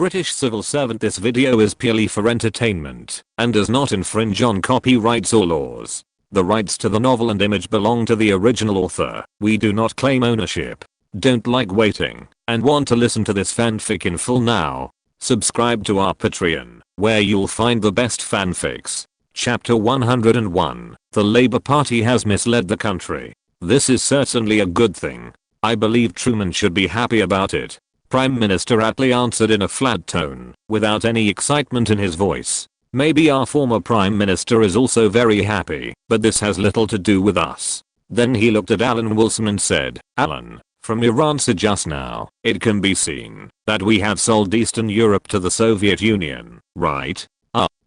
British civil servant. This video is purely for entertainment and does not infringe on copyrights or laws. The rights to the novel and image belong to the original author. We do not claim ownership. Don't like waiting and want to listen to this fanfic in full now? Subscribe to our Patreon, where you'll find the best fanfics. Chapter 101. The Labour Party has misled the country. This is certainly a good thing. I believe Truman should be happy about it. Prime Minister Attlee answered in a flat tone, without any excitement in his voice. Maybe our former Prime Minister is also very happy, but this has little to do with us. Then he looked at Alan Wilson and said, Alan, from your answer just now, it can be seen that we have sold Eastern Europe to the Soviet Union, right?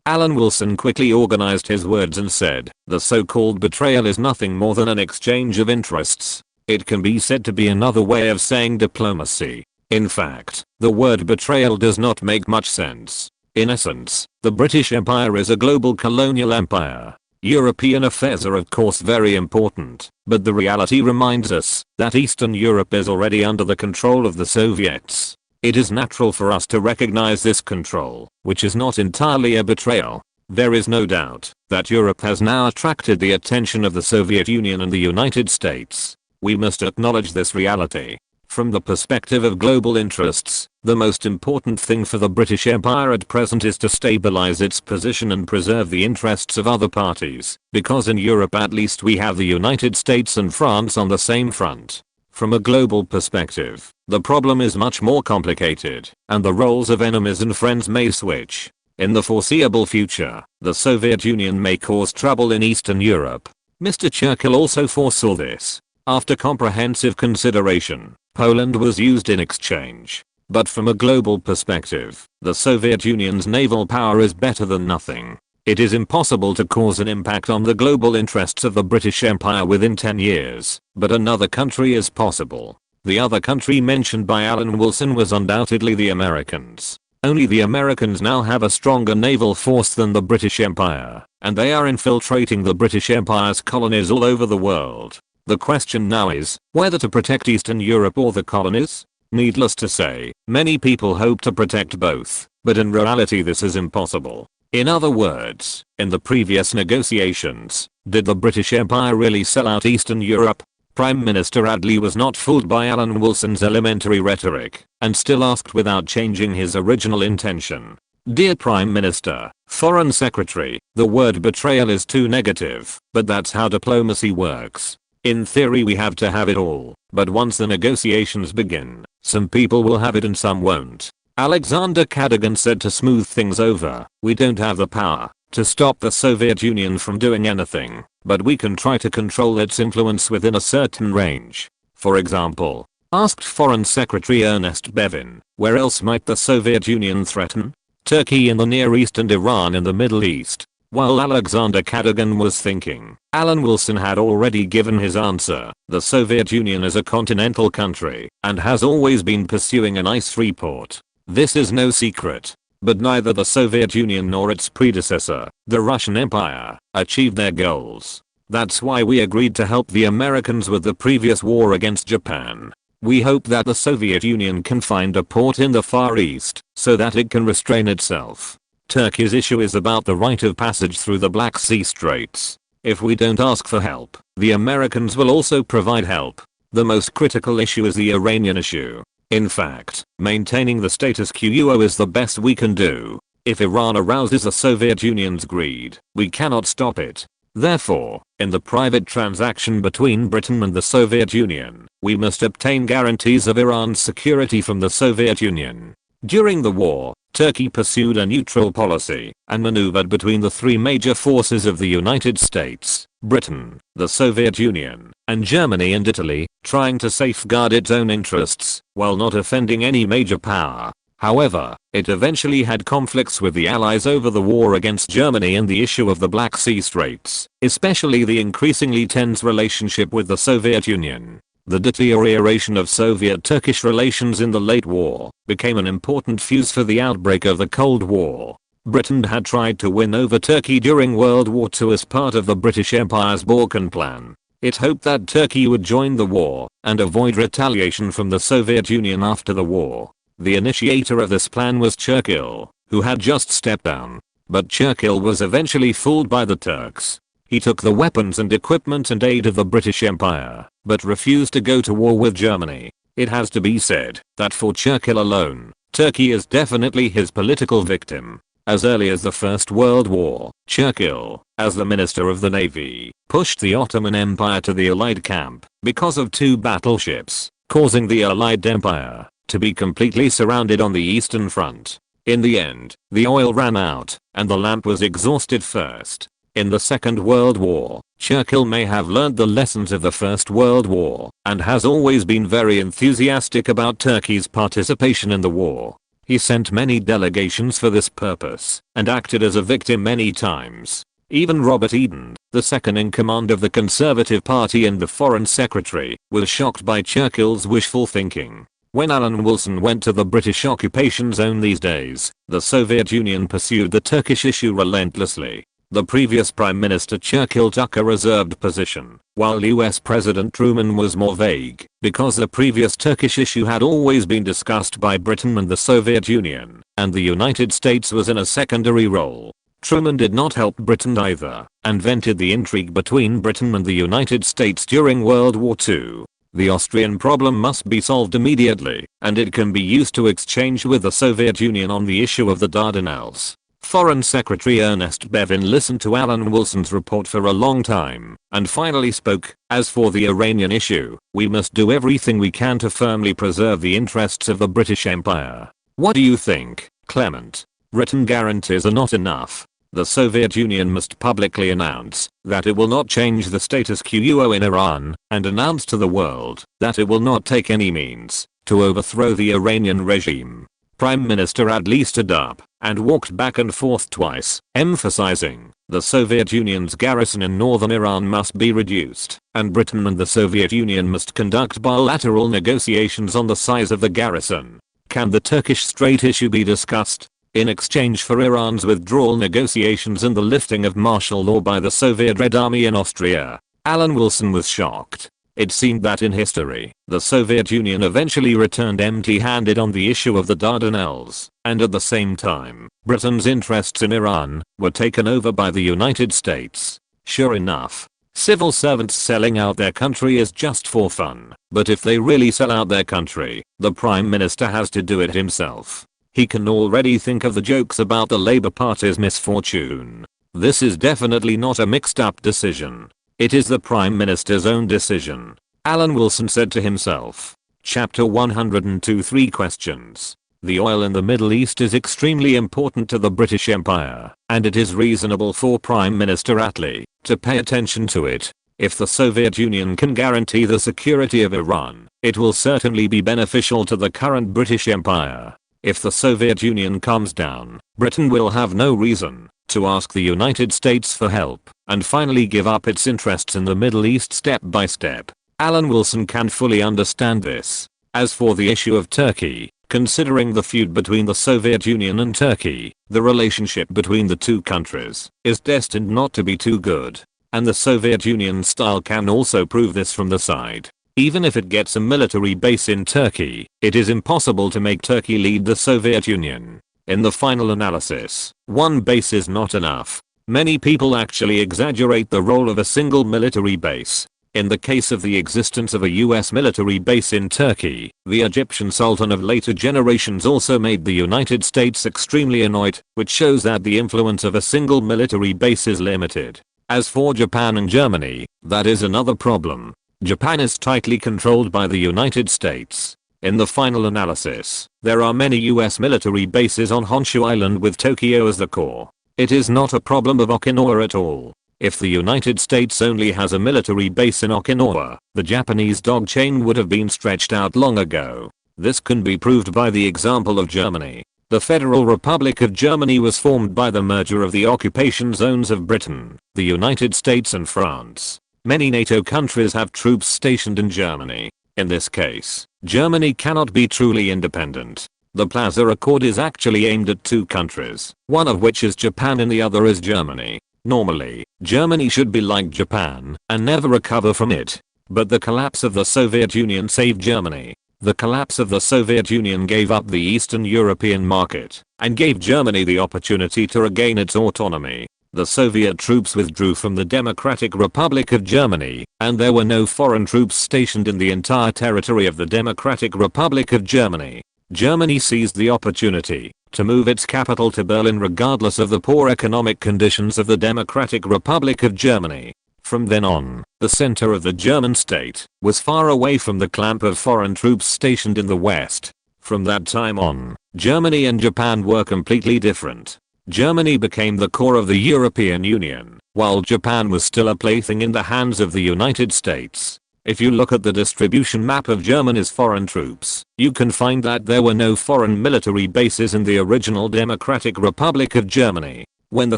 Alan Wilson quickly organized his words and said, the so-called betrayal is nothing more than an exchange of interests. It can be said to be another way of saying diplomacy. In fact, the word betrayal does not make much sense. In essence, the British Empire is a global colonial empire. European affairs are of course very important, but the reality reminds us that Eastern Europe is already under the control of the Soviets. It is natural for us to recognize this control, which is not entirely a betrayal. There is no doubt that Europe has now attracted the attention of the Soviet Union and the United States. We must acknowledge this reality. From the perspective of global interests, the most important thing for the British Empire at present is to stabilize its position and preserve the interests of other parties, because in Europe at least we have the United States and France on the same front. From a global perspective, the problem is much more complicated, and the roles of enemies and friends may switch. In the foreseeable future, the Soviet Union may cause trouble in Eastern Europe. Mr. Churchill also foresaw this. After comprehensive consideration, Poland was used in exchange. But from a global perspective, the Soviet Union's naval power is better than nothing. It is impossible to cause an impact on the global interests of the British Empire within 10 years, but another country is possible. The other country mentioned by Alan Wilson was undoubtedly the Americans. Only the Americans now have a stronger naval force than the British Empire, and they are infiltrating the British Empire's colonies all over the world. The question now is whether to protect Eastern Europe or the colonies? Needless to say, many people hope to protect both, but in reality this is impossible. In other words, in the previous negotiations, did the British Empire really sell out Eastern Europe? Prime Minister Attlee was not fooled by Alan Wilson's elementary rhetoric, and still asked without changing his original intention. Dear Prime Minister, Foreign Secretary, the word betrayal is too negative, but that's how diplomacy works. In theory we have to have it all, but once the negotiations begin, some people will have it and some won't. Alexander Cadogan said to smooth things over, we don't have the power to stop the Soviet Union from doing anything, but we can try to control its influence within a certain range. For example, asked Foreign Secretary Ernest Bevin, where else might the Soviet Union threaten? Turkey in the Near East and Iran in the Middle East. While Alexander Cadogan was thinking, Alan Wilson had already given his answer. The Soviet Union is a continental country and has always been pursuing an ice-free port. This is no secret. But neither the Soviet Union nor its predecessor, the Russian Empire, achieved their goals. That's why we agreed to help the Americans with the previous war against Japan. We hope that the Soviet Union can find a port in the Far East so that it can restrain itself. Turkey's issue is about the right of passage through the Black Sea Straits. If we don't ask for help, the Americans will also provide help. The most critical issue is the Iranian issue. In fact, maintaining the status quo is the best we can do. If Iran arouses the Soviet Union's greed, we cannot stop it. Therefore, in the private transaction between Britain and the Soviet Union, we must obtain guarantees of Iran's security from the Soviet Union. During the war, Turkey pursued a neutral policy and maneuvered between the three major forces of the United States, Britain, the Soviet Union, and Germany and Italy, trying to safeguard its own interests while not offending any major power. However, it eventually had conflicts with the Allies over the war against Germany and the issue of the Black Sea Straits, especially the increasingly tense relationship with the Soviet Union. The deterioration of Soviet-Turkish relations in the late war became an important fuse for the outbreak of the Cold War. Britain had tried to win over Turkey during World War II as part of the British Empire's Balkan Plan. It hoped that Turkey would join the war and avoid retaliation from the Soviet Union after the war. The initiator of this plan was Churchill, who had just stepped down. But Churchill was eventually fooled by the Turks. He took the weapons and equipment and aid of the British Empire, but refused to go to war with Germany. It has to be said that for Churchill alone, Turkey is definitely his political victim. As early as the First World War, Churchill, as the Minister of the Navy, pushed the Ottoman Empire to the Allied camp because of 2 battleships, causing the Allied Empire to be completely surrounded on the Eastern Front. In the end, the oil ran out, and the lamp was exhausted first. In the Second World War, Churchill may have learned the lessons of the First World War, and has always been very enthusiastic about Turkey's participation in the war. He sent many delegations for this purpose, and acted as a victim many times. Even Robert Eden, the second in command of the Conservative Party and the Foreign Secretary, was shocked by Churchill's wishful thinking. When Alan Wilson went to the British occupation zone these days, the Soviet Union pursued the Turkish issue relentlessly. The previous Prime Minister Churchill took a reserved position, while US President Truman was more vague, because the previous Turkish issue had always been discussed by Britain and the Soviet Union, and the United States was in a secondary role. Truman did not help Britain either, and vented the intrigue between Britain and the United States during World War II. The Austrian problem must be solved immediately, and it can be used to exchange with the Soviet Union on the issue of the Dardanelles. Foreign Secretary Ernest Bevin listened to Alan Wilson's report for a long time, and finally spoke. As for the Iranian issue, we must do everything we can to firmly preserve the interests of the British Empire. What do you think, Clement? Written guarantees are not enough. The Soviet Union must publicly announce that it will not change the status quo in Iran, and announce to the world that it will not take any means to overthrow the Iranian regime. Prime Minister Adli stood up and walked back and forth twice, emphasizing the Soviet Union's garrison in northern Iran must be reduced, and Britain and the Soviet Union must conduct bilateral negotiations on the size of the garrison. Can the Turkish Strait issue be discussed? In exchange for Iran's withdrawal negotiations and the lifting of martial law by the Soviet Red Army in Austria? Alan Wilson was shocked. It seemed that in history, the Soviet Union eventually returned empty-handed on the issue of the Dardanelles, and at the same time, Britain's interests in Iran were taken over by the United States. Sure enough, civil servants selling out their country is just for fun, but if they really sell out their country, the Prime Minister has to do it himself. He can already think of the jokes about the Labour Party's misfortune. This is definitely not a mixed-up decision. It is the Prime Minister's own decision. Alan Wilson said to himself. Chapter 102 3 questions. The oil in the Middle East is extremely important to the British Empire, and it is reasonable for Prime Minister Attlee to pay attention to it. If the Soviet Union can guarantee the security of Iran, it will certainly be beneficial to the current British Empire. If the Soviet Union comes down, Britain will have no reason to ask the United States for help, and finally give up its interests in the Middle East step by step. Alan Wilson can fully understand this. As for the issue of Turkey, considering the feud between the Soviet Union and Turkey, the relationship between the two countries is destined not to be too good, and the Soviet Union style can also prove this from the side. Even if it gets a military base in Turkey, it is impossible to make Turkey lead the Soviet Union. In the final analysis, one base is not enough. Many people actually exaggerate the role of a single military base. In the case of the existence of a US military base in Turkey, the Egyptian Sultan of later generations also made the United States extremely annoyed, which shows that the influence of a single military base is limited. As for Japan and Germany, that is another problem. Japan is tightly controlled by the United States. In the final analysis, there are many US military bases on Honshu Island with Tokyo as the core. It is not a problem of Okinawa at all. If the United States only has a military base in Okinawa, the Japanese dog chain would have been stretched out long ago. This can be proved by the example of Germany. The Federal Republic of Germany was formed by the merger of the occupation zones of Britain, the United States and France. Many NATO countries have troops stationed in Germany. In this case, Germany cannot be truly independent. The Plaza Accord is actually aimed at two countries, one of which is Japan and the other is Germany. Normally, Germany should be like Japan and never recover from it. But the collapse of the Soviet Union saved Germany. The collapse of the Soviet Union gave up the Eastern European market and gave Germany the opportunity to regain its autonomy. The Soviet troops withdrew from the Democratic Republic of Germany, and there were no foreign troops stationed in the entire territory of the Democratic Republic of Germany. Germany seized the opportunity to move its capital to Berlin regardless of the poor economic conditions of the Democratic Republic of Germany. From then on, the center of the German state was far away from the clamp of foreign troops stationed in the West. From that time on, Germany and Japan were completely different. Germany became the core of the European Union, while Japan was still a plaything in the hands of the United States. If you look at the distribution map of Germany's foreign troops, you can find that there were no foreign military bases in the original Democratic Republic of Germany. When the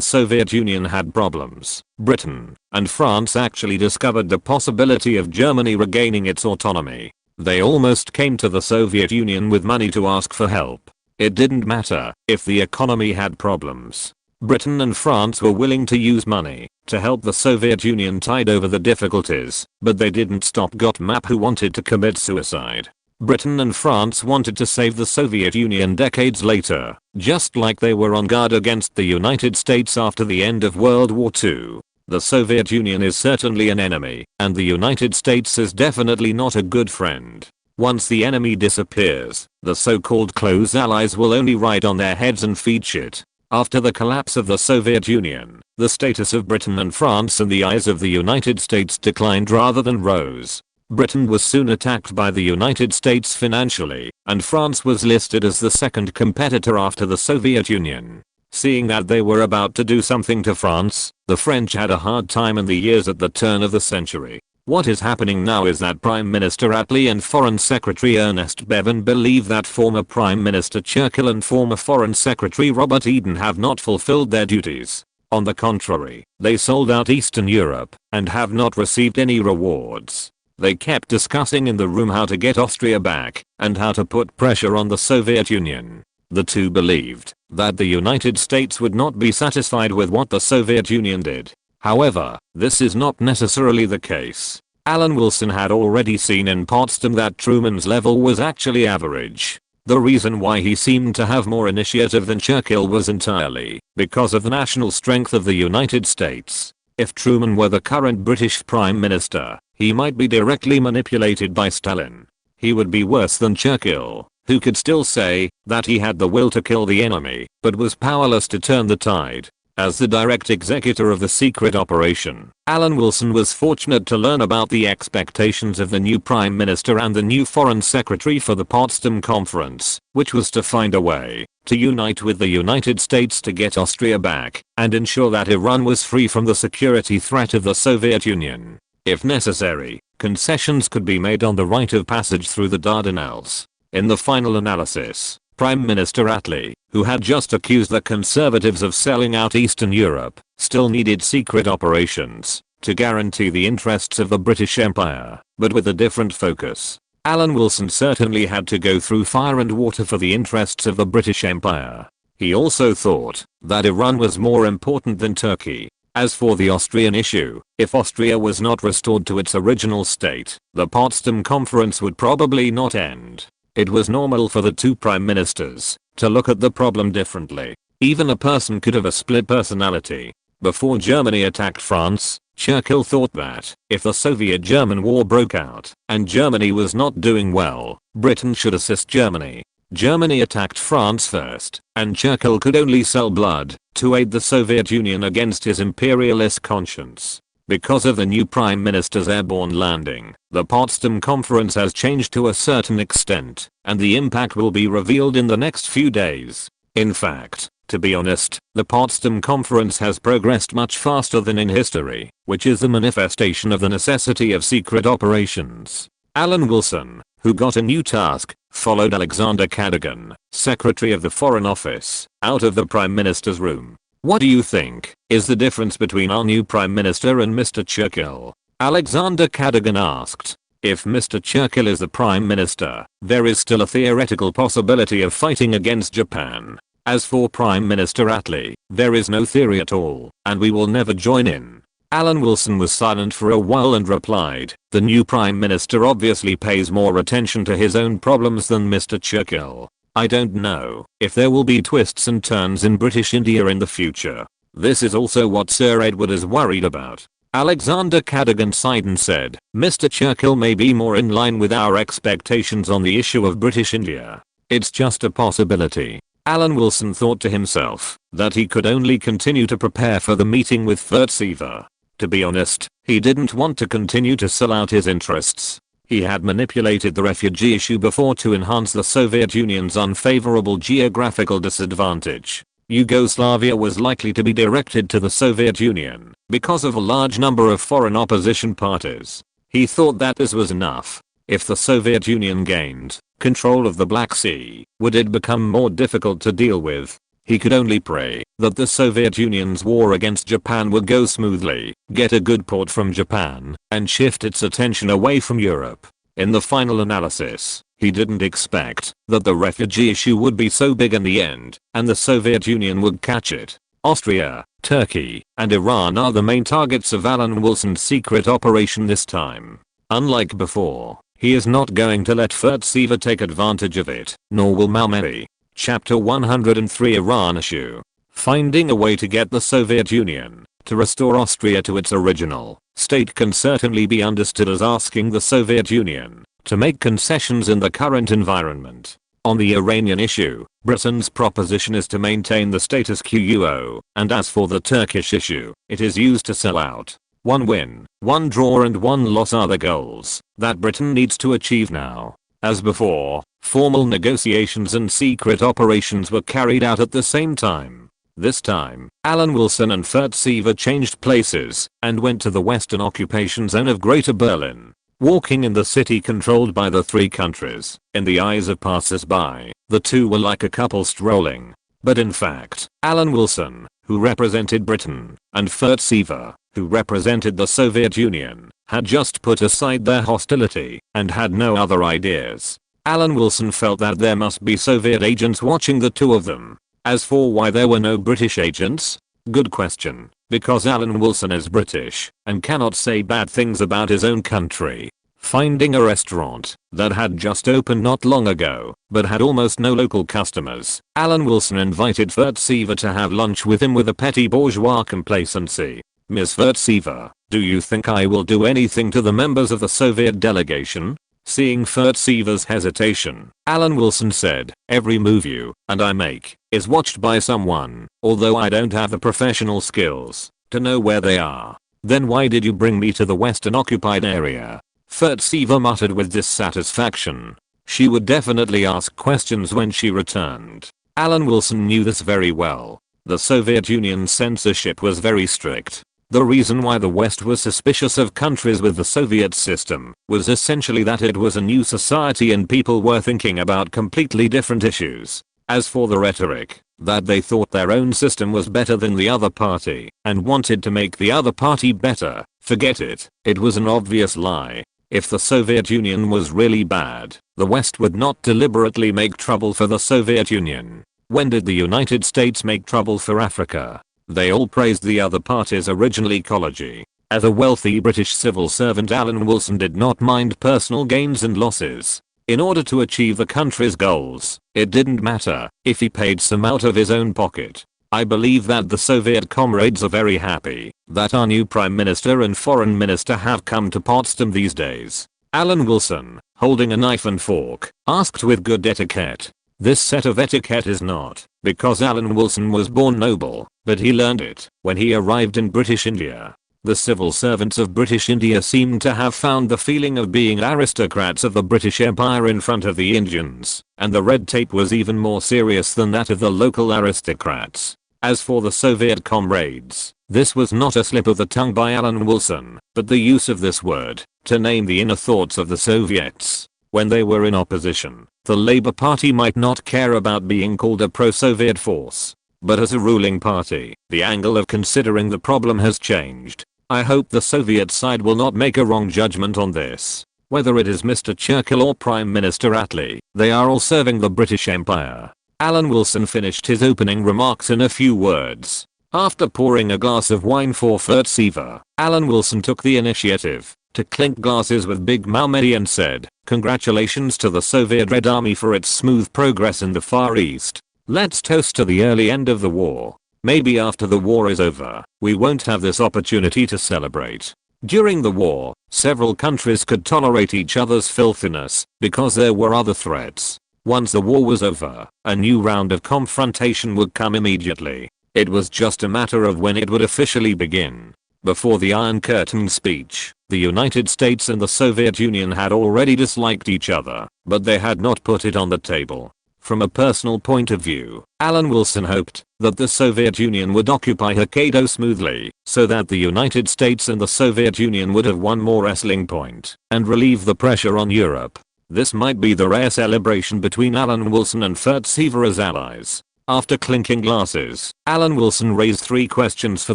Soviet Union had problems, Britain and France actually discovered the possibility of Germany regaining its autonomy. They almost came to the Soviet Union with money to ask for help. It didn't matter if the economy had problems. Britain and France were willing to use money to help the Soviet Union tide over the difficulties, but they didn't stop Gottmap, who wanted to commit suicide. Britain and France wanted to save the Soviet Union decades later, just like they were on guard against the United States after the end of World War II. The Soviet Union is certainly an enemy, and the United States is definitely not a good friend. Once the enemy disappears, the so-called close allies will only ride on their heads and feed shit. After the collapse of the Soviet Union, the status of Britain and France in the eyes of the United States declined rather than rose. Britain was soon attacked by the United States financially, and France was listed as the second competitor after the Soviet Union. Seeing that they were about to do something to France, the French had a hard time in the years at the turn of the century. What is happening now is that Prime Minister Attlee and Foreign Secretary Ernest Bevin believe that former Prime Minister Churchill and former Foreign Secretary Robert Eden have not fulfilled their duties. On the contrary, they sold out Eastern Europe and have not received any rewards. They kept discussing in the room how to get Austria back and how to put pressure on the Soviet Union. The two believed that the United States would not be satisfied with what the Soviet Union did. However, this is not necessarily the case. Alan Wilson had already seen in Potsdam that Truman's level was actually average. The reason why he seemed to have more initiative than Churchill was entirely because of the national strength of the United States. If Truman were the current British Prime Minister, he might be directly manipulated by Stalin. He would be worse than Churchill, who could still say that he had the will to kill the enemy, but was powerless to turn the tide. As the direct executor of the secret operation, Alan Wilson was fortunate to learn about the expectations of the new Prime Minister and the new Foreign Secretary for the Potsdam Conference, which was to find a way to unite with the United States to get Austria back and ensure that Iran was free from the security threat of the Soviet Union. If necessary, concessions could be made on the right of passage through the Dardanelles. In the final analysis, Prime Minister Attlee, who had just accused the Conservatives of selling out Eastern Europe, still needed secret operations to guarantee the interests of the British Empire, but with a different focus. Alan Wilson certainly had to go through fire and water for the interests of the British Empire. He also thought that Iran was more important than Turkey. As for the Austrian issue, if Austria was not restored to its original state, the Potsdam Conference would probably not end. It was normal for the two prime ministers to look at the problem differently. Even a person could have a split personality. Before Germany attacked France, Churchill thought that if the Soviet-German war broke out and Germany was not doing well, Britain should assist Germany. Germany attacked France first, and Churchill could only sell blood to aid the Soviet Union against his imperialist conscience. Because of the new Prime Minister's airborne landing, the Potsdam Conference has changed to a certain extent, and the impact will be revealed in the next few days. In fact, to be honest, the Potsdam Conference has progressed much faster than in history, which is a manifestation of the necessity of secret operations. Alan Wilson, who got a new task, followed Alexander Cadogan, Secretary of the Foreign Office, out of the Prime Minister's room. What do you think is the difference between our new Prime Minister and Mr. Churchill? Alexander Cadogan asked. If Mr. Churchill is the Prime Minister, there is still a theoretical possibility of fighting against Japan. As for Prime Minister Attlee, there is no theory at all, and we will never join in. Alan Wilson was silent for a while and replied, "The new Prime Minister obviously pays more attention to his own problems than Mr. Churchill. I don't know if there will be twists and turns in British India in the future. This is also what Sir Edward is worried about." Alexander Cadogan sighed and said, "Mr. Churchill may be more in line with our expectations on the issue of British India. It's just a possibility." Alan Wilson thought to himself that he could only continue to prepare for the meeting with Furtsever. To be honest, he didn't want to continue to sell out his interests. He had manipulated the refugee issue before to enhance the Soviet Union's unfavorable geographical disadvantage. Yugoslavia was likely to be directed to the Soviet Union because of a large number of foreign opposition parties. He thought that this was enough. If the Soviet Union gained control of the Black Sea, would it become more difficult to deal with? He could only pray that the Soviet Union's war against Japan would go smoothly, get a good port from Japan, and shift its attention away from Europe. In the final analysis, he didn't expect that the refugee issue would be so big in the end, and the Soviet Union would catch it. Austria, Turkey, and Iran are the main targets of Alan Wilson's secret operation this time. Unlike before, he is not going to let Furtsever take advantage of it, nor will Malmedy. Chapter 103 Iran Issue. Finding a way to get the Soviet Union to restore Austria to its original state can certainly be understood as asking the Soviet Union to make concessions in the current environment. On the Iranian issue, Britain's proposition is to maintain the status quo, and as for the Turkish issue, it is used to sell out. One win, one draw and one loss are the goals that Britain needs to achieve now. As before, formal negotiations and secret operations were carried out at the same time. This time, Alan Wilson and Furtsever changed places and went to the western occupation zone of Greater Berlin. Walking in the city controlled by the three countries, in the eyes of passers-by, the two were like a couple strolling. But in fact, Alan Wilson, who represented Britain, and Furtsever, who represented the Soviet Union, had just put aside their hostility and had no other ideas. Alan Wilson felt that there must be Soviet agents watching the two of them. As for why there were no British agents? Good question. Because Alan Wilson is British and cannot say bad things about his own country. Finding a restaurant that had just opened not long ago but had almost no local customers, Alan Wilson invited Furtsever to have lunch with him with a petty bourgeois complacency. "Miss Furtsever, do you think I will do anything to the members of the Soviet delegation?" Seeing Furtsever's hesitation, Alan Wilson said, "Every move you and I make is watched by someone, although I don't have the professional skills to know where they are." "Then why did you bring me to the western occupied area?" Furtsever muttered with dissatisfaction. She would definitely ask questions when she returned. Alan Wilson knew this very well. The Soviet Union's censorship was very strict. The reason why the West was suspicious of countries with the Soviet system was essentially that it was a new society and people were thinking about completely different issues. As for the rhetoric, that they thought their own system was better than the other party and wanted to make the other party better, forget it. It was an obvious lie. If the Soviet Union was really bad, the West would not deliberately make trouble for the Soviet Union. When did the United States make trouble for Africa? They all praised the other party's original ecology. As a wealthy British civil servant, Alan Wilson did not mind personal gains and losses. In order to achieve the country's goals, it didn't matter if he paid some out of his own pocket. I believe that the Soviet comrades are very happy that our new Prime Minister and Foreign Minister have come to Potsdam these days. Alan Wilson, holding a knife and fork, asked with good etiquette. This set of etiquette is not because Alan Wilson was born noble, but he learned it when he arrived in British India. The civil servants of British India seemed to have found the feeling of being aristocrats of the British Empire in front of the Indians, and the red tape was even more serious than that of the local aristocrats. As for the Soviet comrades, this was not a slip of the tongue by Alan Wilson, but the use of this word to name the inner thoughts of the Soviets. When they were in opposition, the Labour Party might not care about being called a pro-Soviet force. But as a ruling party, the angle of considering the problem has changed. I hope the Soviet side will not make a wrong judgment on this. Whether it is Mr. Churchill or Prime Minister Attlee, they are all serving the British Empire. Alan Wilson finished his opening remarks in a few words. After pouring a glass of wine for Furtsever, Alan Wilson took the initiative to clink glasses with Big Mehdi and said, "Congratulations to the Soviet Red Army for its smooth progress in the Far East. Let's toast to the early end of the war. Maybe after the war is over, we won't have this opportunity to celebrate." During the war, several countries could tolerate each other's filthiness because there were other threats. Once the war was over, a new round of confrontation would come immediately. It was just a matter of when it would officially begin. Before the Iron Curtain speech, the United States and the Soviet Union had already disliked each other, but they had not put it on the table. From a personal point of view, Alan Wilson hoped that the Soviet Union would occupy Hokkaido smoothly, so that the United States and the Soviet Union would have one more wrestling point and relieve the pressure on Europe. This might be the rare celebration between Alan Wilson and Furtsever as allies. After clinking glasses, Alan Wilson raised 3 questions for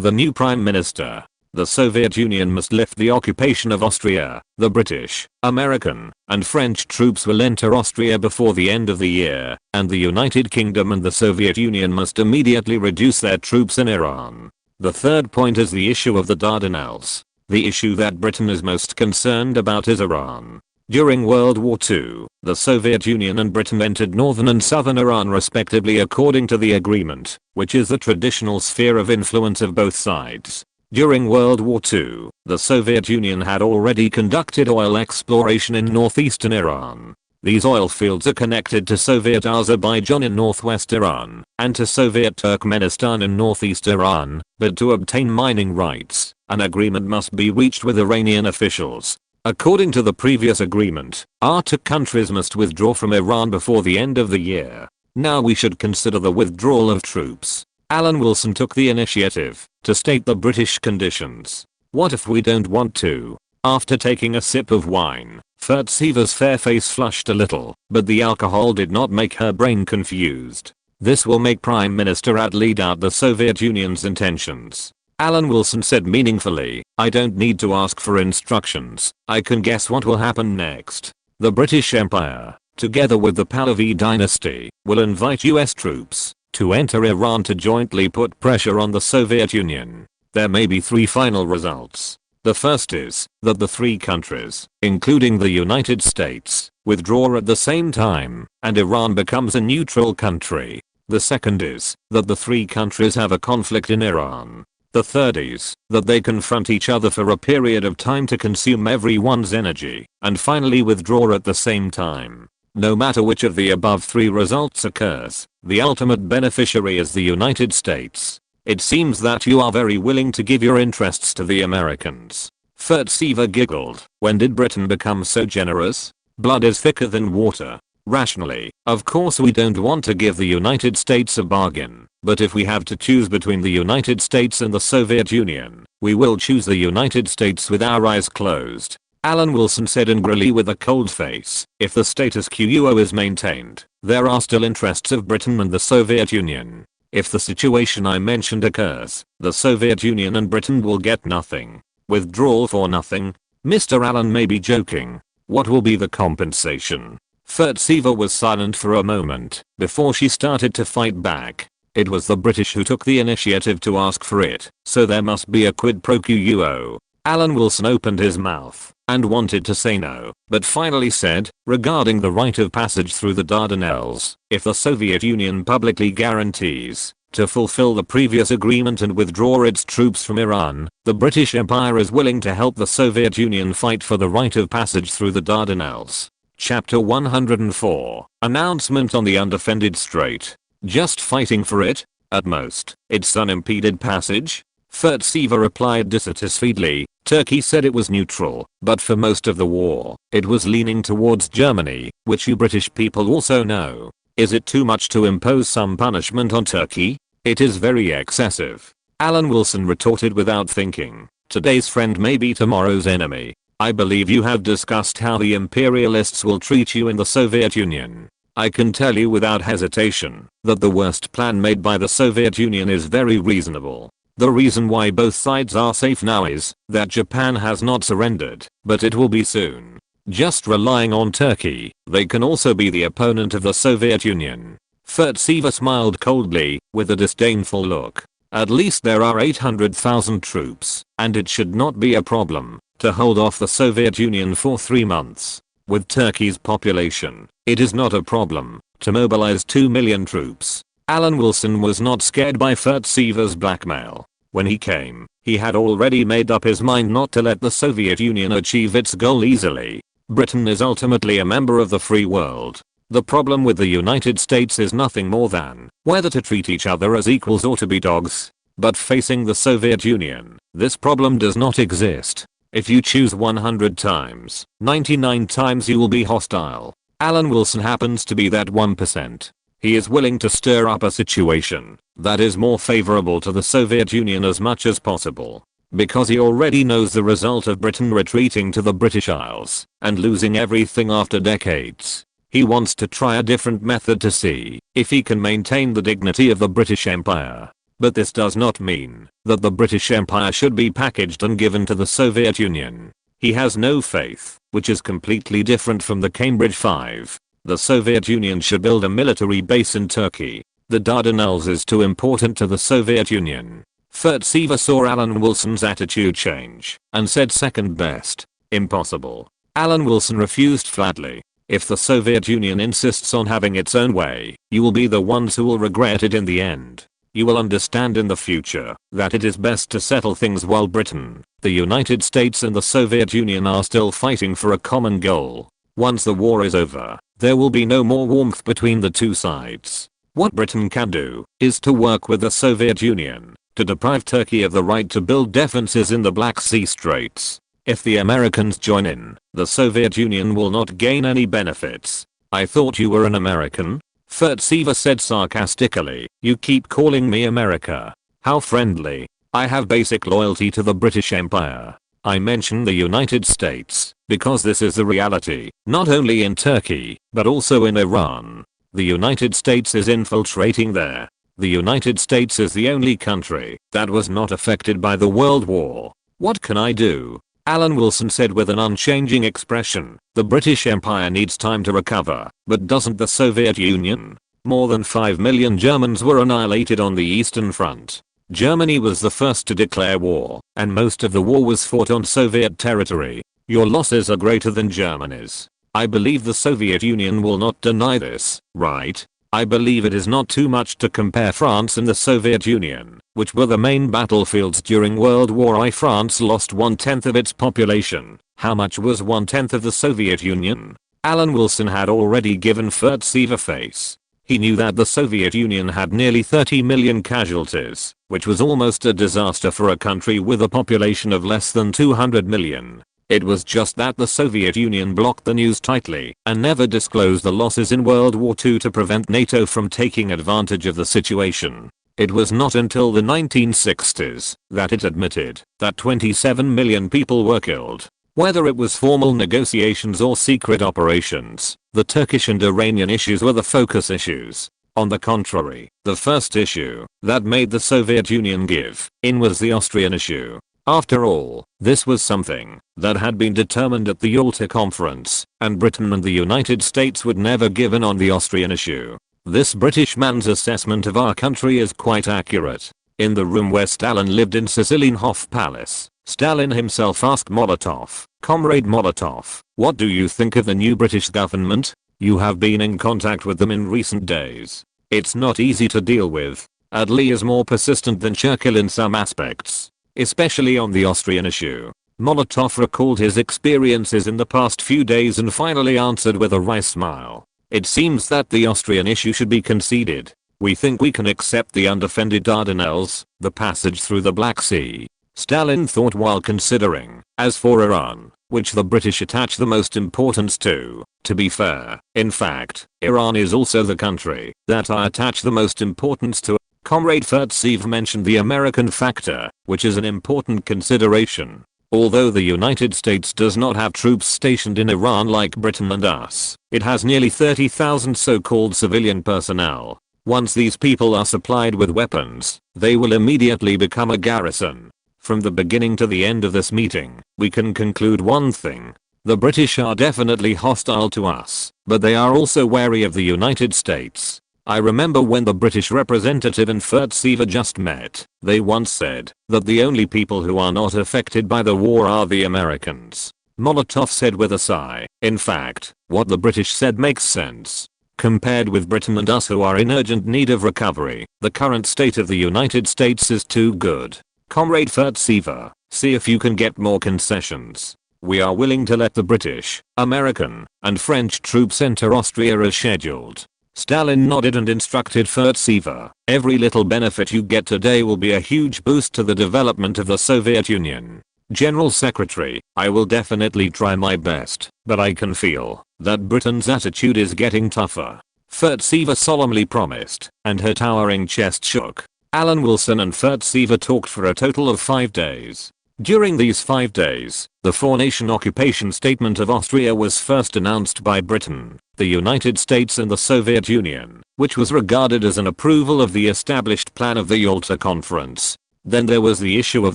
the new Prime Minister. The Soviet Union must lift the occupation of Austria. The British, American, and French troops will enter Austria before the end of the year, and the United Kingdom and the Soviet Union must immediately reduce their troops in Iran. The third point is the issue of the Dardanelles. The issue that Britain is most concerned about is Iran. During World War II, the Soviet Union and Britain entered northern and southern Iran respectively according to the agreement, which is the traditional sphere of influence of both sides. During World War II, the Soviet Union had already conducted oil exploration in northeastern Iran. These oil fields are connected to Soviet Azerbaijan in northwest Iran, and to Soviet Turkmenistan in northeast Iran, but to obtain mining rights, an agreement must be reached with Iranian officials. According to the previous agreement, our 2 countries must withdraw from Iran before the end of the year. Now we should consider the withdrawal of troops. Alan Wilson took the initiative to state the British conditions. What if we don't want to? After taking a sip of wine, Furtsever's fair face flushed a little, but the alcohol did not make her brain confused. This will make Prime Minister Ad lead out the Soviet Union's intentions. Alan Wilson said meaningfully, "I don't need to ask for instructions. I can guess what will happen next. The British Empire, together with the Pahlavi dynasty, will invite US troops to enter Iran to jointly put pressure on the Soviet Union. There may be 3 final results. The first is that the 3 countries, including the United States, withdraw at the same time, and Iran becomes a neutral country. The second is that the 3 countries have a conflict in Iran. The third is that they confront each other for a period of time to consume everyone's energy, and finally withdraw at the same time. No matter which of the above 3 results occurs, the ultimate beneficiary is the United States. It seems that you are very willing to give your interests to the Americans." Furtsever giggled. "When did Britain become so generous? Blood is thicker than water. Rationally, of course we don't want to give the United States a bargain, but if we have to choose between the United States and the Soviet Union, we will choose the United States with our eyes closed." Alan Wilson said angrily with a cold face, "If the status quo is maintained, there are still interests of Britain and the Soviet Union. If the situation I mentioned occurs, the Soviet Union and Britain will get nothing. Withdrawal for nothing? Mr. Allen may be joking. What will be the compensation?" Furtsever was silent for a moment before she started to fight back. It was the British who took the initiative to ask for it, so there must be a quid pro quo. Alan Wilson opened his mouth and wanted to say no, but finally said, "Regarding the right of passage through the Dardanelles, if the Soviet Union publicly guarantees to fulfill the previous agreement and withdraw its troops from Iran, the British Empire is willing to help the Soviet Union fight for the right of passage through the Dardanelles." Chapter 104. Announcement on the undefended strait. Just fighting for it? At most, it's unimpeded passage? Furtsever replied dissatisfiedly. Turkey said it was neutral, but for most of the war, it was leaning towards Germany, which you British people also know. Is it too much to impose some punishment on Turkey? It is very excessive. Alan Wilson retorted without thinking. Today's friend may be tomorrow's enemy. I believe you have discussed how the imperialists will treat you in the Soviet Union. I can tell you without hesitation that the worst plan made by the Soviet Union is very reasonable. The reason why both sides are safe now is that Japan has not surrendered, but it will be soon. Just relying on Turkey, they can also be the opponent of the Soviet Union. Furtsever smiled coldly, with a disdainful look. At least there are 800,000 troops, and it should not be a problem to hold off the Soviet Union for 3 months. With Turkey's population, it is not a problem to mobilize 2 million troops. Alan Wilson was not scared by Furtsever's blackmail. When he came, he had already made up his mind not to let the Soviet Union achieve its goal easily. Britain is ultimately a member of the free world. The problem with the United States is nothing more than whether to treat each other as equals or to be dogs. But facing the Soviet Union, this problem does not exist. If you choose 100 times, 99 times you will be hostile. Alan Wilson happens to be that 1%. He is willing to stir up a situation that is more favorable to the Soviet Union as much as possible. Because he already knows the result of Britain retreating to the British Isles and losing everything after decades. He wants to try a different method to see if he can maintain the dignity of the British Empire. But this does not mean that the British Empire should be packaged and given to the Soviet Union. He has no faith, which is completely different from the Cambridge Five. The Soviet Union should build a military base in Turkey. The Dardanelles is too important to the Soviet Union. Furtsever saw Alan Wilson's attitude change and said second best. Impossible. Alan Wilson refused flatly. If the Soviet Union insists on having its own way, you will be the ones who will regret it in the end. You will understand in the future that it is best to settle things while Britain, the United States and the Soviet Union are still fighting for a common goal. Once the war is over, there will be no more warmth between the two sides. What Britain can do is to work with the Soviet Union to deprive Turkey of the right to build defenses in the Black Sea Straits. If the Americans join in, the Soviet Union will not gain any benefits. I thought you were an American? Furtsever said sarcastically. You keep calling me America. How friendly. I have basic loyalty to the British Empire. I mention the United States because this is the reality, not only in Turkey, but also in Iran. The United States is infiltrating there. The United States is the only country that was not affected by the World War. What can I do? Alan Wilson said with an unchanging expression. The British Empire needs time to recover, but doesn't the Soviet Union? More than 5 million Germans were annihilated on the Eastern Front. Germany was the first to declare war, and most of the war was fought on Soviet territory. Your losses are greater than Germany's. I believe the Soviet Union will not deny this, right? I believe it is not too much to compare France and the Soviet Union, which were the main battlefields during World War I. France lost 1/10 of its population. How much was 1/10 of the Soviet Union? Alan Wilson had already given Furtsever face. He knew that the Soviet Union had nearly 30 million casualties, which was almost a disaster for a country with a population of less than 200 million. It was just that the Soviet Union blocked the news tightly and never disclosed the losses in World War II to prevent NATO from taking advantage of the situation. It was not until the 1960s that it admitted that 27 million people were killed. Whether it was formal negotiations or secret operations, the Turkish and Iranian issues were the focus issues. On the contrary, the first issue that made the Soviet Union give in was the Austrian issue. After all, this was something that had been determined at the Yalta Conference, and Britain and the United States would never give in on the Austrian issue. This British man's assessment of our country is quite accurate. In the room where Stalin lived in Sicilianhof Palace, Stalin himself asked Molotov, "Comrade Molotov, what do you think of the new British government? You have been in contact with them in recent days. It's not easy to deal with. Attlee is more persistent than Churchill in some aspects, especially on the Austrian issue." Molotov recalled his experiences in the past few days and finally answered with a wry smile. "It seems that the Austrian issue should be conceded. We think we can accept the undefended Dardanelles, the passage through the Black Sea." Stalin thought while considering. As for Iran, which the British attach the most importance to be fair, in fact, Iran is also the country that I attach the most importance to. Comrade Furtsever mentioned the American factor, which is an important consideration. Although the United States does not have troops stationed in Iran like Britain and us, it has nearly 30,000 so-called civilian personnel. Once these people are supplied with weapons, they will immediately become a garrison. From the beginning to the end of this meeting, we can conclude one thing. The British are definitely hostile to us, but they are also wary of the United States. I remember when the British representative and Furtsever just met, they once said that the only people who are not affected by the war are the Americans. Molotov said with a sigh, in fact, what the British said makes sense. Compared with Britain and us who are in urgent need of recovery, the current state of the United States is too good. Comrade Furtsever, see if you can get more concessions. We are willing to let the British, American, and French troops enter Austria as scheduled. Stalin nodded and instructed Furtsever, every little benefit you get today will be a huge boost to the development of the Soviet Union. General Secretary, I will definitely try my best, but I can feel that Britain's attitude is getting tougher. Furtsever solemnly promised, and her towering chest shook. Alan Wilson and Furtsever talked for a total of 5 days. During these 5 days, the four-nation occupation statement of Austria was first announced by Britain, the United States and the Soviet Union, which was regarded as an approval of the established plan of the Yalta Conference. Then there was the issue of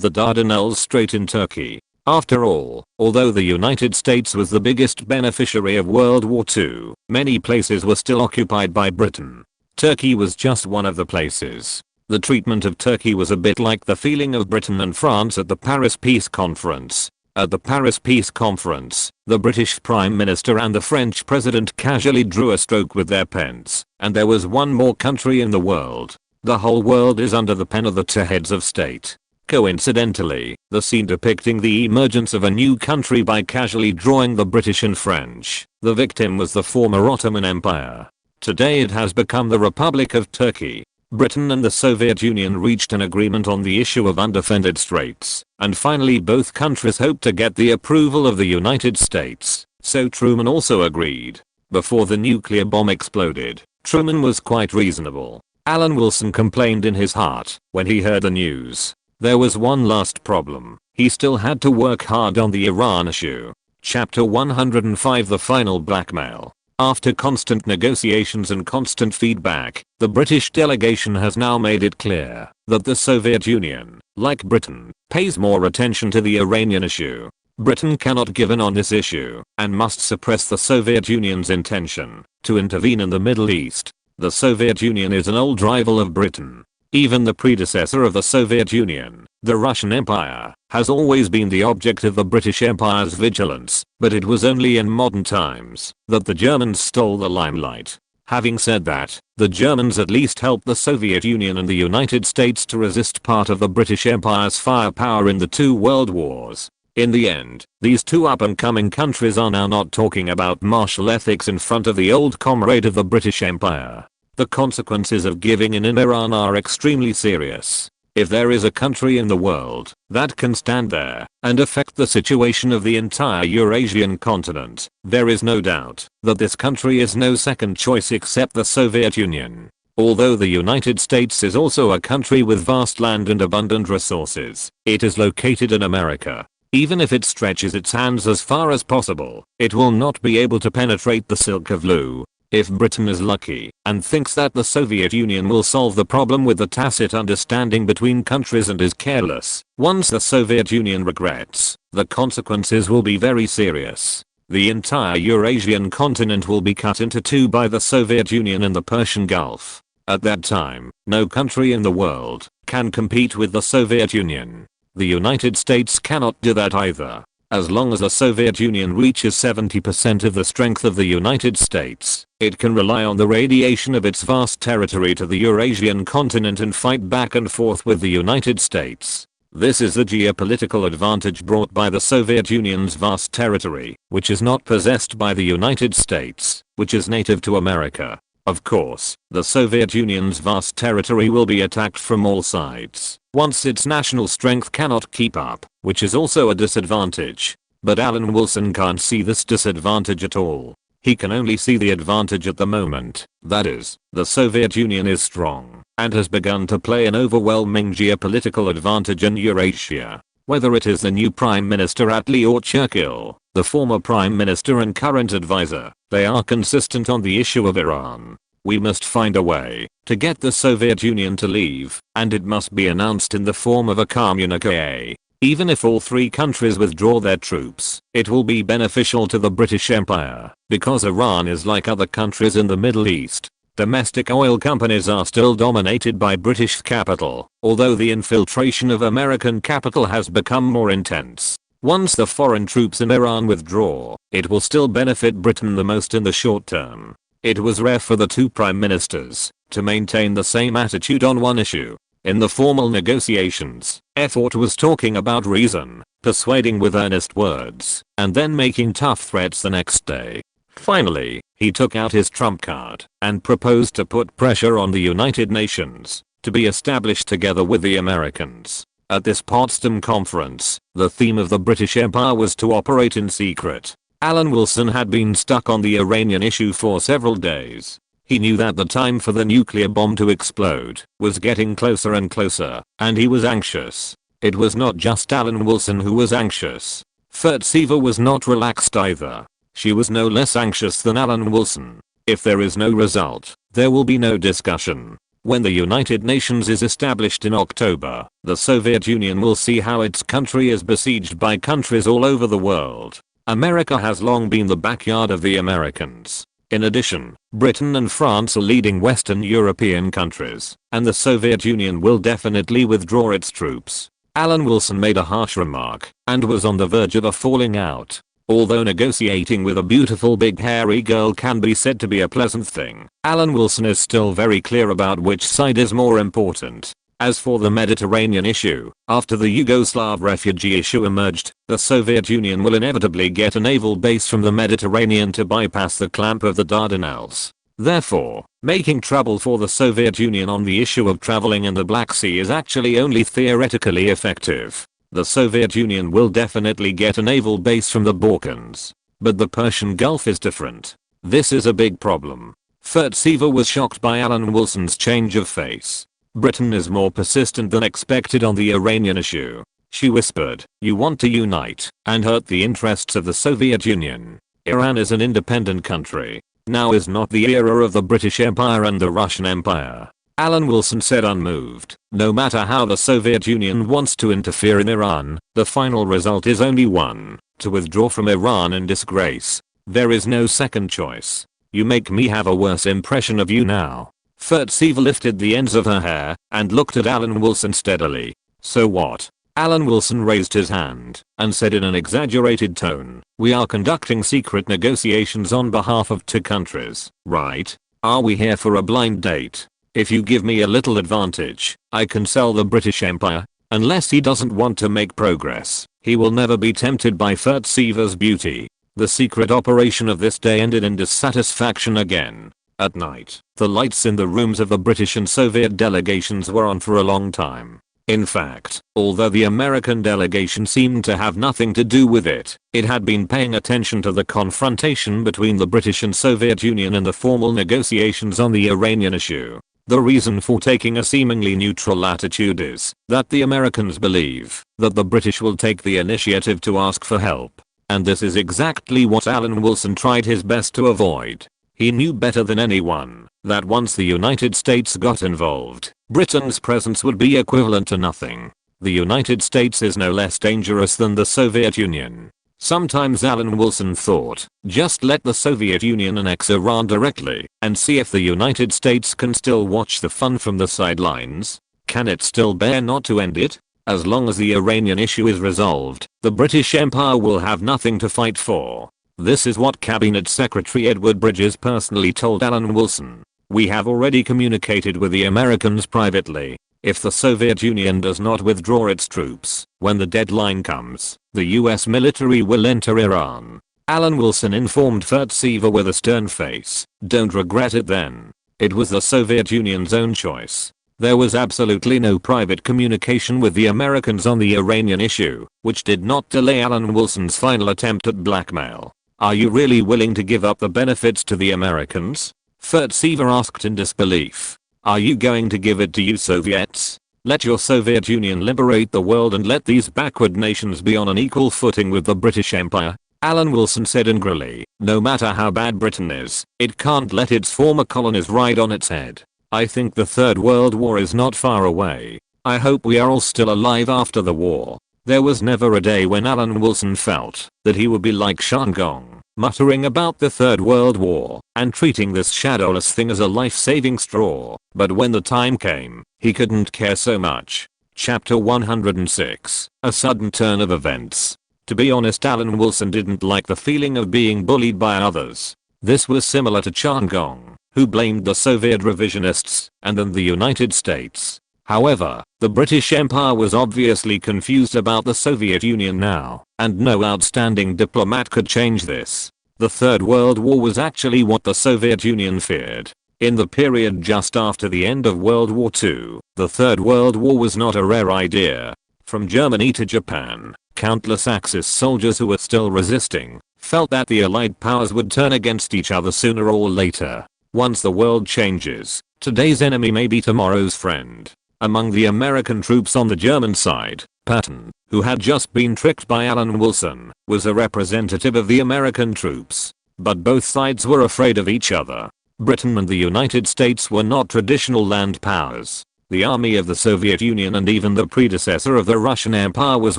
the Dardanelles Strait in Turkey. After all, although the United States was the biggest beneficiary of World War II, many places were still occupied by Britain. Turkey was just one of the places. The treatment of Turkey was a bit like the feeling of Britain and France at the Paris Peace Conference. At the Paris Peace Conference, the British Prime Minister and the French President casually drew a stroke with their pens, and there was one more country in the world. The whole world is under the pen of the two heads of state. Coincidentally, the scene depicting the emergence of a new country by casually drawing the British and French. The victim was the former Ottoman Empire. Today it has become the Republic of Turkey. Britain and the Soviet Union reached an agreement on the issue of undefended straits, and finally both countries hoped to get the approval of the United States, so Truman also agreed. Before the nuclear bomb exploded, Truman was quite reasonable. Alan Wilson complained in his heart when he heard the news. There was one last problem. He still had to work hard on the Iran issue. Chapter 105 The Final Blackmail. After constant negotiations and constant feedback, the British delegation has now made it clear that the Soviet Union, like Britain, pays more attention to the Iranian issue. Britain cannot give in on this issue and must suppress the Soviet Union's intention to intervene in the Middle East. The Soviet Union is an old rival of Britain. Even the predecessor of the Soviet Union, the Russian Empire, has always been the object of the British Empire's vigilance, but it was only in modern times that the Germans stole the limelight. Having said that, the Germans at least helped the Soviet Union and the United States to resist part of the British Empire's firepower in the two world wars. In the end, these two up-and-coming countries are now not talking about martial ethics in front of the old comrade of the British Empire. The consequences of giving in Iran are extremely serious. If there is a country in the world that can stand there and affect the situation of the entire Eurasian continent, there is no doubt that this country is no second choice except the Soviet Union. Although the United States is also a country with vast land and abundant resources, it is located in America. Even if it stretches its hands as far as possible, it will not be able to penetrate the Silk of Lu. If Britain is lucky and thinks that the Soviet Union will solve the problem with the tacit understanding between countries and is careless, once the Soviet Union regrets, the consequences will be very serious. The entire Eurasian continent will be cut into two by the Soviet Union in the Persian Gulf. At that time, no country in the world can compete with the Soviet Union. The United States cannot do that either. As long as the Soviet Union reaches 70% of the strength of the United States, it can rely on the radiation of its vast territory to the Eurasian continent and fight back and forth with the United States. This is the geopolitical advantage brought by the Soviet Union's vast territory, which is not possessed by the United States, which is native to America. Of course, the Soviet Union's vast territory will be attacked from all sides once its national strength cannot keep up, which is also a disadvantage. But Alan Wilson can't see this disadvantage at all. He can only see the advantage at the moment, that is, the Soviet Union is strong and has begun to play an overwhelming geopolitical advantage in Eurasia. Whether it is the new Prime Minister Attlee or Churchill, the former Prime Minister and current advisor, they are consistent on the issue of Iran. We must find a way to get the Soviet Union to leave, and it must be announced in the form of a communiqué. Even if all three countries withdraw their troops, it will be beneficial to the British Empire, because Iran is like other countries in the Middle East. Domestic oil companies are still dominated by British capital, although the infiltration of American capital has become more intense. Once the foreign troops in Iran withdraw, it will still benefit Britain the most in the short term. It was rare for the two prime ministers to maintain the same attitude on one issue. In the formal negotiations, effort was talking about reason, persuading with earnest words, and then making tough threats the next day. Finally, he took out his trump card and proposed to put pressure on the United Nations to be established together with the Americans. At this Potsdam conference, the theme of the British Empire was to operate in secret. Alan Wilson had been stuck on the Iranian issue for several days. He knew that the time for the nuclear bomb to explode was getting closer and closer, and he was anxious. It was not just Alan Wilson who was anxious. Fertsieva was not relaxed either. She was no less anxious than Alan Wilson. If there is no result, there will be no discussion. When the United Nations is established in October, the Soviet Union will see how its country is besieged by countries all over the world. America has long been the backyard of the Americans. In addition, Britain and France are leading Western European countries, and the Soviet Union will definitely withdraw its troops. Alan Wilson made a harsh remark and was on the verge of a falling out. Although negotiating with a beautiful big hairy girl can be said to be a pleasant thing, Alan Wilson is still very clear about which side is more important. As for the Mediterranean issue, after the Yugoslav refugee issue emerged, the Soviet Union will inevitably get a naval base from the Mediterranean to bypass the clamp of the Dardanelles. Therefore, making trouble for the Soviet Union on the issue of traveling in the Black Sea is actually only theoretically effective. The Soviet Union will definitely get a naval base from the Balkans. But the Persian Gulf is different. This is a big problem. Fertsieva was shocked by Alan Wilson's change of face. Britain is more persistent than expected on the Iranian issue. She whispered, "You want to unite and hurt the interests of the Soviet Union. Iran is an independent country. Now is not the era of the British Empire and the Russian Empire." Alan Wilson said unmoved, "No matter how the Soviet Union wants to interfere in Iran, the final result is only one, to withdraw from Iran in disgrace. There is no second choice. You make me have a worse impression of you now." Fertsieva lifted the ends of her hair and looked at Alan Wilson steadily. "So what?" Alan Wilson raised his hand and said in an exaggerated tone, "We are conducting secret negotiations on behalf of two countries, right? Are we here for a blind date? If you give me a little advantage, I can sell the British Empire." Unless he doesn't want to make progress, he will never be tempted by Fertsieva's beauty. The secret operation of this day ended in dissatisfaction again. At night, the lights in the rooms of the British and Soviet delegations were on for a long time. In fact, although the American delegation seemed to have nothing to do with it, it had been paying attention to the confrontation between the British and Soviet Union in the formal negotiations on the Iranian issue. The reason for taking a seemingly neutral attitude is that the Americans believe that the British will take the initiative to ask for help. And this is exactly what Alan Wilson tried his best to avoid. He knew better than anyone that once the United States got involved, Britain's presence would be equivalent to nothing. The United States is no less dangerous than the Soviet Union. Sometimes Alan Wilson thought, just let the Soviet Union annex Iran directly and see if the United States can still watch the fun from the sidelines. Can it still bear not to end it? As long as the Iranian issue is resolved, the British Empire will have nothing to fight for. This is what Cabinet Secretary Edward Bridges personally told Alan Wilson. "We have already communicated with the Americans privately. If the Soviet Union does not withdraw its troops, when the deadline comes, the US military will enter Iran." Alan Wilson informed Fertsieva with a stern face, "Don't regret it then. It was the Soviet Union's own choice." There was absolutely no private communication with the Americans on the Iranian issue, which did not delay Alan Wilson's final attempt at blackmail. "Are you really willing to give up the benefits to the Americans?" Fertsieva asked in disbelief. "Are you going to give it to you Soviets? Let your Soviet Union liberate the world and let these backward nations be on an equal footing with the British Empire?" Alan Wilson said angrily, "No matter how bad Britain is, it can't let its former colonies ride on its head. I think the Third World War is not far away. I hope we are all still alive after the war." There was never a day when Alan Wilson felt that he would be like Shandong, muttering about the Third World War and treating this shadowless thing as a life-saving straw. But when the time came, he couldn't care so much. Chapter 106. A sudden turn of events. To be honest, Alan Wilson didn't like the feeling of being bullied by others. This was similar to Chan Gong, who blamed the Soviet revisionists and then the United States. However, the British Empire was obviously confused about the Soviet Union now, and no outstanding diplomat could change this. The Third World War was actually what the Soviet Union feared. In the period just after the end of World War II, the Third World War was not a rare idea. From Germany to Japan, countless Axis soldiers who were still resisting felt that the Allied powers would turn against each other sooner or later. Once the world changes, today's enemy may be tomorrow's friend. Among the American troops on the German side, Patton, who had just been tricked by Alan Wilson, was a representative of the American troops. But both sides were afraid of each other. Britain and the United States were not traditional land powers. The army of the Soviet Union and even the predecessor of the Russian Empire was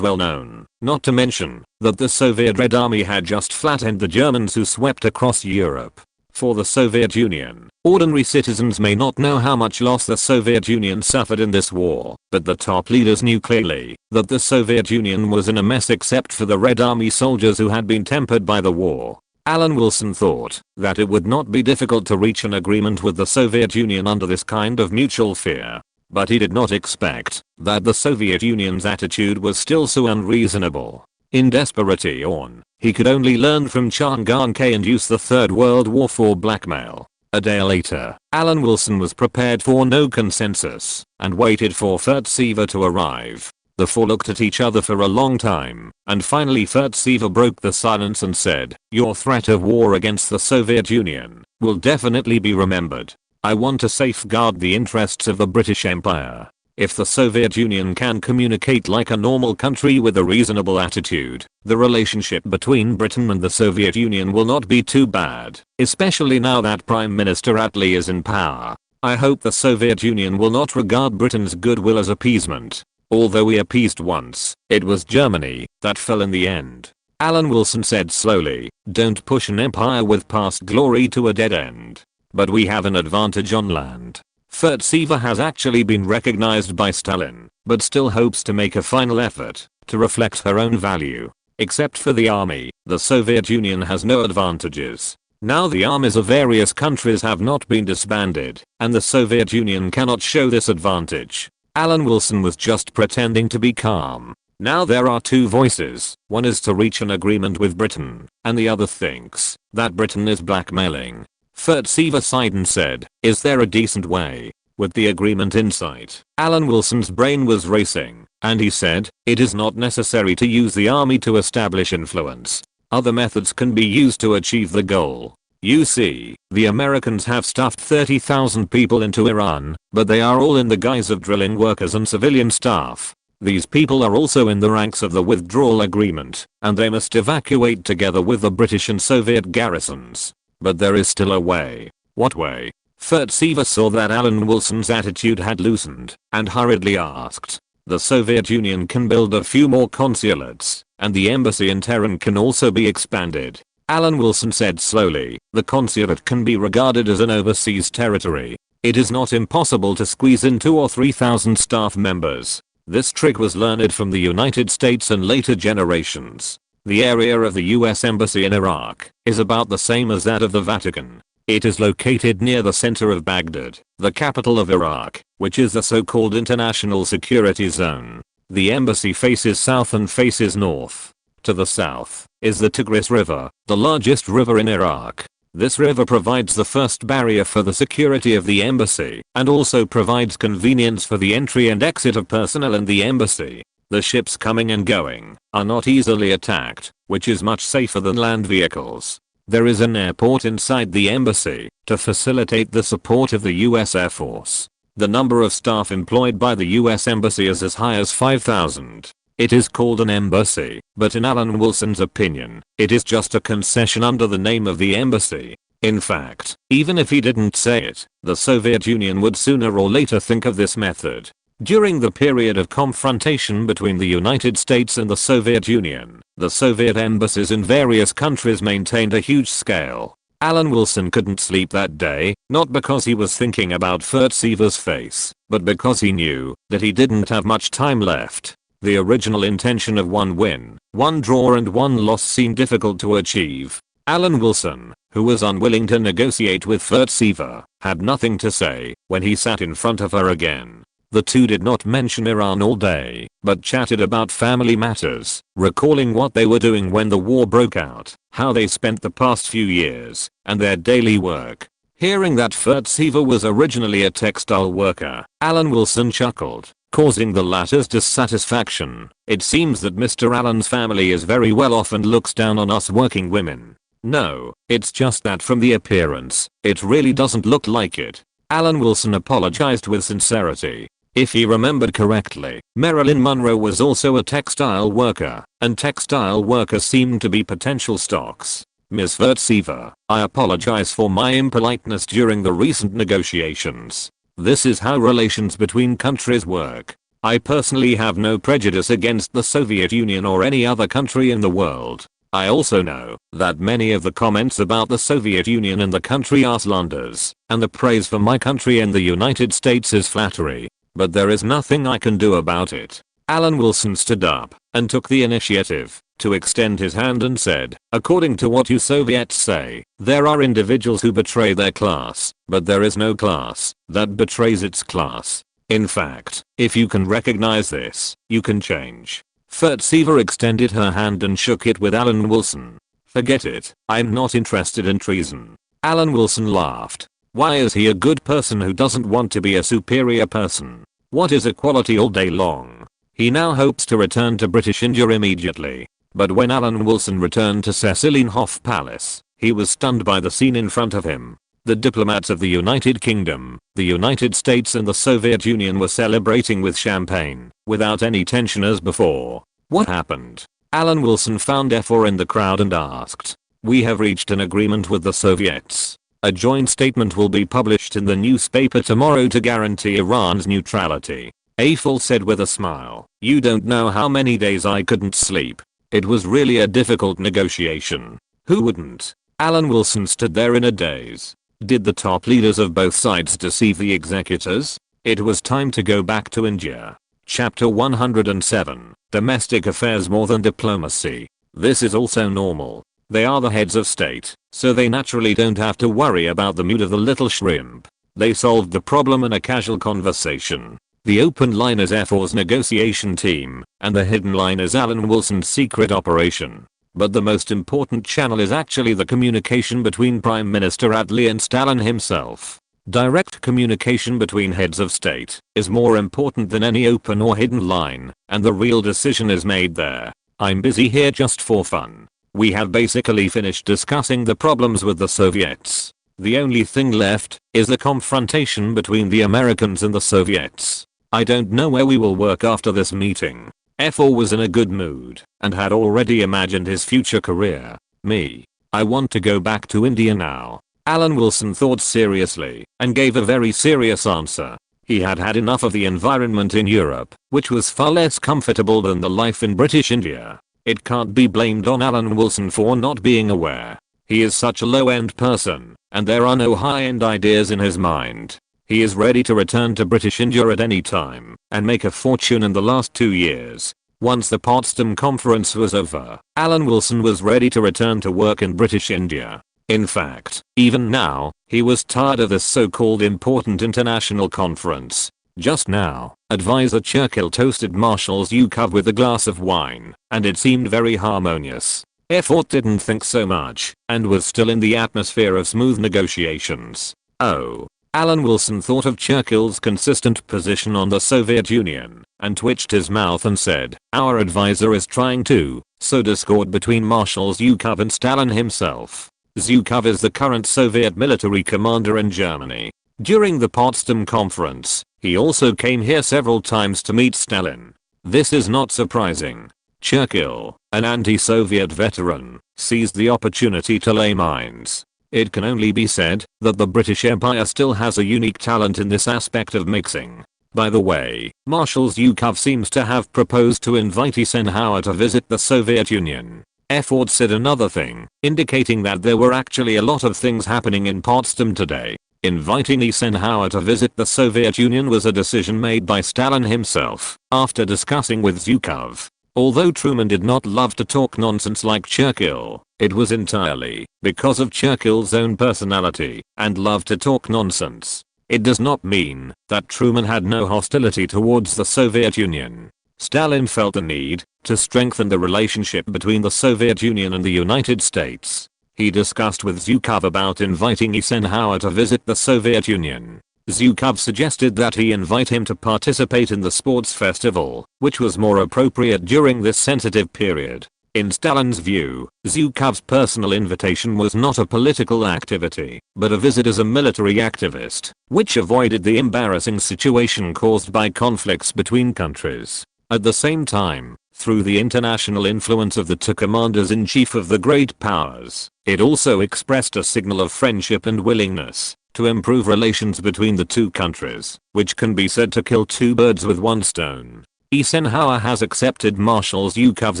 well known, not to mention that the Soviet Red Army had just flattened the Germans who swept across Europe. For the Soviet Union, ordinary citizens may not know how much loss the Soviet Union suffered in this war, but the top leaders knew clearly that the Soviet Union was in a mess except for the Red Army soldiers who had been tempered by the war. Alan Wilson thought that it would not be difficult to reach an agreement with the Soviet Union under this kind of mutual fear. But he did not expect that the Soviet Union's attitude was still so unreasonable. In desperation, he could only learn from Chan Gong-K and use the Third World War for blackmail. A day later, Alan Wilson was prepared for no consensus and waited for Furtsever to arrive. The four looked at each other for a long time, and finally Furtsever broke the silence and said, "Your threat of war against the Soviet Union will definitely be remembered. I want to safeguard the interests of the British Empire. If the Soviet Union can communicate like a normal country with a reasonable attitude, the relationship between Britain and the Soviet Union will not be too bad, especially now that Prime Minister Attlee is in power. I hope the Soviet Union will not regard Britain's goodwill as appeasement. Although we appeased once, it was Germany that fell in the end." Alan Wilson said slowly, "Don't push an empire with past glory to a dead end. But we have an advantage on land. Furtsever has actually been recognized by Stalin, but still hopes to make a final effort to reflect her own value. Except for the army, the Soviet Union has no advantages. Now the armies of various countries have not been disbanded, and the Soviet Union cannot show this advantage." Alan Wilson was just pretending to be calm. Now there are two voices. One is to reach an agreement with Britain, and the other thinks that Britain is blackmailing. Furtsever sighed and said, "Is there a decent way?" With the agreement in sight, Alan Wilson's brain was racing, and he said, "It is not necessary to use the army to establish influence. Other methods can be used to achieve the goal. You see, the Americans have stuffed 30,000 people into Iran, but they are all in the guise of drilling workers and civilian staff. These people are also in the ranks of the withdrawal agreement, and they must evacuate together with the British and Soviet garrisons. But there is still a way." "What way?" Furtsever saw that Alan Wilson's attitude had loosened, and hurriedly asked. "The Soviet Union can build a few more consulates, and the embassy in Tehran can also be expanded." Alan Wilson said slowly, "The consulate can be regarded as an overseas territory. It is not impossible to squeeze in 2,000 or 3,000 staff members. This trick was learned from the United States and later generations. The area of the US Embassy in Iraq is about the same as that of the Vatican. It is located near the center of Baghdad, the capital of Iraq, which is the so-called international security zone. The embassy faces south and faces north. To the south is the Tigris River, the largest river in Iraq. This river provides the first barrier for the security of the embassy and also provides convenience for the entry and exit of personnel in the embassy. The ships coming and going are not easily attacked, which is much safer than land vehicles. There is an airport inside the embassy to facilitate the support of the US Air Force. The number of staff employed by the US Embassy is as high as 5,000. It is called an embassy, but in Alan Wilson's opinion, it is just a concession under the name of the embassy. In fact, even if he didn't say it, the Soviet Union would sooner or later think of this method. During the period of confrontation between the United States and the Soviet Union, The Soviet embassies in various countries maintained a huge scale. Alan Wilson couldn't sleep that day, not because he was thinking about Furtsever's face, but because he knew that he didn't have much time left. The original intention of 1 win, 1 draw and 1 loss seemed difficult to achieve. Alan Wilson, who was unwilling to negotiate with Furtsever, had nothing to say when he sat in front of her again. The two did not mention Iran all day, but chatted about family matters, recalling what they were doing when the war broke out, how they spent the past few years, and their daily work. Hearing that Furtsever was originally a textile worker, Alan Wilson chuckled, causing the latter's dissatisfaction. It seems that Mr. Allen's family is very well off and looks down on us working women. No, it's just that from the appearance, it really doesn't look like it. Alan Wilson apologized with sincerity. If he remembered correctly, Marilyn Monroe was also a textile worker, and textile workers seemed to be potential stocks. Ms. Furtsever, I apologize for my impoliteness during the recent negotiations. This is how relations between countries work. I personally have no prejudice against the Soviet Union or any other country in the world. I also know that many of the comments about the Soviet Union and the country are slanders, and the praise for my country and the United States is flattery. But there is nothing I can do about it. Alan Wilson stood up and took the initiative to extend his hand and said, according to what you Soviets say, there are individuals who betray their class, but there is no class that betrays its class. In fact, if you can recognize this, you can change. Furtsever extended her hand and shook it with Alan Wilson. Forget it, I'm not interested in treason. Alan Wilson laughed. Why is he a good person who doesn't want to be a superior person? What is equality all day long? He now hopes to return to British India immediately. But when Alan Wilson returned to Cecilienhof Palace, he was stunned by the scene in front of him. The diplomats of the United Kingdom, the United States and the Soviet Union were celebrating with champagne, without any tension as before. What happened? Alan Wilson found F4 in the crowd and asked. We have reached an agreement with the Soviets. A joint statement will be published in the newspaper tomorrow to guarantee Iran's neutrality. A4 said with a smile. You don't know how many days I couldn't sleep. It was really a difficult negotiation. Who wouldn't? Alan Wilson stood there in a daze. Did the top leaders of both sides deceive the executors? It was time to go back to India. Chapter 107. Domestic affairs more than diplomacy. This is also normal. They are the heads of state, so they naturally don't have to worry about the mood of the little shrimp. They solved the problem in a casual conversation. The open line is F4's negotiation team, and the hidden line is Alan Wilson's secret operation. But the most important channel is actually the communication between Prime Minister Attlee and Stalin himself. Direct communication between heads of state is more important than any open or hidden line, and the real decision is made there. I'm busy here just for fun. We have basically finished discussing the problems with the Soviets. The only thing left is the confrontation between the Americans and the Soviets. I don't know where we will work after this meeting. F4 was in a good mood and had already imagined his future career. Me. I want to go back to India now. Alan Wilson thought seriously and gave a very serious answer. He had had enough of the environment in Europe, which was far less comfortable than the life in British India. It can't be blamed on Alan Wilson for not being aware. He is such a low-end person, and there are no high-end ideas in his mind. He is ready to return to British India at any time and make a fortune in the last 2 years. Once the Potsdam Conference was over, Alan Wilson was ready to return to work in British India. In fact, even now, he was tired of this so-called important international conference. Just now, advisor Churchill toasted Marshall's Yukov with a glass of wine, and it seemed very harmonious. F4 didn't think so much, and was still in the atmosphere of smooth negotiations. Oh. Alan Wilson thought of Churchill's consistent position on the Soviet Union, and twitched his mouth and said, our advisor is trying to sow discord between Marshall's Zhukov and Stalin himself. Zhukov is the current Soviet military commander in Germany. During the Potsdam Conference, he also came here several times to meet Stalin. This is not surprising. Churchill, an anti-Soviet veteran, seized the opportunity to lay mines. It can only be said that the British Empire still has a unique talent in this aspect of mixing. By the way, Marshal Zhukov seems to have proposed to invite Eisenhower to visit the Soviet Union. Ford said another thing, indicating that there were actually a lot of things happening in Potsdam today. Inviting Eisenhower to visit the Soviet Union was a decision made by Stalin himself, after discussing with Zhukov. Although Truman did not love to talk nonsense like Churchill, it was entirely because of Churchill's own personality and love to talk nonsense. It does not mean that Truman had no hostility towards the Soviet Union. Stalin felt the need to strengthen the relationship between the Soviet Union and the United States. He discussed with Zhukov about inviting Eisenhower to visit the Soviet Union. Zhukov suggested that he invite him to participate in the sports festival, which was more appropriate during this sensitive period. In Stalin's view, Zhukov's personal invitation was not a political activity, but a visit as a military activist, which avoided the embarrassing situation caused by conflicts between countries. At the same time, through the international influence of the two commanders-in-chief of the great powers, it also expressed a signal of friendship and willingness to improve relations between the two countries, which can be said to kill two birds with one stone. Eisenhower has accepted Marshal Zhukov's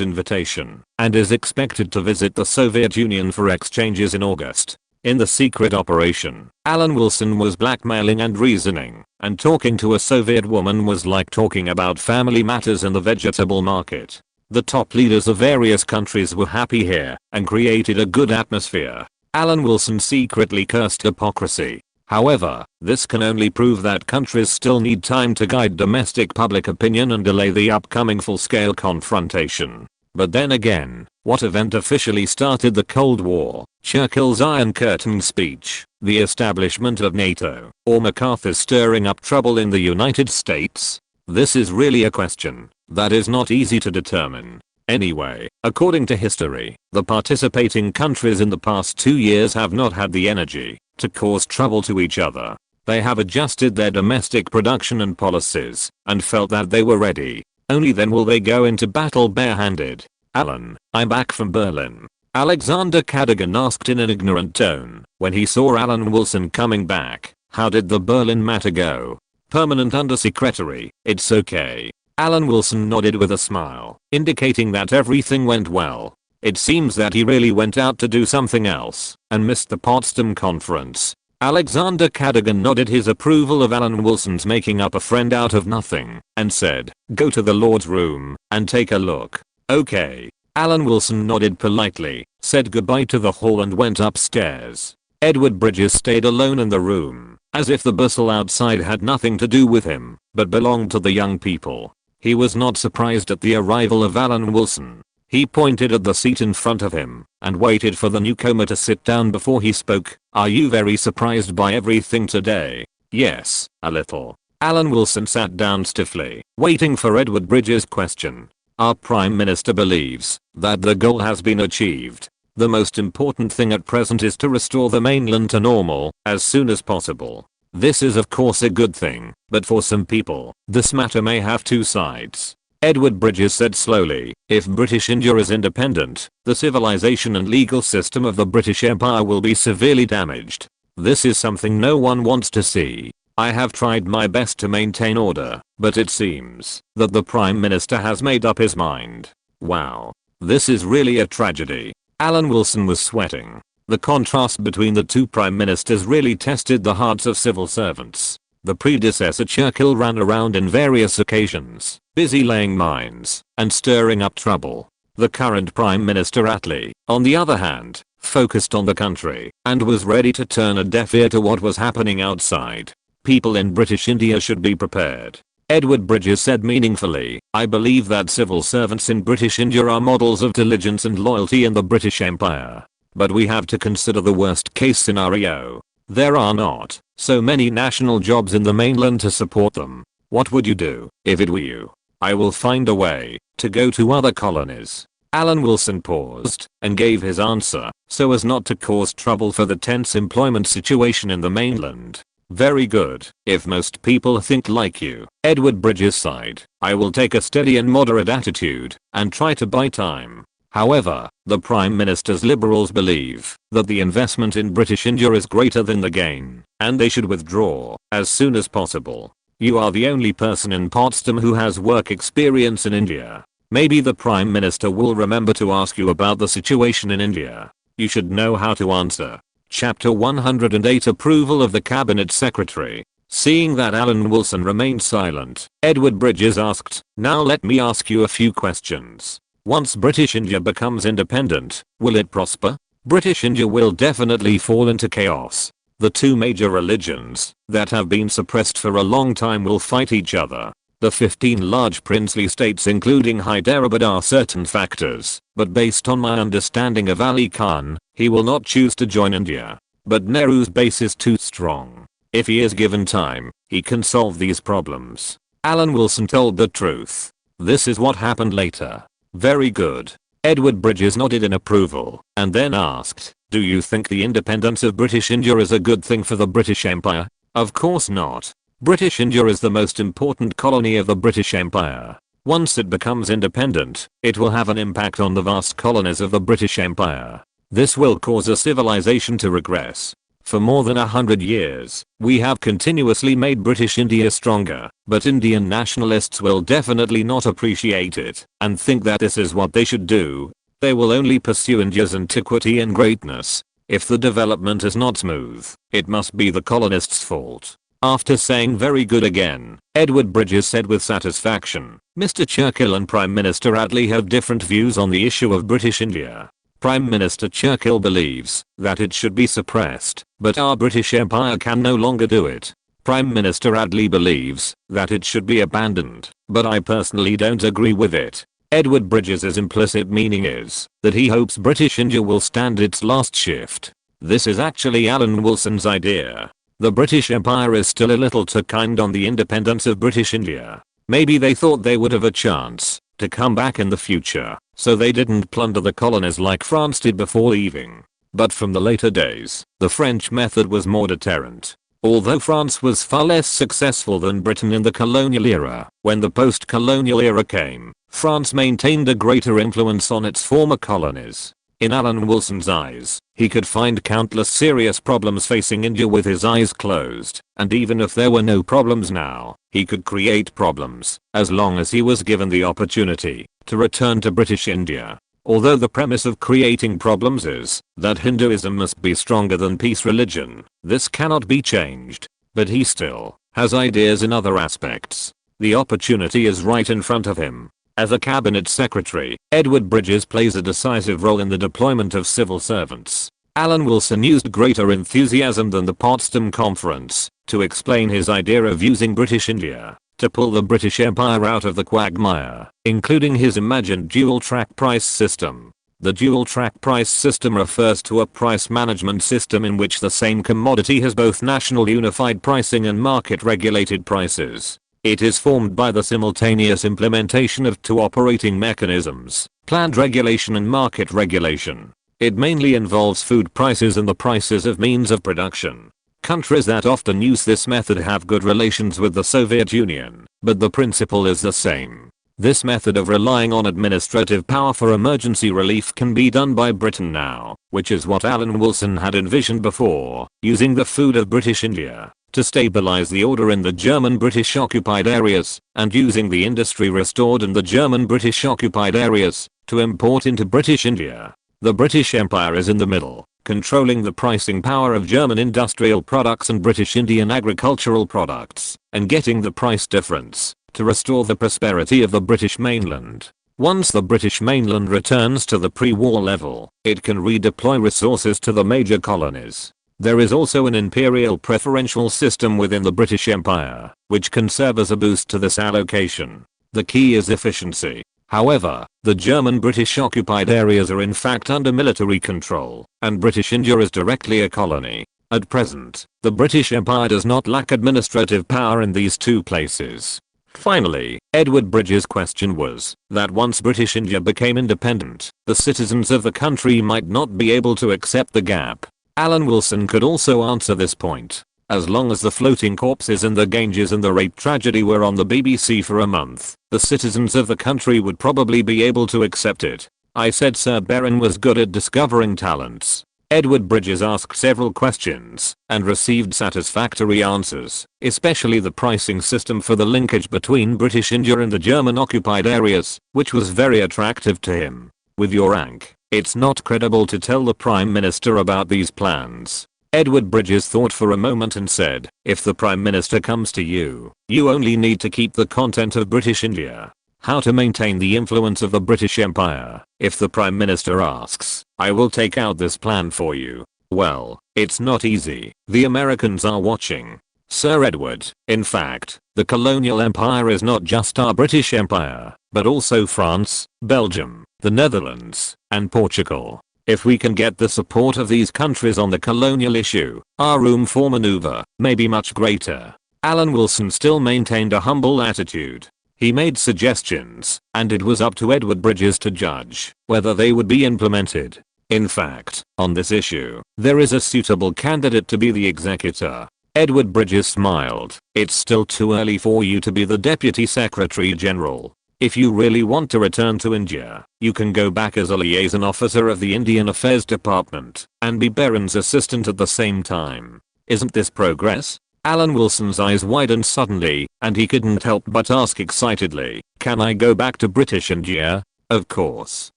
invitation and is expected to visit the Soviet Union for exchanges in August. In the secret operation, Alan Wilson was blackmailing and reasoning, and talking to a Soviet woman was like talking about family matters in the vegetable market. The top leaders of various countries were happy here and created a good atmosphere. Alan Wilson secretly cursed hypocrisy. However, this can only prove that countries still need time to guide domestic public opinion and delay the upcoming full-scale confrontation. But then again, what event officially started the Cold War? Churchill's Iron Curtain speech, the establishment of NATO, or MacArthur stirring up trouble in the United States? This is really a question that is not easy to determine. Anyway, according to history, the participating countries in the past 2 years have not had the energy to cause trouble to each other. They have adjusted their domestic production and policies and felt that they were ready. Only then will they go into battle barehanded. Alan, I'm back from Berlin. Alexander Cadogan asked in an ignorant tone when he saw Alan Wilson coming back. How did the Berlin matter go? Permanent Undersecretary, it's okay. Alan Wilson nodded with a smile, indicating that everything went well. It seems that he really went out to do something else and missed the Potsdam conference. Alexander Cadogan nodded his approval of Alan Wilson's making up a friend out of nothing and said, go to the Lord's room and take a look. Okay. Alan Wilson nodded politely, said goodbye to the hall and went upstairs. Edward Bridges stayed alone in the room, as if the bustle outside had nothing to do with him, but belonged to the young people. He was not surprised at the arrival of Alan Wilson. He pointed at the seat in front of him and waited for the newcomer to sit down before he spoke. Are you very surprised by everything today? Yes, a little. Alan Wilson sat down stiffly, waiting for Edward Bridges' question. Our Prime Minister believes that the goal has been achieved. The most important thing at present is to restore the mainland to normal as soon as possible. This is of course a good thing, but for some people, this matter may have two sides. Edward Bridges said slowly, if British India is independent, the civilization and legal system of the British Empire will be severely damaged. This is something no one wants to see. I have tried my best to maintain order, but it seems that the Prime Minister has made up his mind. Wow. This is really a tragedy. Alan Wilson was sweating. The contrast between the two prime ministers really tested the hearts of civil servants. The predecessor Churchill ran around in various occasions, busy laying mines and stirring up trouble. The current Prime Minister Attlee, on the other hand, focused on the country and was ready to turn a deaf ear to what was happening outside. People in British India should be prepared. Edward Bridges said meaningfully, I believe that civil servants in British India are models of diligence and loyalty in the British Empire. But we have to consider the worst case scenario. There are not so many national jobs in the mainland to support them. What would you do if it were you? I will find a way to go to other colonies. Alan Wilson paused and gave his answer so as not to cause trouble for the tense employment situation in the mainland. Very good. If most people think like you, Edward Bridges sighed, I will take a steady and moderate attitude and try to buy time. However, the Prime Minister's Liberals believe that the investment in British India is greater than the gain, and they should withdraw as soon as possible. You are the only person in Potsdam who has work experience in India. Maybe the Prime Minister will remember to ask you about the situation in India. You should know how to answer. Chapter 108 Approval of the Cabinet Secretary. Seeing that Alan Wilson remained silent, Edward Bridges asked, "Now let me ask you a few questions. Once British India becomes independent, will it prosper? British India will definitely fall into chaos. The two major religions that have been suppressed for a long time will fight each other. The 15 large princely states including Hyderabad are certain factors, but based on my understanding of Ali Khan, he will not choose to join India. But Nehru's base is too strong. If he is given time, he can solve these problems." Alan Wilson told the truth. This is what happened later. Very good. Edward Bridges nodded in approval, and then asked, "Do you think the independence of British India is a good thing for the British Empire?" Of course not. British India is the most important colony of the British Empire. Once it becomes independent, it will have an impact on the vast colonies of the British Empire. This will cause a civilization to regress. For more than 100 years, we have continuously made British India stronger, but Indian nationalists will definitely not appreciate it and think that this is what they should do. They will only pursue India's antiquity and greatness. If the development is not smooth, it must be the colonists' fault. After saying very good again, Edward Bridges said with satisfaction, "Mr. Churchill and Prime Minister Attlee have different views on the issue of British India. Prime Minister Churchill believes that it should be suppressed, but our British Empire can no longer do it. Prime Minister Attlee believes that it should be abandoned, but I personally don't agree with it." Edward Bridges' implicit meaning is that he hopes British India will stand its last shift. This is actually Alan Wilson's idea. The British Empire is still a little too kind on the independence of British India. Maybe they thought they would have a chance to come back in the future, so they didn't plunder the colonies like France did before leaving. But from the later days, the French method was more deterrent. Although France was far less successful than Britain in the colonial era, when the post-colonial era came, France maintained a greater influence on its former colonies. In Alan Wilson's eyes, he could find countless serious problems facing India with his eyes closed, and even if there were no problems now, he could create problems, as long as he was given the opportunity to return to British India. Although the premise of creating problems is that Hinduism must be stronger than peace religion, this cannot be changed. But he still has ideas in other aspects. The opportunity is right in front of him. As a cabinet secretary, Edward Bridges plays a decisive role in the deployment of civil servants. Alan Wilson used greater enthusiasm than the Potsdam Conference to explain his idea of using British India to pull the British Empire out of the quagmire, including his imagined dual-track price system. The dual-track price system refers to a price management system in which the same commodity has both national unified pricing and market-regulated prices. It is formed by the simultaneous implementation of two operating mechanisms, planned regulation and market regulation. It mainly involves food prices and the prices of means of production. Countries that often use this method have good relations with the Soviet Union, but the principle is the same. This method of relying on administrative power for emergency relief can be done by Britain now, which is what Alan Wilson had envisioned before, using the food of British India to stabilize the order in the German British occupied areas, and using the industry restored in the German British occupied areas to import into British India. The British Empire is in the middle, controlling the pricing power of German industrial products and British Indian agricultural products, and getting the price difference to restore the prosperity of the British mainland. Once the British mainland returns to the pre-war level, it can redeploy resources to the major colonies. There is also an imperial preferential system within the British Empire, which can serve as a boost to this allocation. The key is efficiency. However, the German British occupied areas are in fact under military control, and British India is directly a colony. At present, the British Empire does not lack administrative power in these two places. Finally, Edward Bridges' question was that once British India became independent, the citizens of the country might not be able to accept the gap. Alan Wilson could also answer this point. As long as the floating corpses in the Ganges and the rape tragedy were on the BBC for a month, the citizens of the country would probably be able to accept it. I said Sir Baron was good at discovering talents. Edward Bridges asked several questions and received satisfactory answers, especially the pricing system for the linkage between British India and the German occupied areas, which was very attractive to him. With your rank, it's not credible to tell the Prime Minister about these plans. Edward Bridges thought for a moment and said, if the Prime Minister comes to you, you only need to keep the content of British India. How to maintain the influence of the British Empire. If the Prime Minister asks, I will take out this plan for you. Well, it's not easy. The Americans are watching. Sir Edward, in fact, the colonial empire is not just our British Empire, but also France, Belgium, the Netherlands, and Portugal. If we can get the support of these countries on the colonial issue, our room for maneuver may be much greater. Alan Wilson still maintained a humble attitude. He made suggestions, and it was up to Edward Bridges to judge whether they would be implemented. In fact, on this issue, there is a suitable candidate to be the executor. Edward Bridges smiled. It's still too early for you to be the Deputy Secretary General. If you really want to return to India, you can go back as a liaison officer of the Indian Affairs Department and be Baron's assistant at the same time. Isn't this progress? Alan Wilson's eyes widened suddenly, and he couldn't help but ask excitedly, can I go back to British India? Of course.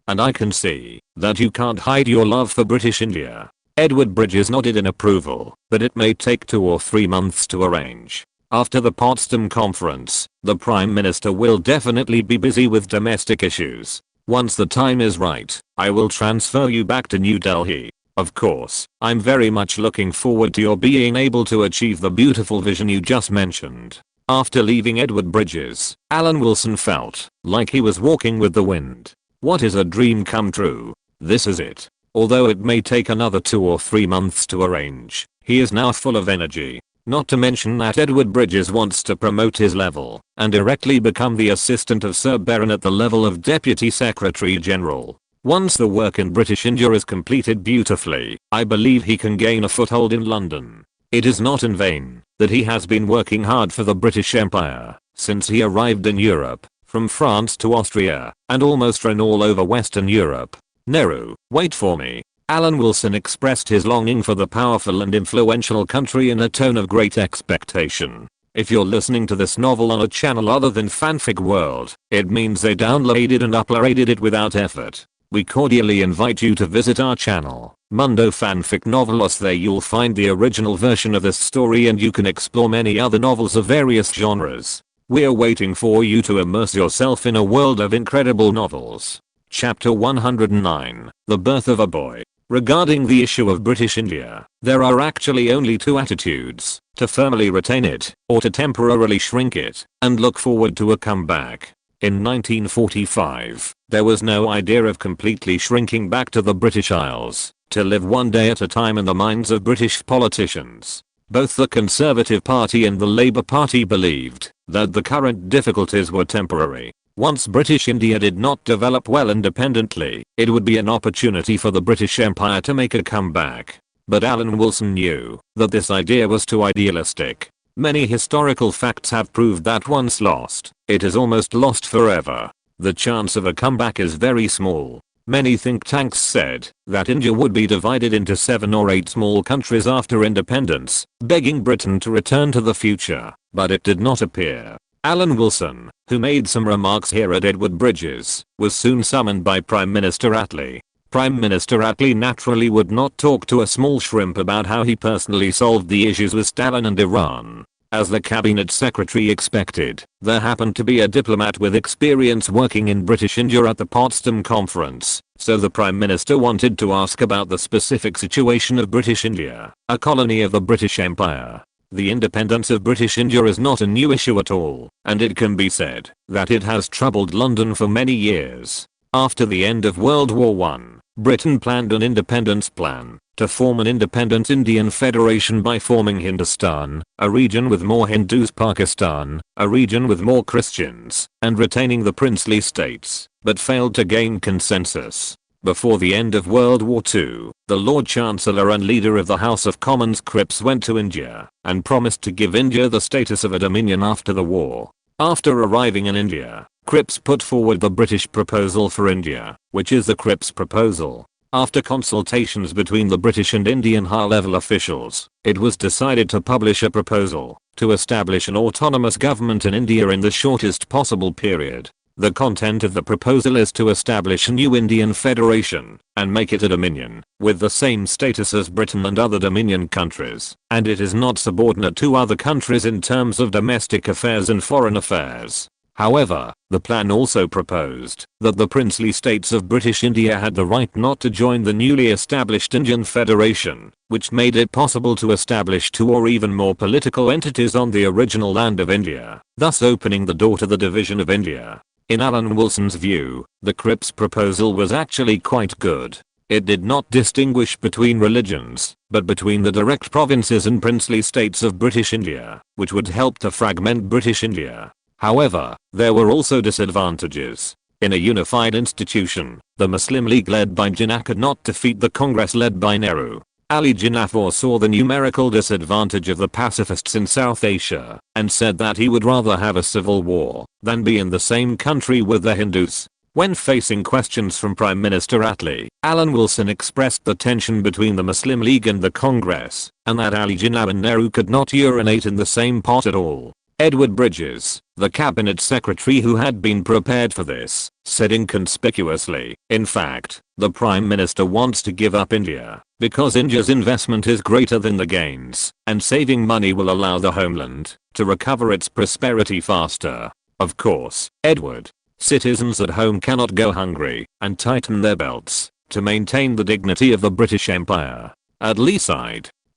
And I can see that you can't hide your love for British India. Edward Bridges nodded in approval, but it may take 2 or 3 months to arrange. After the Potsdam Conference, the Prime Minister will definitely be busy with domestic issues. Once the time is right, I will transfer you back to New Delhi. Of course, I'm very much looking forward to your being able to achieve the beautiful vision you just mentioned. After leaving Edward Bridges, Alan Wilson felt like he was walking with the wind. What is a dream come true? This is it. Although it may take another 2 or 3 months to arrange, he is now full of energy. Not to mention that Edward Bridges wants to promote his level and directly become the assistant of Sir Baron at the level of Deputy Secretary General. Once the work in British India is completed beautifully, I believe he can gain a foothold in London. It is not in vain that he has been working hard for the British Empire since he arrived in Europe, from France to Austria, and almost ran all over Western Europe. Nehru, wait for me. Alan Wilson expressed his longing for the powerful and influential country in a tone of great expectation. If you're listening to this novel on a channel other than Fanfic World, it means they downloaded and uploaded it without effort. We cordially invite you to visit our channel, Mundo Fanfic Novelos. There you'll find the original version of this story and you can explore many other novels of various genres. We're waiting for you to immerse yourself in a world of incredible novels. Chapter 109, The Birth of a Boy. Regarding the issue of British India, there are actually only 2 attitudes: to firmly retain it, or to temporarily shrink it, and look forward to a comeback. In 1945, there was no idea of completely shrinking back to the British Isles, to live one day at a time in the minds of British politicians. Both the Conservative Party and the Labour Party believed that the current difficulties were temporary. Once British India did not develop well independently, it would be an opportunity for the British Empire to make a comeback. But Alan Wilson knew that this idea was too idealistic. Many historical facts have proved that once lost, it is almost lost forever. The chance of a comeback is very small. Many think tanks said that India would be divided into 7 or 8 small countries after independence, begging Britain to return to the future, but it did not appear. Alan Wilson, who made some remarks here at Edward Bridges, was soon summoned by Prime Minister Attlee. Prime Minister Attlee naturally would not talk to a small shrimp about how he personally solved the issues with Stalin and Iran. As the cabinet secretary expected, there happened to be a diplomat with experience working in British India at the Potsdam Conference, so the Prime Minister wanted to ask about the specific situation of British India, a colony of the British Empire. The independence of British India is not a new issue at all, and it can be said that it has troubled London for many years. After the end of World War I, Britain planned an independence plan to form an independent Indian federation by forming Hindustan, a region with more Hindus, Pakistan, a region with more Christians, and retaining the princely states, but failed to gain consensus. Before the end of World War II, the Lord Chancellor and leader of the House of Commons Cripps went to India and promised to give India the status of a dominion after the war. After arriving in India, Cripps put forward the British proposal for India, which is the Cripps proposal. After consultations between the British and Indian high-level officials, it was decided to publish a proposal to establish an autonomous government in India in the shortest possible period. The content of the proposal is to establish a new Indian federation and make it a dominion with the same status as Britain and other dominion countries, and it is not subordinate to other countries in terms of domestic affairs and foreign affairs. However, the plan also proposed that the princely states of British India had the right not to join the newly established Indian Federation, which made it possible to establish 2 or even more political entities on the original land of India, thus opening the door to the division of India. In Alan Wilson's view, the Cripps proposal was actually quite good. It did not distinguish between religions, but between the direct provinces and princely states of British India, which would help to fragment British India. However, there were also disadvantages. In a unified institution, the Muslim League led by Jinnah could not defeat the Congress led by Nehru. Ali Jinnah foresaw the numerical disadvantage of the pacifists in South Asia, and said that he would rather have a civil war than be in the same country with the Hindus. When facing questions from Prime Minister Attlee, Alan Wilson expressed the tension between the Muslim League and the Congress, and that Ali Jinnah and Nehru could not urinate in the same pot at all. Edward Bridges, the cabinet secretary who had been prepared for this, said inconspicuously, "In fact, the Prime Minister wants to give up India, because India's investment is greater than the gains, and saving money will allow the homeland to recover its prosperity faster." Of course, Edward, citizens at home cannot go hungry and tighten their belts to maintain the dignity of the British Empire. At least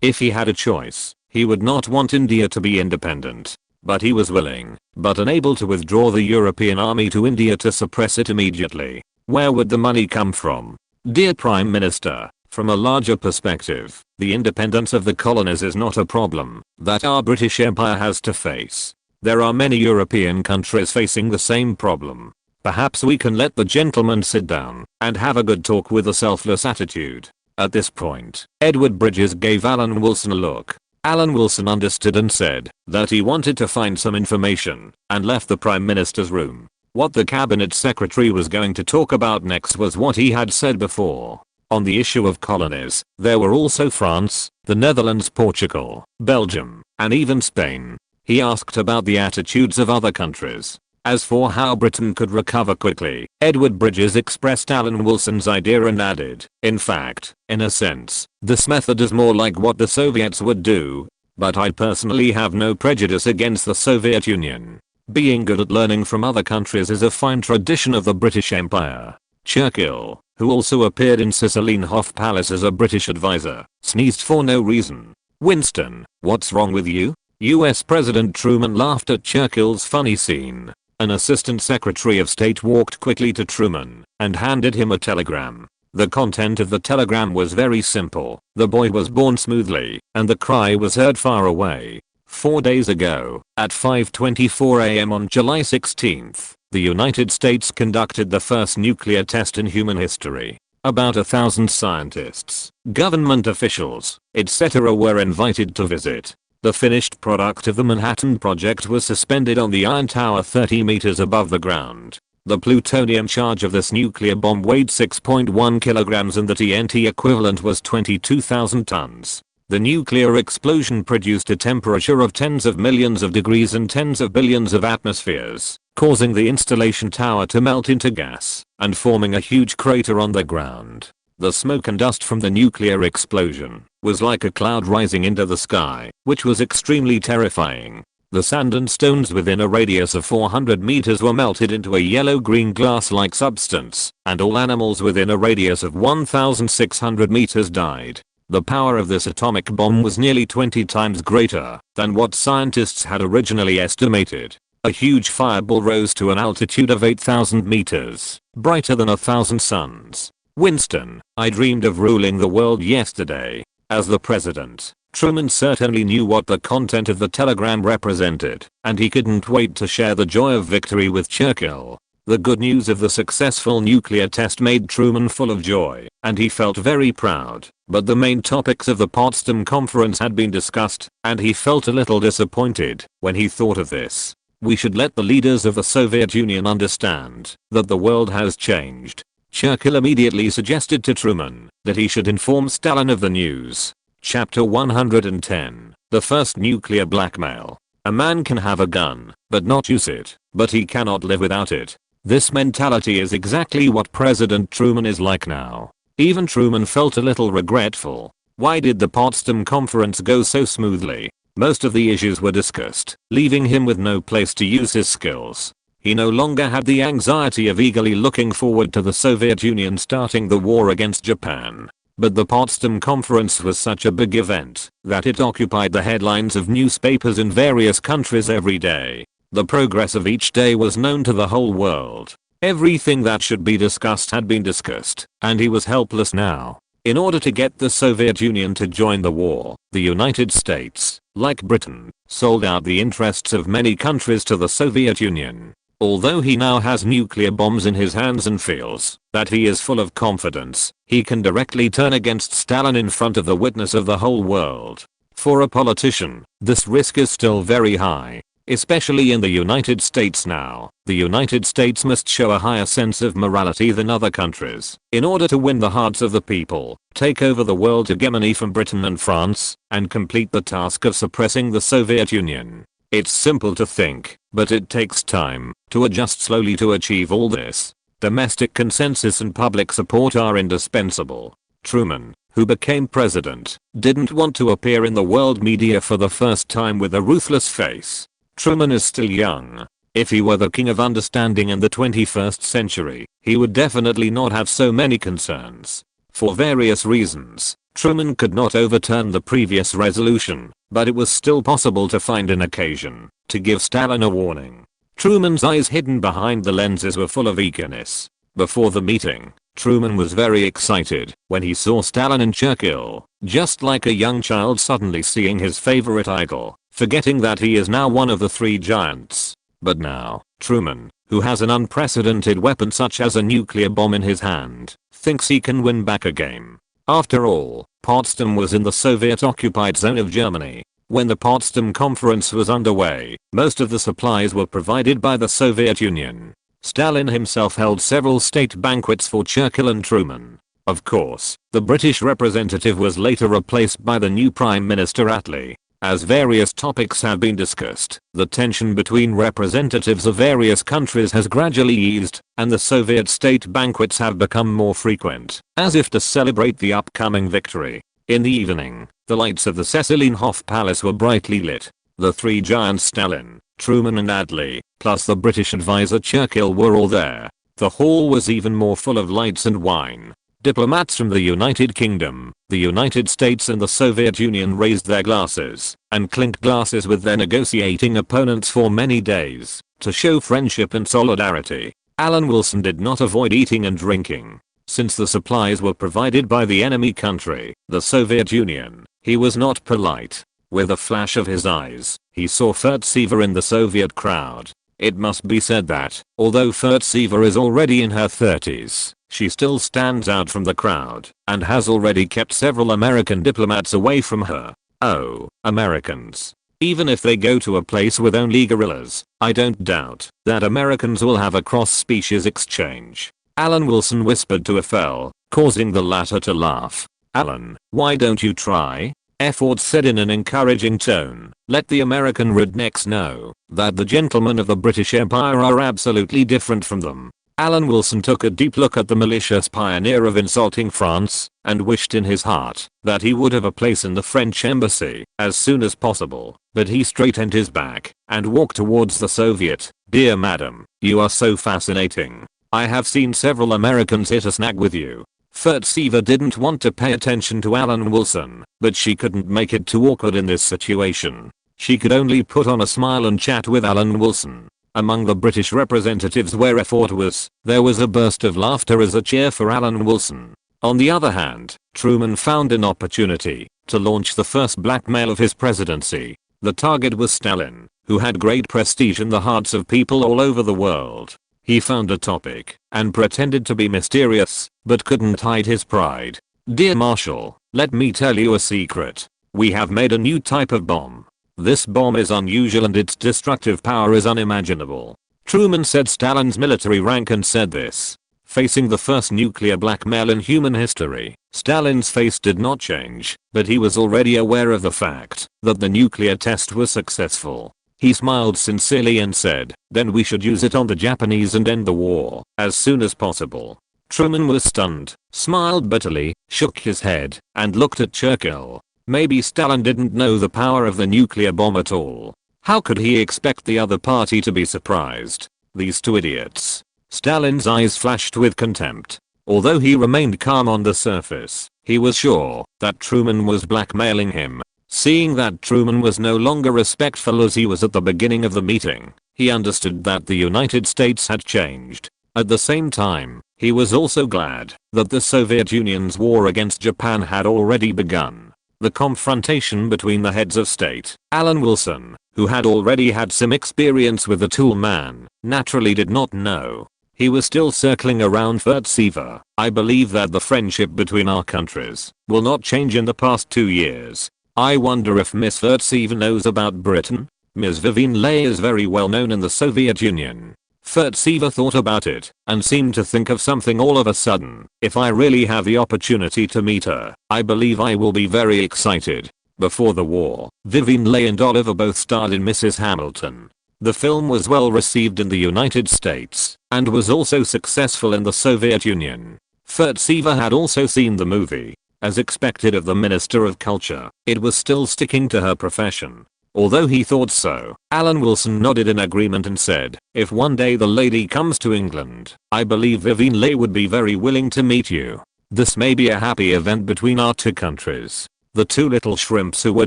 if he had a choice, he would not want India to be independent. But he was willing, but unable to withdraw the European army to India to suppress it immediately. Where would the money come from? Dear Prime Minister, from a larger perspective, the independence of the colonies is not a problem that our British Empire has to face. There are many European countries facing the same problem. Perhaps we can let the gentleman sit down and have a good talk with a selfless attitude. At this point, Edward Bridges gave Alan Wilson a look. Alan Wilson understood and said that he wanted to find some information and left the Prime Minister's room. What the cabinet secretary was going to talk about next was what he had said before. On the issue of colonies, there were also France, the Netherlands, Portugal, Belgium, and even Spain. He asked about the attitudes of other countries. As for how Britain could recover quickly, Edward Bridges expressed Alan Wilson's idea and added, "In fact, in a sense, this method is more like what the Soviets would do. But I personally have no prejudice against the Soviet Union. Being good at learning from other countries is a fine tradition of the British Empire." Churchill, who also appeared in Cecilene Palace as a British advisor, sneezed for no reason. "Winston, what's wrong with you?" US President Truman laughed at Churchill's funny scene. An assistant secretary of state walked quickly to Truman and handed him a telegram. The content of the telegram was very simple. The boy was born smoothly, and the cry was heard far away. 4 days ago, at 5:24 a.m. on July 16th, the United States conducted the first nuclear test in human history. About 1,000 scientists, government officials, etc. were invited to visit. The finished product of the Manhattan Project was suspended on the Iron Tower 30 meters above the ground. The plutonium charge of this nuclear bomb weighed 6.1 kilograms and the TNT equivalent was 22,000 tons. The nuclear explosion produced a temperature of tens of millions of degrees and tens of billions of atmospheres, causing the installation tower to melt into gas and forming a huge crater on the ground. The smoke and dust from the nuclear explosion was like a cloud rising into the sky, which was extremely terrifying. The sand and stones within a radius of 400 meters were melted into a yellow-green glass-like substance, and all animals within a radius of 1,600 meters died. The power of this atomic bomb was nearly 20 times greater than what scientists had originally estimated. A huge fireball rose to an altitude of 8,000 meters, brighter than 1,000 suns. "Winston, I dreamed of ruling the world yesterday." As the president, Truman certainly knew what the content of the telegram represented, and he couldn't wait to share the joy of victory with Churchill. The good news of the successful nuclear test made Truman full of joy, and he felt very proud. But the main topics of the Potsdam Conference had been discussed, and he felt a little disappointed when he thought of this. "We should let the leaders of the Soviet Union understand that the world has changed. Churchill immediately suggested to Truman that he should inform Stalin of the news. Chapter 110. The first nuclear blackmail. A man can have a gun, but not use it, but he cannot live without it. This mentality is exactly what President Truman is like now. Even Truman felt a little regretful. Why did the Potsdam Conference go so smoothly? Most of the issues were discussed, leaving him with no place to use his skills. He no longer had the anxiety of eagerly looking forward to the Soviet Union starting the war against Japan. But the Potsdam Conference was such a big event that it occupied the headlines of newspapers in various countries every day. The progress of each day was known to the whole world. Everything that should be discussed had been discussed, and he was helpless now. In order to get the Soviet Union to join the war, the United States, like Britain, sold out the interests of many countries to the Soviet Union. Although he now has nuclear bombs in his hands and feels that he is full of confidence, he can directly turn against Stalin in front of the witness of the whole world. For a politician, this risk is still very high. Especially in the United States now, the United States must show a higher sense of morality than other countries in order to win the hearts of the people, take over the world hegemony from Britain and France, and complete the task of suppressing the Soviet Union. It's simple to think, but it takes time to adjust slowly to achieve all this. Domestic consensus and public support are indispensable. Truman, who became president, didn't want to appear in the world media for the first time with a ruthless face. Truman is still young. If he were the king of understanding in the 21st century, he would definitely not have so many concerns. For various reasons, Truman could not overturn the previous resolution, but it was still possible to find an occasion to give Stalin a warning. Truman's eyes hidden behind the lenses were full of eagerness. Before the meeting, Truman was very excited when he saw Stalin and Churchill, just like a young child suddenly seeing his favorite idol, forgetting that he is now one of the three giants. But now, Truman, who has an unprecedented weapon such as a nuclear bomb in his hand, thinks he can win back a game. After all, Potsdam was in the Soviet-occupied zone of Germany. When the Potsdam Conference was underway, most of the supplies were provided by the Soviet Union. Stalin himself held several state banquets for Churchill and Truman. Of course, the British representative was later replaced by the new Prime Minister Attlee. As various topics have been discussed, the tension between representatives of various countries has gradually eased, and the Soviet state banquets have become more frequent, as if to celebrate the upcoming victory. In the evening, the lights of the Cecilinhof Palace were brightly lit. The three giants Stalin, Truman and Attlee, plus the British advisor Churchill were all there. The hall was even more full of lights and wine. Diplomats from the United Kingdom, the United States and the Soviet Union raised their glasses and clinked glasses with their negotiating opponents for many days to show friendship and solidarity. Alan Wilson did not avoid eating and drinking. Since the supplies were provided by the enemy country, the Soviet Union, he was not polite. With a flash of his eyes, he saw Furtseva in the Soviet crowd. It must be said that, although Furtseva is already in her 30s, she still stands out from the crowd and has already kept several American diplomats away from her. Oh, Americans. Even if they go to a place with only guerrillas, I don't doubt that Americans will have a cross-species exchange. Alan Wilson whispered to Eiffel, causing the latter to laugh. Alan, why don't you try? Effort said in an encouraging tone. Let the American rednecks know that the gentlemen of the British Empire are absolutely different from them. Alan Wilson took a deep look at the malicious pioneer of insulting France and wished in his heart that he would have a place in the French embassy as soon as possible, but he straightened his back and walked towards the Soviet. Dear madam, you are so fascinating. I have seen several Americans hit a snag with you. Furtseva didn't want to pay attention to Alan Wilson, but she couldn't make it too awkward in this situation. She could only put on a smile and chat with Alan Wilson. Among the British representatives where Effort was, there was a burst of laughter as a cheer for Alan Wilson. On the other hand, Truman found an opportunity to launch the first blackmail of his presidency. The target was Stalin, who had great prestige in the hearts of people all over the world. He found a topic and pretended to be mysterious, but couldn't hide his pride. Dear Marshal, let me tell you a secret. We have made a new type of bomb. This bomb is unusual and its destructive power is unimaginable. Truman said Stalin's military rank and said this. facing the first nuclear blackmail in human history. Stalin's face did not change, but he was already aware of the fact that the nuclear test was successful. He smiled sincerely and said, "Then we should use it on the Japanese and end the war as soon as possible." Truman was stunned, smiled bitterly, shook his head, and looked at Churchill. Maybe Stalin didn't know the power of the nuclear bomb at all. How could he expect the other party to be surprised? These two idiots. Stalin's eyes flashed with contempt. Although he remained calm on the surface, he was sure that Truman was blackmailing him. Seeing that Truman was no longer respectful as he was at the beginning of the meeting, he understood that the United States had changed. At the same time, he was also glad that the Soviet Union's war against Japan had already begun. The confrontation between the heads of state, Alan Wilson, who had already had some experience with the tool man, naturally did not know. He was still circling around Furtsever. "I believe that the friendship between our countries will not change in the past 2 years. I wonder if Miss Furtsever knows about Britain? Ms. Vivian Leigh is very well known in the Soviet Union." Furtsever thought about it and seemed to think of something all of a sudden. "If I really have the opportunity to meet her, I believe I will be very excited." Before the war, Vivian Leigh and Oliver both starred in Mrs. Hamilton. The film was well received in the United States and was also successful in the Soviet Union. Furtsever had also seen the movie. As expected of the Minister of Culture, it was still sticking to her profession. Although he thought so, Alan Wilson nodded in agreement and said, "If one day the lady comes to England, I believe Vivian Leigh would be very willing to meet you. This may be a happy event between our two countries." The two little shrimps who were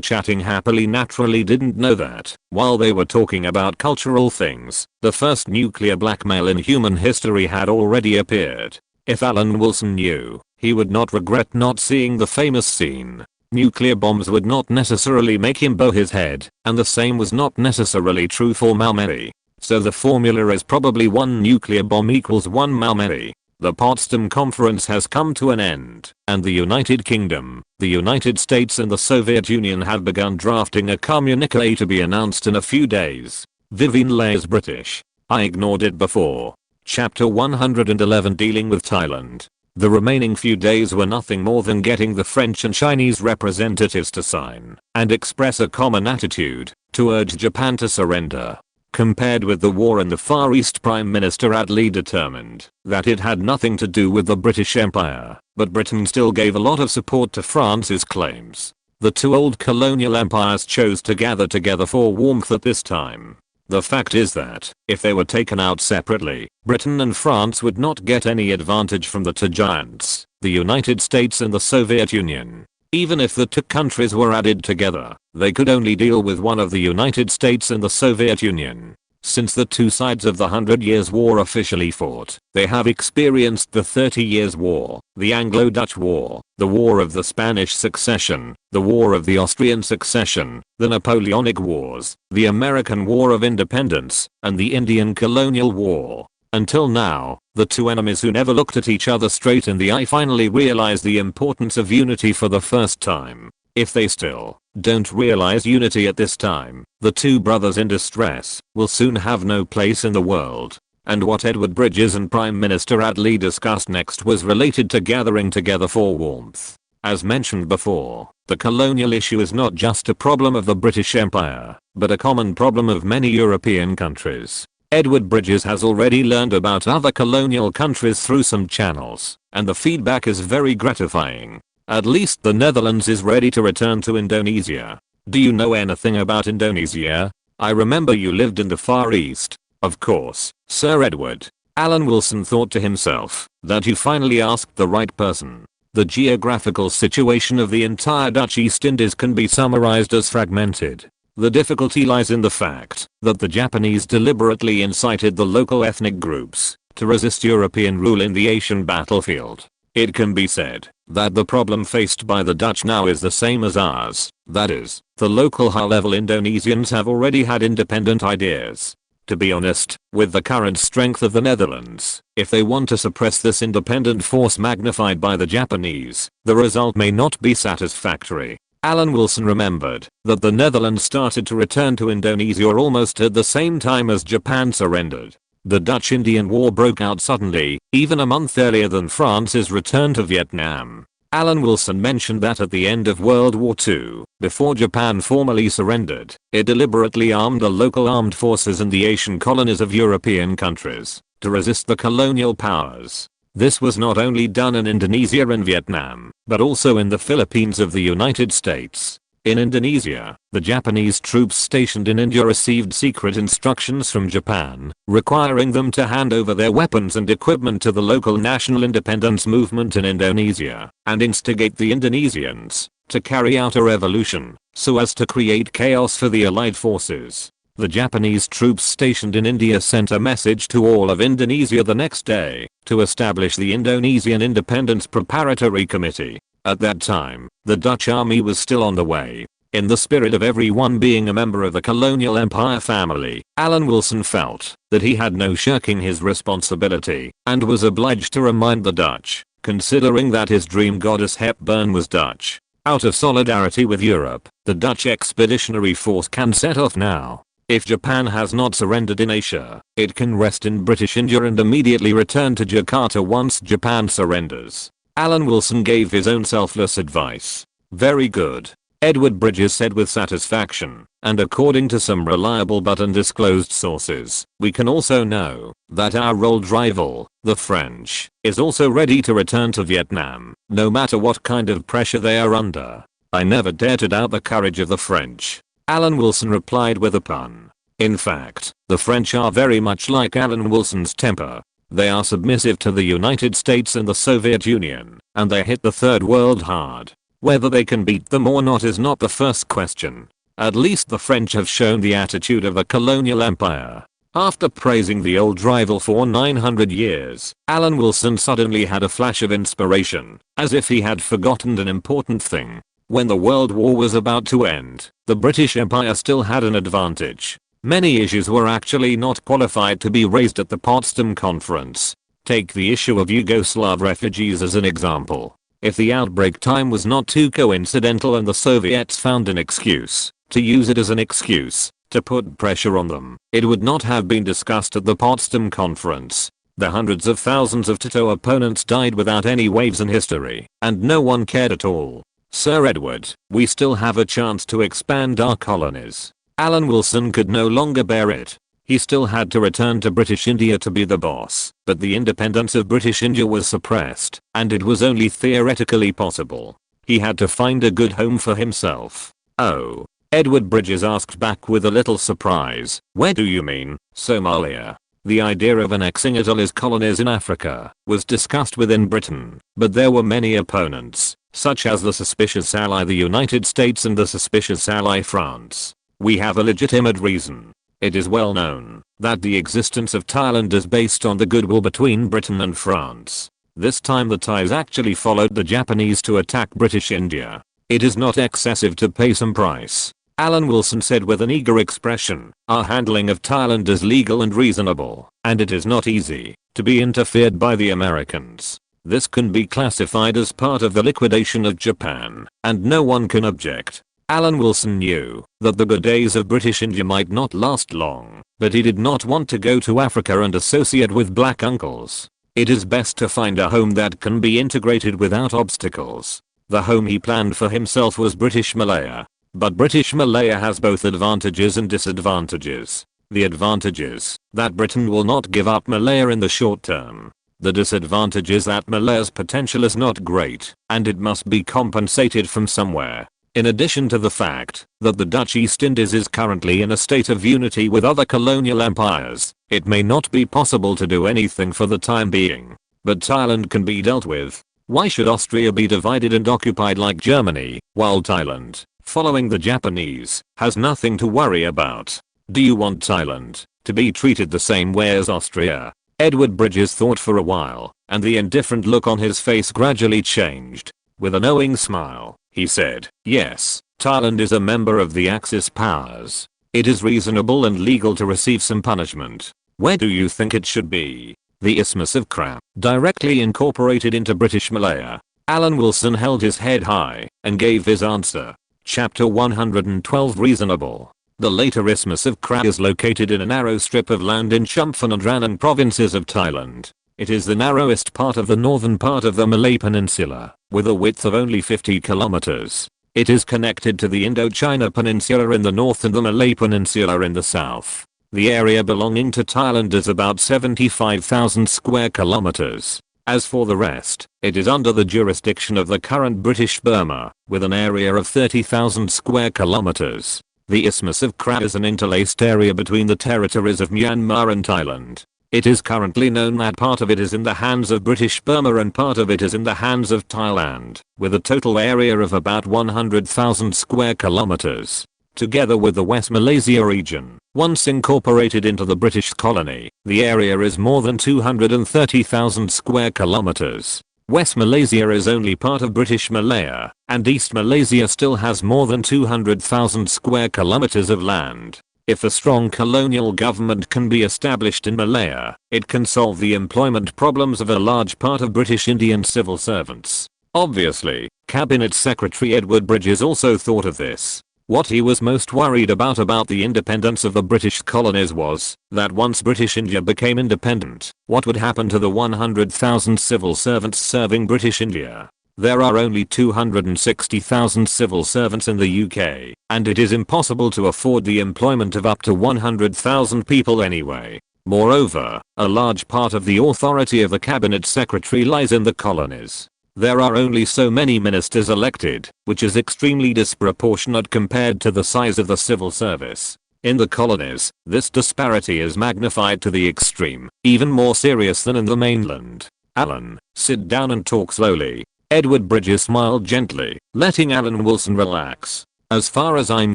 chatting happily naturally didn't know that, while they were talking about cultural things, the first nuclear blackmail in human history had already appeared. If Alan Wilson knew, he would not regret not seeing the famous scene. Nuclear bombs would not necessarily make him bow his head, and the same was not necessarily true for Malmedy. So the formula is probably 1 nuclear bomb equals 1 Malmedy. The Potsdam Conference has come to an end, and the United Kingdom, the United States and the Soviet Union have begun drafting a communique to be announced in a few days. Vivian Leigh is British. I ignored it before. Chapter 111 dealing with Thailand. The remaining few days were nothing more than getting the French and Chinese representatives to sign and express a common attitude to urge Japan to surrender. Compared with the war in the Far East, Prime Minister Attlee determined that it had nothing to do with the British Empire, but Britain still gave a lot of support to France's claims. The two old colonial empires chose to gather together for warmth at this time. The fact is that, if they were taken out separately, Britain and France would not get any advantage from the two giants, the United States and the Soviet Union. Even if the two countries were added together, they could only deal with one of the United States and the Soviet Union. Since the two sides of the 100 Years' War officially fought, they have experienced the 30 Years' War, the Anglo-Dutch War, the War of the Spanish Succession, the War of the Austrian Succession, the Napoleonic Wars, the American War of Independence, and the Indian Colonial War. Until now, the two enemies who never looked at each other straight in the eye finally realized the importance of unity for the first time. If they still don't realize unity at this time, the two brothers in distress will soon have no place in the world. And what Edward Bridges and Prime Minister Attlee discussed next was related to gathering together for warmth. As mentioned before, the colonial issue is not just a problem of the British Empire, but a common problem of many European countries. Edward Bridges has already learned about other colonial countries through some channels, and the feedback is very gratifying. At least the Netherlands is ready to return to Indonesia. Do you know anything about Indonesia? I remember you lived in the Far East. Of course, Sir Edward. Alan Wilson thought to himself that you finally asked the right person. The geographical situation of the entire Dutch East Indies can be summarized as fragmented. The difficulty lies in the fact that the Japanese deliberately incited the local ethnic groups to resist European rule in the Asian battlefield. It can be said that the problem faced by the Dutch now is the same as ours. That is, the local high-level Indonesians have already had independent ideas. To be honest, with the current strength of the Netherlands, if they want to suppress this independent force magnified by the Japanese, the result may not be satisfactory. Alan Wilson remembered that the Netherlands started to return to Indonesia almost at the same time as Japan surrendered. The Dutch-Indian War broke out suddenly, even a month earlier than France's return to Vietnam. Alan Wilson mentioned that at the end of World War II, before Japan formally surrendered, it deliberately armed the local armed forces in the Asian colonies of European countries to resist the colonial powers. This was not only done in Indonesia and Vietnam, but also in the Philippines of the United States. In Indonesia, the Japanese troops stationed in India received secret instructions from Japan, requiring them to hand over their weapons and equipment to the local national independence movement in Indonesia, and instigate the Indonesians to carry out a revolution, so as to create chaos for the Allied forces. The Japanese troops stationed in India sent a message to all of Indonesia the next day to establish the Indonesian Independence Preparatory Committee. At that time, the Dutch army was still on the way. In the spirit of everyone being a member of the colonial empire family, Alan Wilson felt that he had no shirking his responsibility and was obliged to remind the Dutch, considering that his dream goddess Hepburn was Dutch. Out of solidarity with Europe, the Dutch expeditionary force can set off now. If Japan has not surrendered in Asia, it can rest in British India and immediately return to Jakarta once Japan surrenders. Alan Wilson gave his own selfless advice. Very good, Edward Bridges said with satisfaction, and according to some reliable but undisclosed sources, we can also know that our old rival, the French, is also ready to return to Vietnam, no matter what kind of pressure they are under. I never dare to doubt the courage of the French, Alan Wilson replied with a pun. In fact, the French are very much like Alan Wilson's temper. They are submissive to the United States and the Soviet Union, and they hit the Third World hard. Whether they can beat them or not is not the first question. At least the French have shown the attitude of a colonial empire. After praising the old rival for 900 years, Alan Wilson suddenly had a flash of inspiration, as if he had forgotten an important thing. When the World War was about to end, the British Empire still had an advantage. Many issues were actually not qualified to be raised at the Potsdam Conference. Take the issue of Yugoslav refugees as an example. If the outbreak time was not too coincidental and the Soviets found an excuse to use it as an excuse to put pressure on them, it would not have been discussed at the Potsdam Conference. The hundreds of thousands of Tito opponents died without any waves in history, and no one cared at all. Sir Edward, we still have a chance to expand our colonies. Alan Wilson could no longer bear it. He still had to return to British India to be the boss, but the independence of British India was suppressed, and it was only theoretically possible. He had to find a good home for himself. Oh, Edward Bridges asked back with a little surprise, where do you mean, Somalia? The idea of annexing Italy's colonies in Africa was discussed within Britain, but there were many opponents, such as the suspicious ally the United States and the suspicious ally France. We have a legitimate reason. It is well known that the existence of Thailand is based on the goodwill between Britain and France. This time the Thais actually followed the Japanese to attack British India. It is not excessive to pay some price, Alan Wilson said with an eager expression. Our handling of Thailand is legal and reasonable, and it is not easy to be interfered by the Americans. This can be classified as part of the liquidation of Japan, and no one can object. Alan Wilson knew that the good days of British India might not last long, but he did not want to go to Africa and associate with black uncles. It is best to find a home that can be integrated without obstacles. The home he planned for himself was British Malaya. But British Malaya has both advantages and disadvantages. The advantages, that Britain will not give up Malaya in the short term. The disadvantage is that Malaya's potential is not great, and it must be compensated from somewhere. In addition to the fact that the Dutch East Indies is currently in a state of unity with other colonial empires, it may not be possible to do anything for the time being. But Thailand can be dealt with. Why should Austria be divided and occupied like Germany, while Thailand, following the Japanese, has nothing to worry about? Do you want Thailand to be treated the same way as Austria? Edward Bridges thought for a while, and the indifferent look on his face gradually changed. With a knowing smile, he said, yes, Thailand is a member of the Axis powers. It is reasonable and legal to receive some punishment. Where do you think it should be? The Isthmus of Kra, directly incorporated into British Malaya. Alan Wilson held his head high and gave his answer. Chapter 112 Reasonable. The later Isthmus of Kra is located in a narrow strip of land in Chumphan and Ranong provinces of Thailand. It is the narrowest part of the northern part of the Malay Peninsula, with a width of only 50 kilometers. It is connected to the Indochina Peninsula in the north and the Malay Peninsula in the south. The area belonging to Thailand is about 75,000 square kilometers. As for the rest, it is under the jurisdiction of the current British Burma, with an area of 30,000 square kilometers. The Isthmus of Kra is an interlaced area between the territories of Myanmar and Thailand. It is currently known that part of it is in the hands of British Burma and part of it is in the hands of Thailand, with a total area of about 100,000 square kilometers. Together with the West Malaysia region, once incorporated into the British colony, the area is more than 230,000 square kilometers. West Malaysia is only part of British Malaya, and East Malaysia still has more than 200,000 square kilometers of land. If a strong colonial government can be established in Malaya, it can solve the employment problems of a large part of British Indian civil servants. Obviously, Cabinet Secretary Edward Bridges also thought of this. What he was most worried about the independence of the British colonies was that once British India became independent, what would happen to the 100,000 civil servants serving British India? There are only 260,000 civil servants in the UK, and it is impossible to afford the employment of up to 100,000 people anyway. Moreover, a large part of the authority of the Cabinet Secretary lies in the colonies. There are only so many ministers elected, which is extremely disproportionate compared to the size of the civil service. In the colonies, this disparity is magnified to the extreme, even more serious than in the mainland. Alan, sit down and talk slowly. Edward Bridges smiled gently, letting Alan Wilson relax. As far as I'm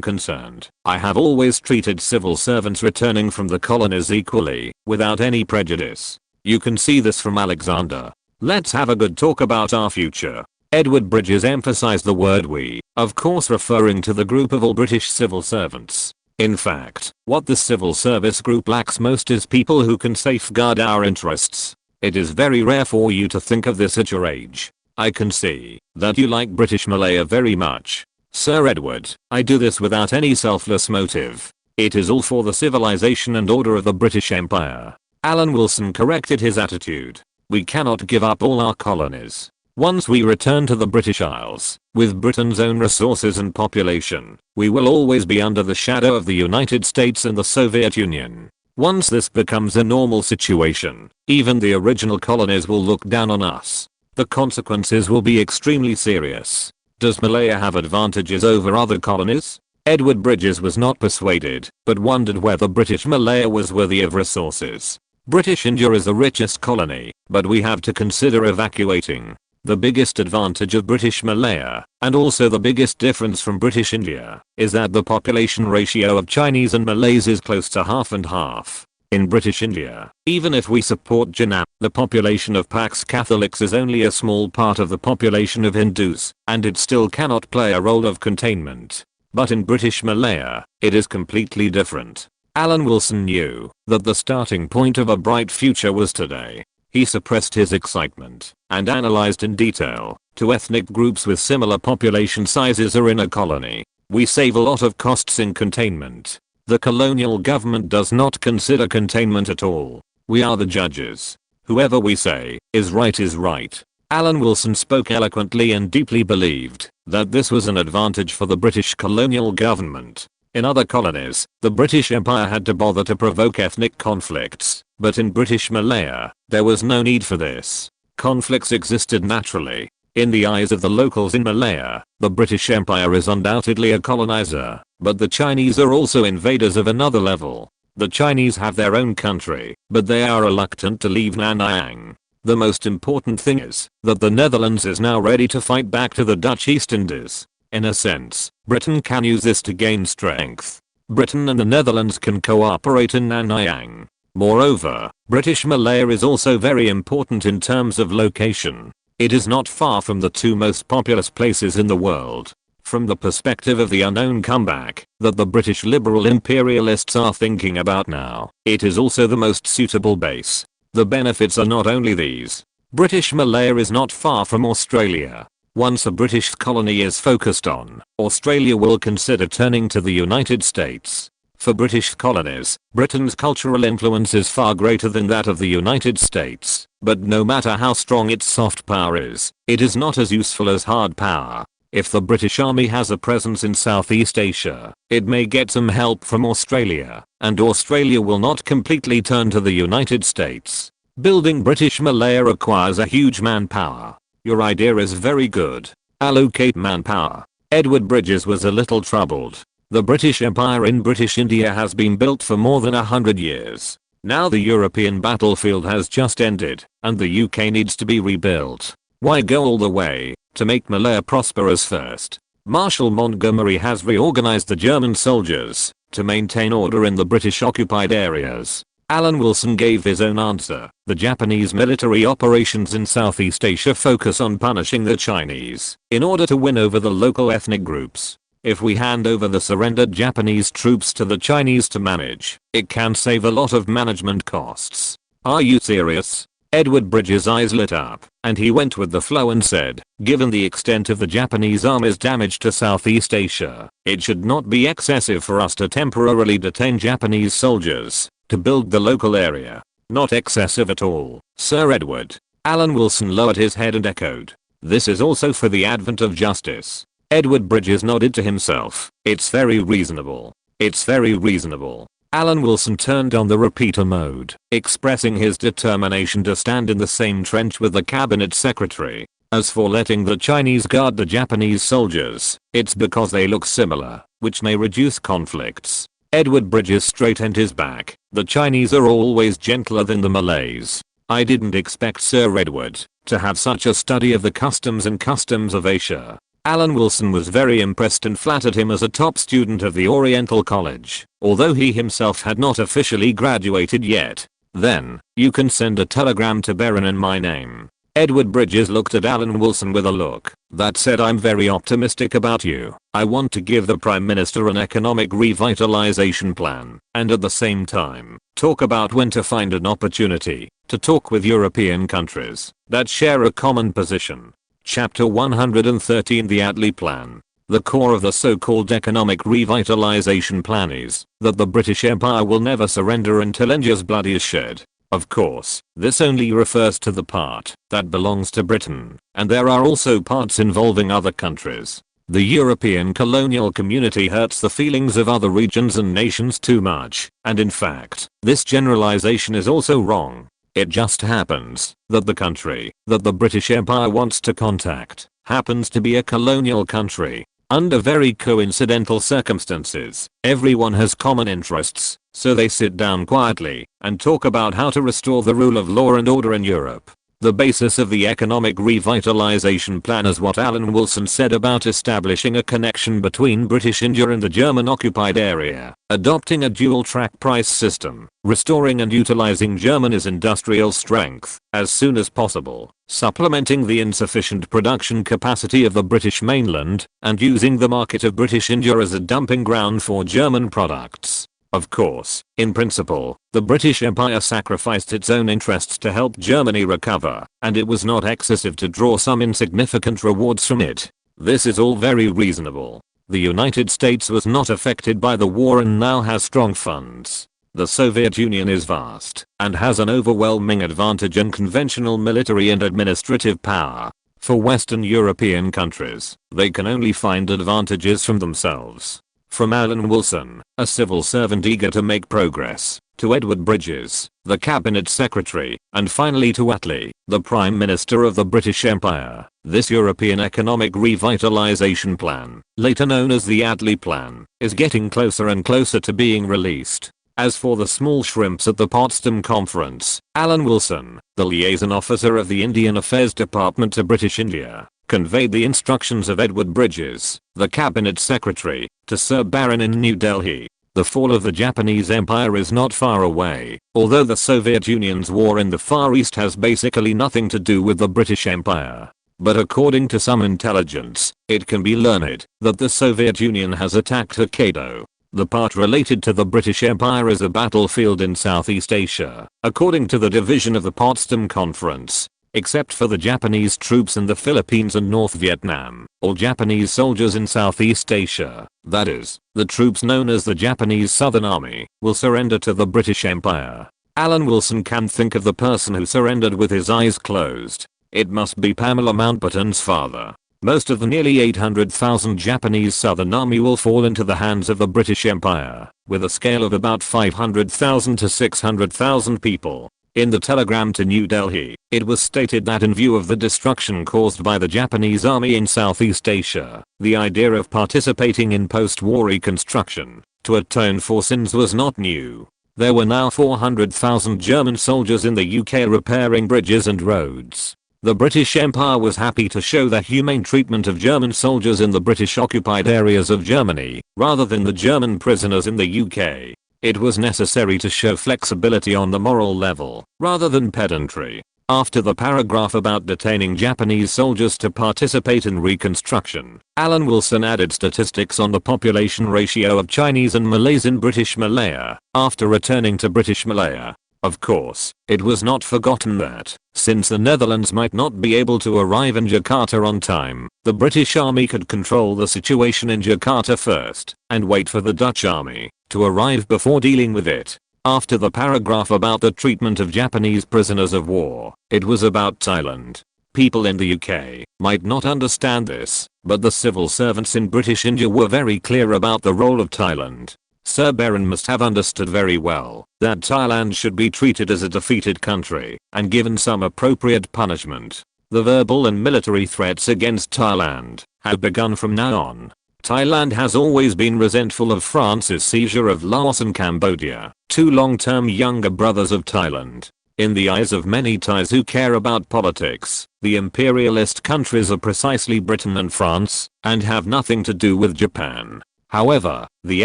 concerned, I have always treated civil servants returning from the colonies equally, without any prejudice. You can see this from Alexander. Let's have a good talk about our future. Edward Bridges emphasized the word we, of course referring to the group of all British civil servants. In fact, what the civil service group lacks most is people who can safeguard our interests. It is very rare for you to think of this at your age. I can see that you like British Malaya very much. Sir Edward, I do this without any selfless motive. It is all for the civilization and order of the British Empire. Alan Wilson corrected his attitude. We cannot give up all our colonies. Once we return to the British Isles, with Britain's own resources and population, we will always be under the shadow of the United States and the Soviet Union. Once this becomes a normal situation, even the original colonies will look down on us. The consequences will be extremely serious. Does Malaya have advantages over other colonies? Edward Bridges was not persuaded, but wondered whether British Malaya was worthy of resources. British India is the richest colony, but we have to consider evacuating. The biggest advantage of British Malaya, and also the biggest difference from British India, is that the population ratio of Chinese and Malays is close to half and half. In British India, even if we support Jinnah, the population of Pax Catholics is only a small part of the population of Hindus, and it still cannot play a role of containment. But in British Malaya, it is completely different. Alan Wilson knew that the starting point of a bright future was today. He suppressed his excitement and analyzed in detail. Two ethnic groups with similar population sizes are in a colony. We save a lot of costs in containment. The colonial government does not consider containment at all. We are the judges. Whoever we say is right is right. Alan Wilson spoke eloquently and deeply believed that this was an advantage for the British colonial government. In other colonies, the British Empire had to bother to provoke ethnic conflicts, but in British Malaya, there was no need for this. Conflicts existed naturally. In the eyes of the locals in Malaya, the British Empire is undoubtedly a colonizer, but the Chinese are also invaders of another level. The Chinese have their own country, but they are reluctant to leave Nanyang. The most important thing is that the Netherlands is now ready to fight back to the Dutch East Indies. In a sense, Britain can use this to gain strength. Britain and the Netherlands can cooperate in Nanyang. Moreover, British Malaya is also very important in terms of location. It is not far from the two most populous places in the world. From the perspective of the unknown comeback that the British liberal imperialists are thinking about now, it is also the most suitable base. The benefits are not only these. British Malaya is not far from Australia. Once a British colony is focused on, Australia will consider turning to the United States. For British colonies, Britain's cultural influence is far greater than that of the United States, but no matter how strong its soft power is, it is not as useful as hard power. If the British Army has a presence in Southeast Asia, it may get some help from Australia, and Australia will not completely turn to the United States. Building British Malaya requires a huge manpower. Your idea is very good. Allocate manpower. Edward Bridges was a little troubled. The British Empire in British India has been built for more than 100 years. Now the European battlefield has just ended, and the UK needs to be rebuilt. Why go all the way to make Malaya prosperous first? Marshal Montgomery has reorganized the German soldiers to maintain order in the British occupied areas. Alan Wilson gave his own answer. The Japanese military operations in Southeast Asia focus on punishing the Chinese in order to win over the local ethnic groups. If we hand over the surrendered Japanese troops to the Chinese to manage, it can save a lot of management costs. Are you serious? Edward Bridges' eyes lit up, and he went with the flow and said, given the extent of the Japanese army's damage to Southeast Asia, it should not be excessive for us to temporarily detain Japanese soldiers to build the local area. Not excessive at all, Sir Edward. Alan Wilson lowered his head and echoed, this is also for the advent of justice. Edward Bridges nodded to himself. It's very reasonable. It's very reasonable. Alan Wilson turned on the repeater mode, expressing his determination to stand in the same trench with the cabinet secretary. As for letting the Chinese guard the Japanese soldiers, it's because they look similar, which may reduce conflicts. Edward Bridges straightened his back. The Chinese are always gentler than the Malays. I didn't expect Sir Edward to have such a study of the customs of Asia. Alan Wilson was very impressed and flattered him as a top student of the Oriental College, although he himself had not officially graduated yet. Then, you can send a telegram to Baron in my name. Edward Bridges looked at Alan Wilson with a look that said, I'm very optimistic about you. I want to give the Prime Minister an economic revitalization plan, and at the same time, talk about when to find an opportunity to talk with European countries that share a common position. Chapter 113 The Attlee Plan. The core of the so-called economic revitalization plan is that the British Empire will never surrender until India's blood is shed. Of course, this only refers to the part that belongs to Britain, and there are also parts involving other countries. The European colonial community hurts the feelings of other regions and nations too much, and in fact, this generalization is also wrong. It just happens that the country that the British Empire wants to contact happens to be a colonial country. Under very coincidental circumstances, everyone has common interests, so they sit down quietly and talk about how to restore the rule of law and order in Europe. The basis of the economic revitalization plan is what Alan Wilson said about establishing a connection between British India and the German occupied area, adopting a dual-track price system, restoring and utilizing Germany's industrial strength as soon as possible, supplementing the insufficient production capacity of the British mainland, and using the market of British India as a dumping ground for German products. Of course, in principle, the British Empire sacrificed its own interests to help Germany recover, and it was not excessive to draw some insignificant rewards from it. This is all very reasonable. The United States was not affected by the war and now has strong funds. The Soviet Union is vast and has an overwhelming advantage in conventional military and administrative power. For Western European countries, they can only find advantages from themselves. From Alan Wilson, a civil servant eager to make progress, to Edward Bridges, the cabinet secretary, and finally to Attlee, the Prime Minister of the British Empire, this European economic revitalization plan, later known as the Attlee Plan, is getting closer and closer to being released. As for the small shrimps at the Potsdam Conference, Alan Wilson, the liaison officer of the Indian Affairs Department to British India, conveyed the instructions of Edward Bridges, the cabinet secretary, to Sir Baron in New Delhi. The fall of the Japanese Empire is not far away, although the Soviet Union's war in the Far East has basically nothing to do with the British Empire. But according to some intelligence, it can be learned that the Soviet Union has attacked Hokkaido. The part related to the British Empire is a battlefield in Southeast Asia. According to the division of the Potsdam Conference, Except for the Japanese troops in the Philippines and North Vietnam, all Japanese soldiers in Southeast Asia, that is, the troops known as the Japanese Southern Army, will surrender to the British Empire. Alan Wilson can think of the person who surrendered with his eyes closed. It must be Pamela Mountbatten's father. Most of the nearly 800,000 Japanese Southern Army will fall into the hands of the British Empire, with a scale of about 500,000 to 600,000 people. In the telegram to New Delhi, it was stated that in view of the destruction caused by the Japanese army in Southeast Asia, the idea of participating in post-war reconstruction to atone for sins was not new. There were now 400,000 German soldiers in the UK repairing bridges and roads. The British Empire was happy to show the humane treatment of German soldiers in the British-occupied areas of Germany, rather than the German prisoners in the UK. It was necessary to show flexibility on the moral level, rather than pedantry. After the paragraph about detaining Japanese soldiers to participate in reconstruction, Alan Wilson added statistics on the population ratio of Chinese and Malays in British Malaya, after returning to British Malaya. Of course, it was not forgotten that, since the Netherlands might not be able to arrive in Jakarta on time, the British Army could control the situation in Jakarta first, and wait for the Dutch Army to arrive before dealing with it. After the paragraph about the treatment of Japanese prisoners of war, it was about Thailand. People in the UK might not understand this, but the civil servants in British India were very clear about the role of Thailand. Sir Baron must have understood very well that Thailand should be treated as a defeated country and given some appropriate punishment. The verbal and military threats against Thailand have begun from now on. Thailand has always been resentful of France's seizure of Laos and Cambodia, two long-term younger brothers of Thailand. In the eyes of many Thais who care about politics, the imperialist countries are precisely Britain and France, and have nothing to do with Japan. However, the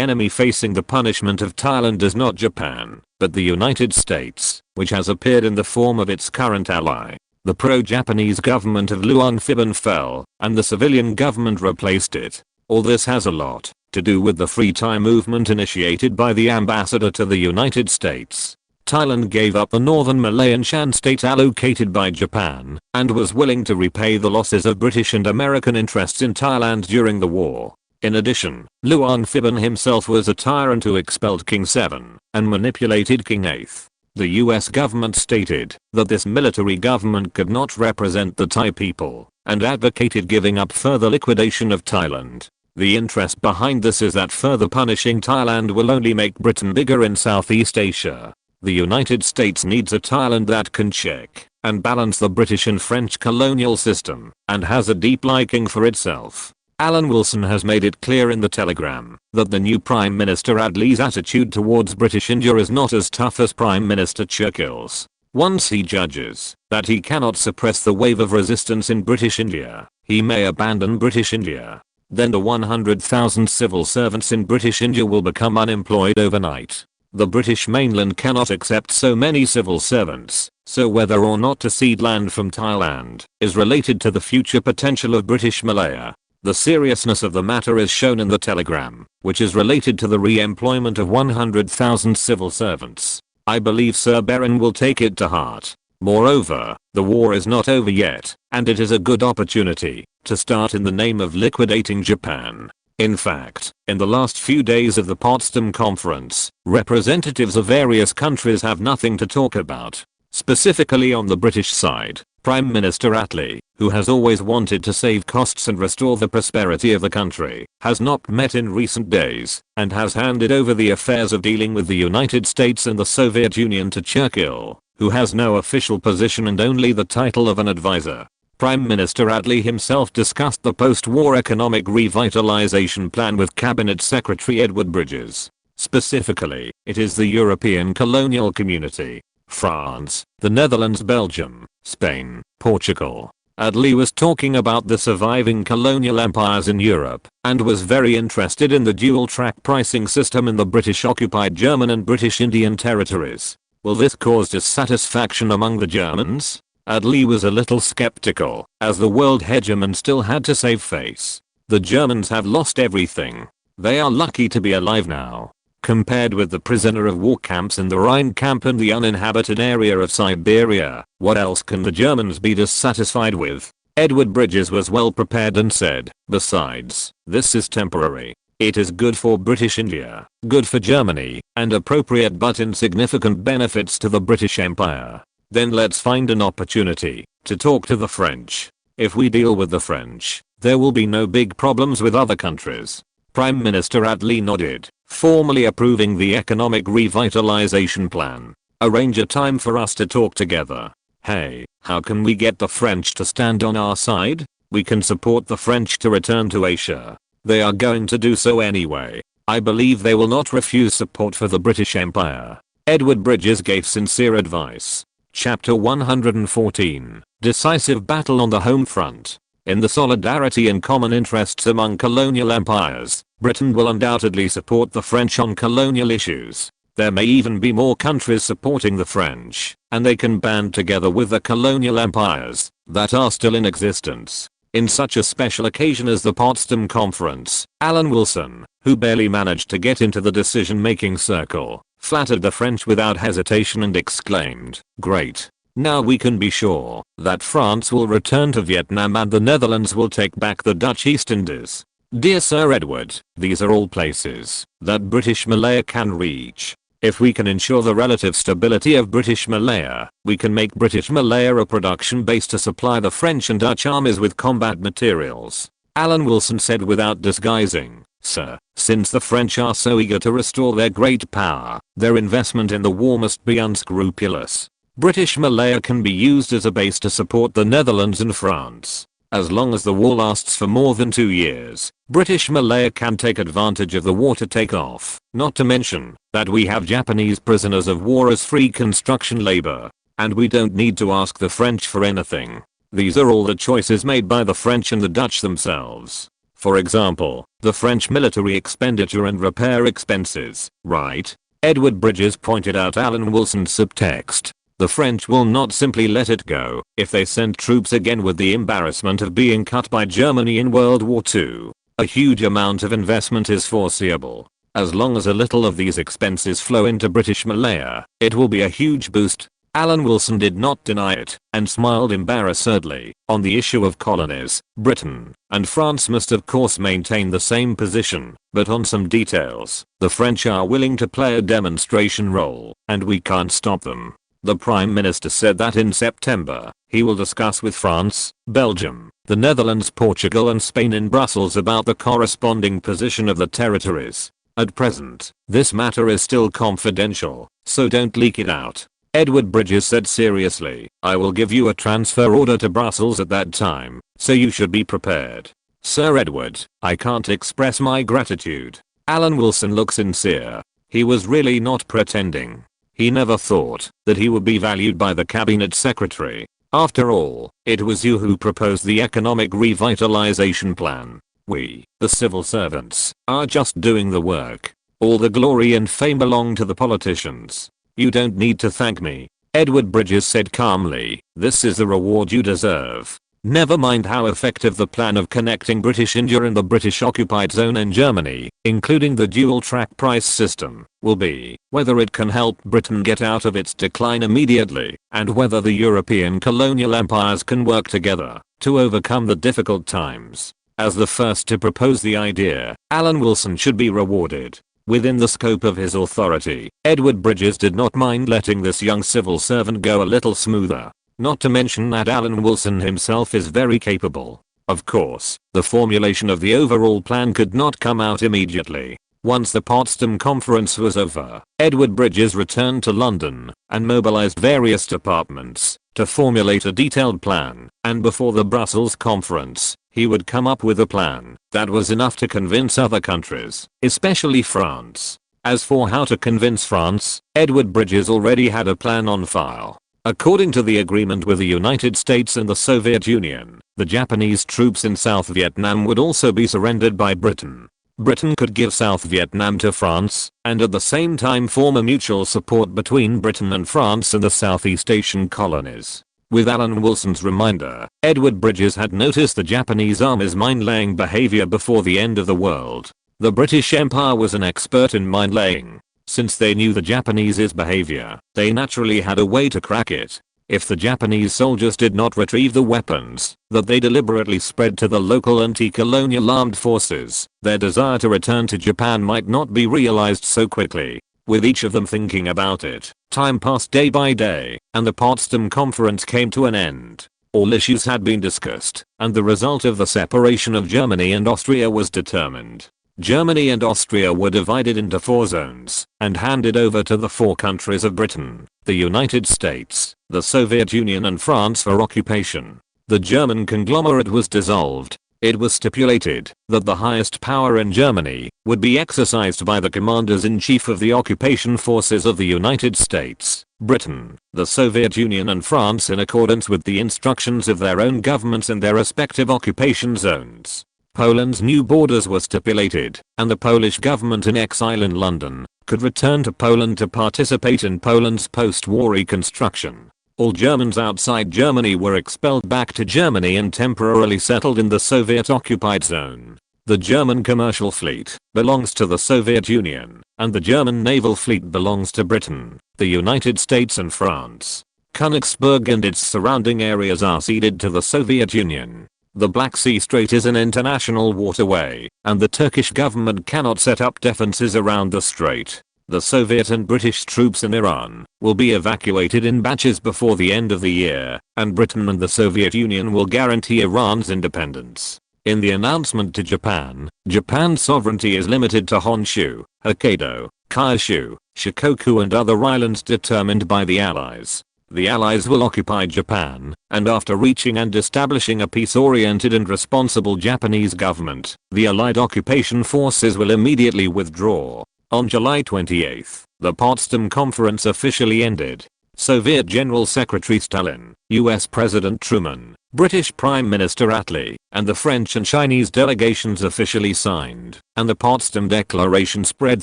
enemy facing the punishment of Thailand is not Japan, but the United States, which has appeared in the form of its current ally. The pro-Japanese government of Luang Phrabin fell, and the civilian government replaced it. All this has a lot to do with the Free Thai movement initiated by the ambassador to the United States. Thailand gave up the northern Malayan Shan state allocated by Japan, and was willing to repay the losses of British and American interests in Thailand during the war. In addition, Luang Phrabin himself was a tyrant who expelled King 7 and manipulated King 8. The US government stated that this military government could not represent the Thai people and advocated giving up further liquidation of Thailand. The interest behind this is that further punishing Thailand will only make Britain bigger in Southeast Asia. The United States needs a Thailand that can check and balance the British and French colonial system and has a deep liking for itself. Alan Wilson has made it clear in the telegram that the new Prime Minister Attlee's attitude towards British India is not as tough as Prime Minister Churchill's. Once he judges that he cannot suppress the wave of resistance in British India, he may abandon British India. Then the 100,000 civil servants in British India will become unemployed overnight. The British mainland cannot accept so many civil servants, so whether or not to cede land from Thailand is related to the future potential of British Malaya. The seriousness of the matter is shown in the telegram, which is related to the re-employment of 100,000 civil servants. I believe Sir Baron will take it to heart. Moreover, the war is not over yet, and it is a good opportunity to start in the name of liquidating Japan. In fact, in the last few days of the Potsdam Conference, representatives of various countries have nothing to talk about. Specifically on the British side, Prime Minister Attlee, who has always wanted to save costs and restore the prosperity of the country, has not met in recent days, and has handed over the affairs of dealing with the United States and the Soviet Union to Churchill, who has no official position and only the title of an advisor. Prime Minister Attlee himself discussed the post-war economic revitalization plan with Cabinet Secretary Edward Bridges. Specifically, it is the European colonial community, France, the Netherlands, Belgium, Spain, Portugal. Attlee was talking about the surviving colonial empires in Europe, and was very interested in the dual-track pricing system in the British-occupied German and British Indian territories. Will this cause dissatisfaction among the Germans? Attlee was a little skeptical, as the world hegemon still had to save face. The Germans have lost everything. They are lucky to be alive now. Compared with the prisoner of war camps in the Rhine camp and the uninhabited area of Siberia, what else can the Germans be dissatisfied with? Edward Bridges was well prepared and said, besides, this is temporary. It is good for British India, good for Germany, and appropriate but insignificant benefits to the British Empire. Then let's find an opportunity to talk to the French. If we deal with the French, there will be no big problems with other countries. Prime Minister Attlee nodded, formally approving the economic revitalization plan. Arrange a time for us to talk together. Hey, how can we get the French to stand on our side? We can support the French to return to Asia. They are going to do so anyway. I believe they will not refuse support for the British Empire. Edward Bridges gave sincere advice. Chapter 114. Decisive battle on the home front. In the solidarity and common interests among colonial empires, Britain will undoubtedly support the French on colonial issues. There may even be more countries supporting the French, and they can band together with the colonial empires that are still in existence. In such a special occasion as the Potsdam Conference, Alan Wilson, who barely managed to get into the decision-making circle, flattered the French without hesitation and exclaimed, "Great. Now we can be sure that France will return to Vietnam and the Netherlands will take back the Dutch East Indies." Dear Sir Edward, these are all places that British Malaya can reach. If we can ensure the relative stability of British Malaya, we can make British Malaya a production base to supply the French and Dutch armies with combat materials. Alan Wilson said without disguising, "Sir, since the French are so eager to restore their great power, their investment in the war must be unscrupulous. British Malaya can be used as a base to support the Netherlands and France. As long as the war lasts for more than 2 years, British Malaya can take advantage of the war to take off. Not to mention that we have Japanese prisoners of war as free construction labor. And we don't need to ask the French for anything. These are all the choices made by the French and the Dutch themselves. For example, the French military expenditure and repair expenses, right?" Edward Bridges pointed out Alan Wilson's subtext. The French will not simply let it go if they send troops again with the embarrassment of being cut by Germany in World War II. A huge amount of investment is foreseeable. As long as a little of these expenses flow into British Malaya, it will be a huge boost. Alan Wilson did not deny it, and smiled embarrassedly. On the issue of colonies, Britain and France must of course maintain the same position, but on some details, the French are willing to play a demonstration role, and we can't stop them. The Prime Minister said that in September, he will discuss with France, Belgium, the Netherlands, Portugal and Spain in Brussels about the corresponding position of the territories. At present, this matter is still confidential, so don't leak it out. Edward Bridges said seriously, "I will give you a transfer order to Brussels at that time, so you should be prepared." Sir Edward, I can't express my gratitude. Alan Wilson looked sincere. He was really not pretending. He never thought that he would be valued by the cabinet secretary. After all, it was you who proposed the economic revitalization plan. We, the civil servants, are just doing the work. All the glory and fame belong to the politicians. You don't need to thank me. Edward Bridges said calmly, "This is the reward you deserve. Never mind how effective the plan of connecting British India and the British occupied zone in Germany, including the dual track price system, will be, whether it can help Britain get out of its decline immediately, and whether the European colonial empires can work together to overcome the difficult times." As the first to propose the idea, Alan Wilson should be rewarded. Within the scope of his authority, Edward Bridges did not mind letting this young civil servant go a little smoother. Not to mention that Alan Wilson himself is very capable. Of course, the formulation of the overall plan could not come out immediately. Once the Potsdam Conference was over, Edward Bridges returned to London and mobilized various departments to formulate a detailed plan, and before the Brussels Conference, he would come up with a plan that was enough to convince other countries, especially France. As for how to convince France, Edward Bridges already had a plan on file. According to the agreement with the United States and the Soviet Union, the Japanese troops in South Vietnam would also be surrendered by Britain. Britain could give South Vietnam to France, and at the same time form a mutual support between Britain and France and the Southeast Asian colonies. With Alan Wilson's reminder, Edward Bridges had noticed the Japanese army's mine-laying behavior before the end of the world. The British Empire was an expert in mine laying. Since they knew the Japanese's behavior, they naturally had a way to crack it. If the Japanese soldiers did not retrieve the weapons that they deliberately spread to the local anti-colonial armed forces, their desire to return to Japan might not be realized so quickly. With each of them thinking about it, time passed day by day, and the Potsdam Conference came to an end. All issues had been discussed, and the result of the separation of Germany and Austria was determined. Germany and Austria were divided into 4 zones and handed over to the 4 countries of Britain, the United States, the Soviet Union and France for occupation. The German conglomerate was dissolved. It was stipulated that the highest power in Germany would be exercised by the commanders-in-chief of the occupation forces of the United States, Britain, the Soviet Union and France in accordance with the instructions of their own governments in their respective occupation zones. Poland's new borders were stipulated, and the Polish government in exile in London could return to Poland to participate in Poland's post-war reconstruction. All Germans outside Germany were expelled back to Germany and temporarily settled in the Soviet-occupied zone. The German commercial fleet belongs to the Soviet Union, and the German naval fleet belongs to Britain, the United States and France. Königsberg and its surrounding areas are ceded to the Soviet Union. The Black Sea Strait is an international waterway, and the Turkish government cannot set up defenses around the strait. The Soviet and British troops in Iran will be evacuated in batches before the end of the year, and Britain and the Soviet Union will guarantee Iran's independence. In the announcement to Japan, Japan's sovereignty is limited to Honshu, Hokkaido, Kyushu, Shikoku and other islands determined by the Allies. The Allies will occupy Japan, and after reaching and establishing a peace-oriented and responsible Japanese government, the Allied occupation forces will immediately withdraw. On July 28, the Potsdam Conference officially ended. Soviet General Secretary Stalin, US President Truman, British Prime Minister Attlee, and the French and Chinese delegations officially signed, and the Potsdam Declaration spread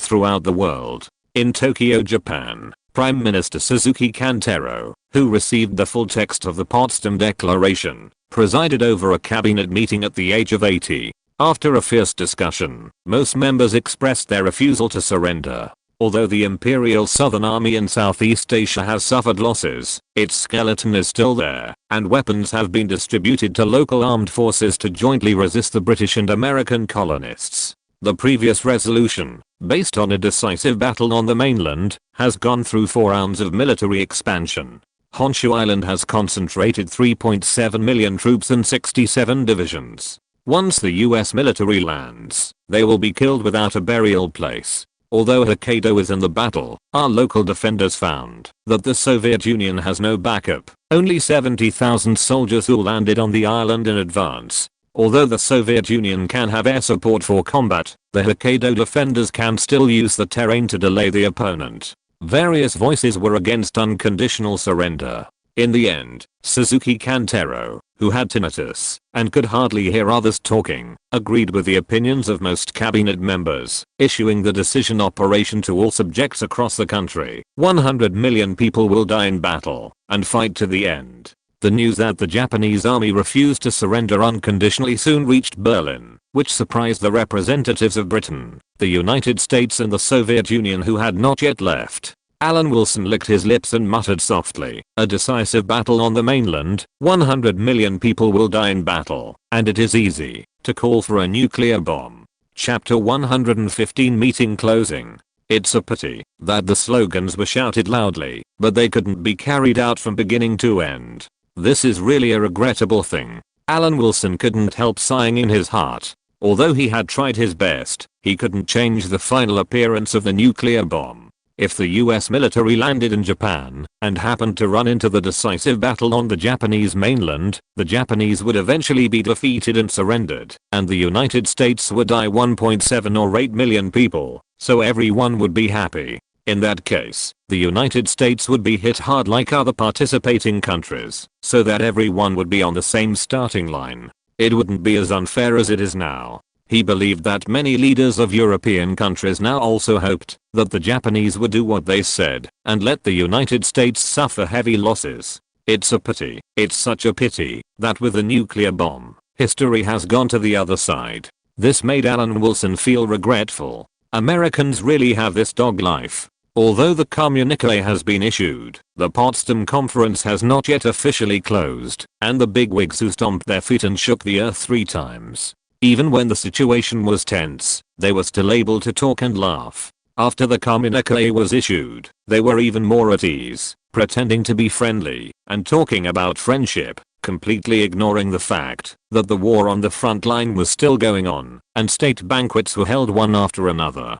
throughout the world. In Tokyo, Japan, Prime Minister Suzuki Kantaro, who received the full text of the Potsdam Declaration, presided over a cabinet meeting at the age of 80. After a fierce discussion, most members expressed their refusal to surrender. Although the Imperial Southern Army in Southeast Asia has suffered losses, its skeleton is still there, and weapons have been distributed to local armed forces to jointly resist the British and American colonists. The previous resolution, based on a decisive battle on the mainland, has gone through 4 rounds of military expansion. Honshu Island has concentrated 3.7 million troops and 67 divisions. Once the US military lands, they will be killed without a burial place. Although Hokkaido is in the battle, our local defenders found that the Soviet Union has no backup, only 70,000 soldiers who landed on the island in advance. Although the Soviet Union can have air support for combat, the Hokkaido defenders can still use the terrain to delay the opponent. Various voices were against unconditional surrender. In the end, Suzuki Kantaro, who had tinnitus and could hardly hear others talking, agreed with the opinions of most cabinet members, issuing the decision operation to all subjects across the country. 100 million people will die in battle and fight to the end. The news that the Japanese army refused to surrender unconditionally soon reached Berlin, which surprised the representatives of Britain, the United States and the Soviet Union who had not yet left. Alan Wilson licked his lips and muttered softly, "A decisive battle on the mainland, 100 million people will die in battle, and it is easy to call for a nuclear bomb." Chapter 115 Meeting Closing. It's a pity that the slogans were shouted loudly, but they couldn't be carried out from beginning to end. This is really a regrettable thing. Alan Wilson couldn't help sighing in his heart. Although he had tried his best, he couldn't change the final appearance of the nuclear bomb. If the US military landed in Japan and happened to run into the decisive battle on the Japanese mainland, the Japanese would eventually be defeated and surrendered, and the United States would die 1.7 or 8 million people, so everyone would be happy. In that case, the United States would be hit hard like other participating countries, so that everyone would be on the same starting line. It wouldn't be as unfair as it is now. He believed that many leaders of European countries now also hoped that the Japanese would do what they said and let the United States suffer heavy losses. It's a pity, it's such a pity, that with the nuclear bomb, history has gone to the other side. This made Alan Wilson feel regretful. Americans really have this dog life. Although the communique has been issued, the Potsdam Conference has not yet officially closed, and the bigwigs who stomped their feet and shook the earth 3 times. Even when the situation was tense, they were still able to talk and laugh. After the communique was issued, they were even more at ease, pretending to be friendly, and talking about friendship, completely ignoring the fact that the war on the front line was still going on, and state banquets were held one after another.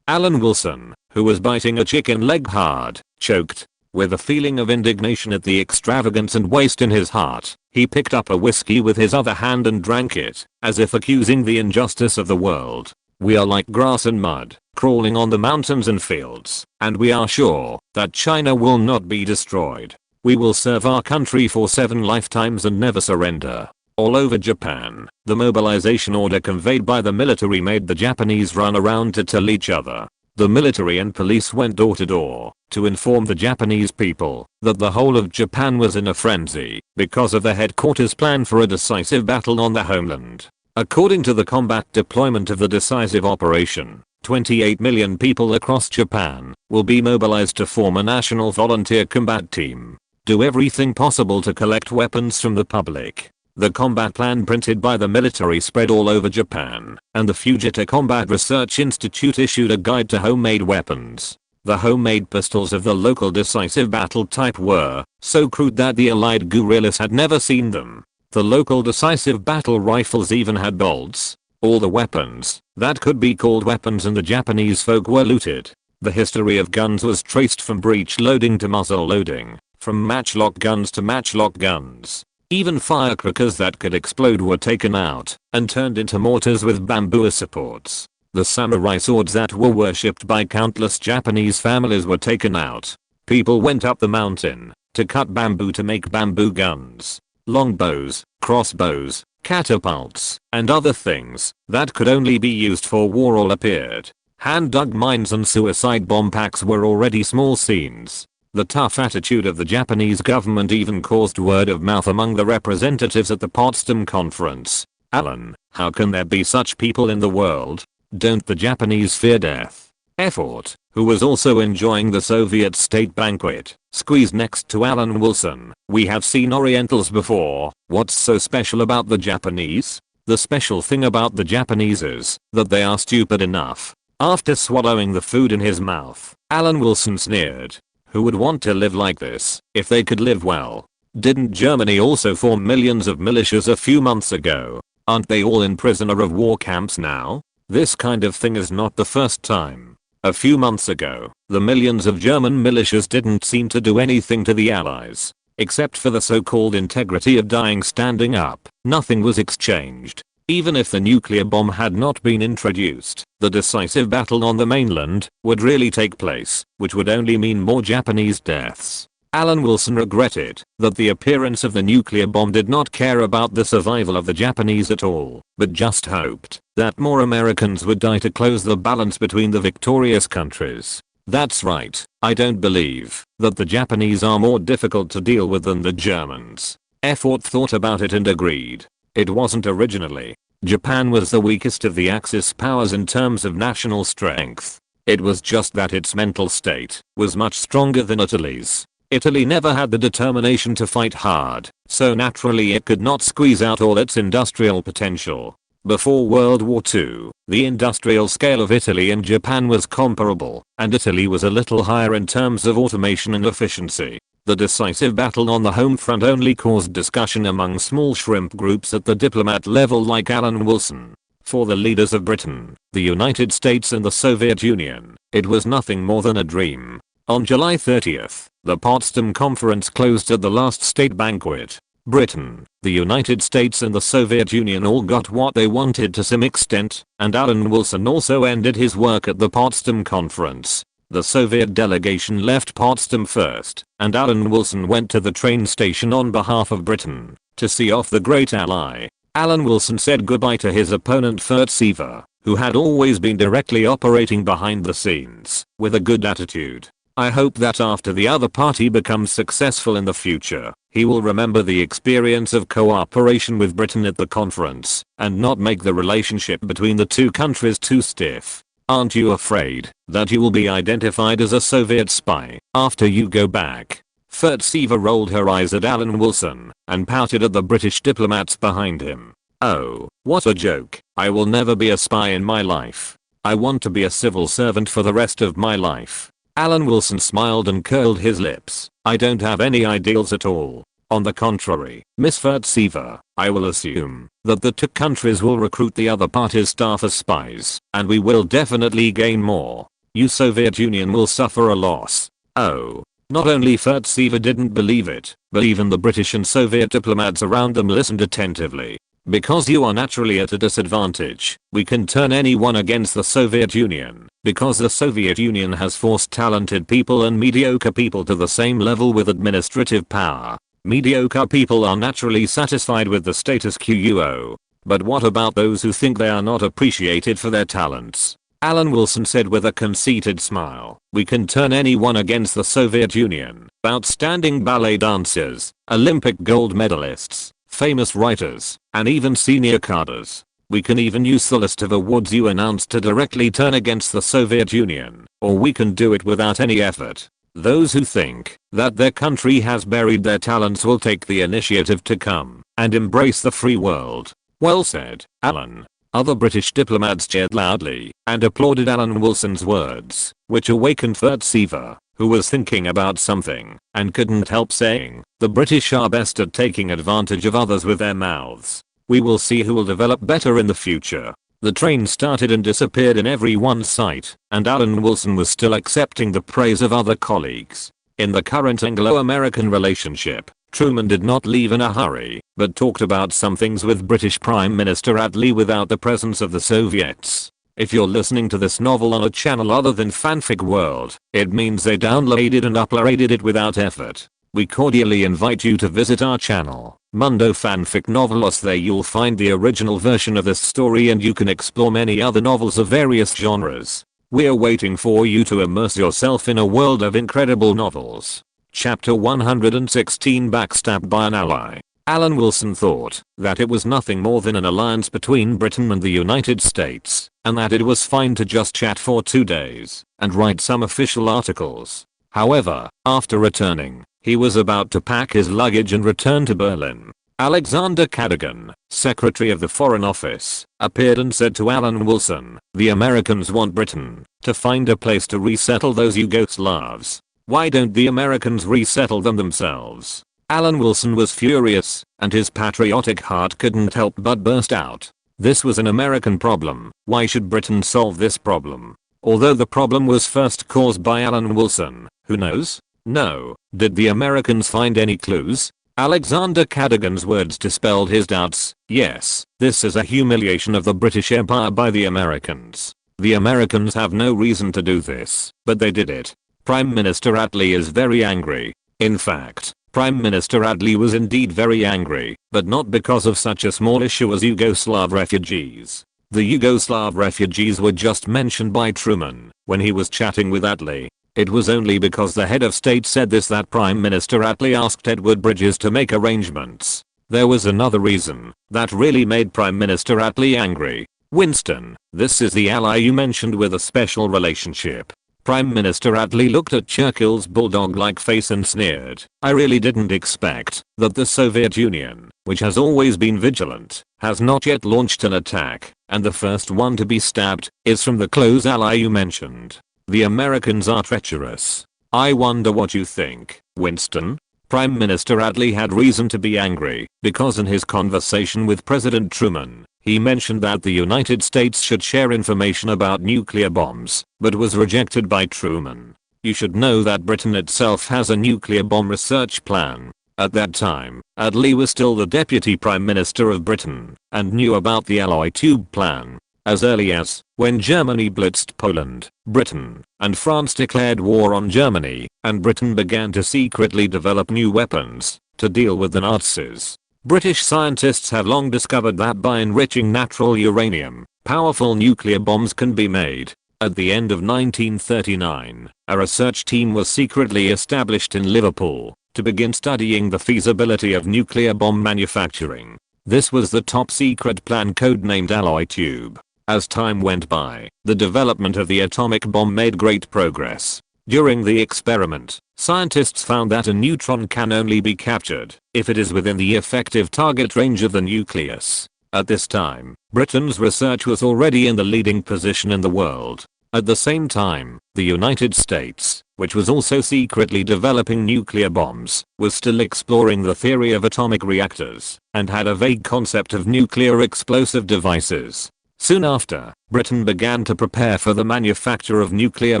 Alan Wilson, who was biting a chicken leg hard, choked. With a feeling of indignation at the extravagance and waste in his heart, he picked up a whiskey with his other hand and drank it, as if accusing the injustice of the world. We are like grass and mud, crawling on the mountains and fields, and we are sure that China will not be destroyed. We will serve our country for 7 lifetimes and never surrender. All over Japan, the mobilization order conveyed by the military made the Japanese run around to tell each other. The military and police went door to door to inform the Japanese people that the whole of Japan was in a frenzy because of the headquarters plan for a decisive battle on the homeland. According to the combat deployment of the decisive operation, 28 million people across Japan will be mobilized to form a national volunteer combat team. Do everything possible to collect weapons from the public. The combat plan printed by the military spread all over Japan, and the Fujita Combat Research Institute issued a guide to homemade weapons. The homemade pistols of the local decisive battle type were so crude that the Allied guerrillas had never seen them. The local decisive battle rifles even had bolts. All the weapons that could be called weapons in the Japanese folk were looted. The history of guns was traced from breech loading to muzzle loading, from matchlock guns to matchlock guns. Even firecrackers that could explode were taken out and turned into mortars with bamboo as supports. The samurai swords that were worshipped by countless Japanese families were taken out. People went up the mountain to cut bamboo to make bamboo guns, longbows, crossbows, catapults, and other things that could only be used for war all appeared. Hand-dug mines and suicide bomb packs were already small scenes. The tough attitude of the Japanese government even caused word of mouth among the representatives at the Potsdam Conference. Alan, how can there be such people in the world? Don't the Japanese fear death? Effort, who was also enjoying the Soviet state banquet, squeezed next to Alan Wilson. We have seen Orientals before. What's so special about the Japanese? The special thing about the Japanese is that they are stupid enough. After swallowing the food in his mouth, Alan Wilson sneered. Who would want to live like this if they could live well? Didn't Germany also form millions of militias a few months ago? Aren't they all in prisoner of war camps now? This kind of thing is not the first time. A few months ago, the millions of German militias didn't seem to do anything to the Allies. Except for the so-called integrity of dying standing up, nothing was exchanged. Even if the nuclear bomb had not been introduced, the decisive battle on the mainland would really take place, which would only mean more Japanese deaths. Alan Wilson regretted that the appearance of the nuclear bomb did not care about the survival of the Japanese at all, but just hoped that more Americans would die to close the balance between the victorious countries. That's right, I don't believe that the Japanese are more difficult to deal with than the Germans. Effort thought about it and agreed. It wasn't originally. Japan was the weakest of the Axis powers in terms of national strength. It was just that its mental state was much stronger than Italy's. Italy never had the determination to fight hard, so naturally it could not squeeze out all its industrial potential. Before World War II, the industrial scale of Italy and Japan was comparable, and Italy was a little higher in terms of automation and efficiency. The decisive battle on the home front only caused discussion among small shrimp groups at the diplomat level like Alan Wilson. For the leaders of Britain, the United States and the Soviet Union, it was nothing more than a dream. On July 30th, the Potsdam Conference closed at the last state banquet. Britain, the United States and the Soviet Union all got what they wanted to some extent, and Alan Wilson also ended his work at the Potsdam Conference. The Soviet delegation left Potsdam first, and Alan Wilson went to the train station on behalf of Britain to see off the great ally. Alan Wilson said goodbye to his opponent Furt Seever, who had always been directly operating behind the scenes with a good attitude. I hope that after the other party becomes successful in the future, he will remember the experience of cooperation with Britain at the conference and not make the relationship between the two countries too stiff. Aren't you afraid that you will be identified as a Soviet spy after you go back? Furtsiva rolled her eyes at Alan Wilson and pouted at the British diplomats behind him. Oh, what a joke. I will never be a spy in my life. I want to be a civil servant for the rest of my life. Alan Wilson smiled and curled his lips. I don't have any ideals at all. On the contrary, Miss Furtsiva, I will assume that the two countries will recruit the other party's staff as spies, and we will definitely gain more. You Soviet Union will suffer a loss. Oh. Not only Furtsiva didn't believe it, but even the British and Soviet diplomats around them listened attentively. Because you are naturally at a disadvantage, we can turn anyone against the Soviet Union, because the Soviet Union has forced talented people and mediocre people to the same level with administrative power. Mediocre people are naturally satisfied with the status quo. But what about those who think they are not appreciated for their talents? Alan Wilson said with a conceited smile. We can turn anyone against the Soviet Union. Outstanding ballet dancers, Olympic gold medalists, famous writers, and even senior cadres. We can even use the list of awards you announced to directly turn against the Soviet Union, or we can do it without any effort. Those who think that their country has buried their talents will take the initiative to come and embrace the free world. Well said, Alan. Other British diplomats cheered loudly and applauded Alan Wilson's words, which awakened Furtsiva, who was thinking about something and couldn't help saying, the British are best at taking advantage of others with their mouths. We will see who will develop better in the future. The train started and disappeared in everyone's sight, and Alan Wilson was still accepting the praise of other colleagues. In the current Anglo-American relationship, Truman did not leave in a hurry, but talked about some things with British Prime Minister Attlee without the presence of the Soviets. If you're listening to this novel on a channel other than Fanfic World, it means they downloaded and uploaded it without effort. We cordially invite you to visit our channel, Mundo Fanfic Novelos. There you'll find the original version of this story and you can explore many other novels of various genres. We're waiting for you to immerse yourself in a world of incredible novels. Chapter 116 Backstabbed by an Ally. Alan Wilson thought that it was nothing more than an alliance between Britain and the United States, and that it was fine to just chat for 2 days and write some official articles. However, after returning, he was about to pack his luggage and return to Berlin. Alexander Cadogan, Secretary of the Foreign Office, appeared and said to Alan Wilson, the Americans want Britain to find a place to resettle those Yugoslavs. Why don't the Americans resettle them themselves? Alan Wilson was furious, and his patriotic heart couldn't help but burst out. This was an American problem. Why should Britain solve this problem? Although the problem was first caused by Alan Wilson, who knows? No. Did the Americans find any clues? Alexander Cadogan's words dispelled his doubts. Yes, this is a humiliation of the British Empire by the Americans. The Americans have no reason to do this, but they did it. Prime Minister Attlee is very angry. In fact, Prime Minister Attlee was indeed very angry, but not because of such a small issue as Yugoslav refugees. The Yugoslav refugees were just mentioned by Truman when he was chatting with Attlee. It was only because the head of state said this that Prime Minister Attlee asked Edward Bridges to make arrangements. There was another reason that really made Prime Minister Attlee angry. Winston, this is the ally you mentioned with a special relationship. Prime Minister Attlee looked at Churchill's bulldog-like face and sneered. I really didn't expect that the Soviet Union, which has always been vigilant, has not yet launched an attack, and the first one to be stabbed is from the close ally you mentioned. The Americans are treacherous. I wonder what you think, Winston? Prime Minister Attlee had reason to be angry because in his conversation with President Truman, he mentioned that the United States should share information about nuclear bombs, but was rejected by Truman. You should know that Britain itself has a nuclear bomb research plan. At that time, Attlee was still the Deputy Prime Minister of Britain and knew about the Alloy Tube plan. As early as when Germany blitzed Poland, Britain and France declared war on Germany, and Britain began to secretly develop new weapons to deal with the Nazis. British scientists have long discovered that by enriching natural uranium, powerful nuclear bombs can be made. At the end of 1939, a research team was secretly established in Liverpool to begin studying the feasibility of nuclear bomb manufacturing. This was the top secret plan codenamed Alloy Tube. As time went by, the development of the atomic bomb made great progress. During the experiment, scientists found that a neutron can only be captured if it is within the effective target range of the nucleus. At this time, Britain's research was already in the leading position in the world. At the same time, the United States, which was also secretly developing nuclear bombs, was still exploring the theory of atomic reactors and had a vague concept of nuclear explosive devices. Soon after, Britain began to prepare for the manufacture of nuclear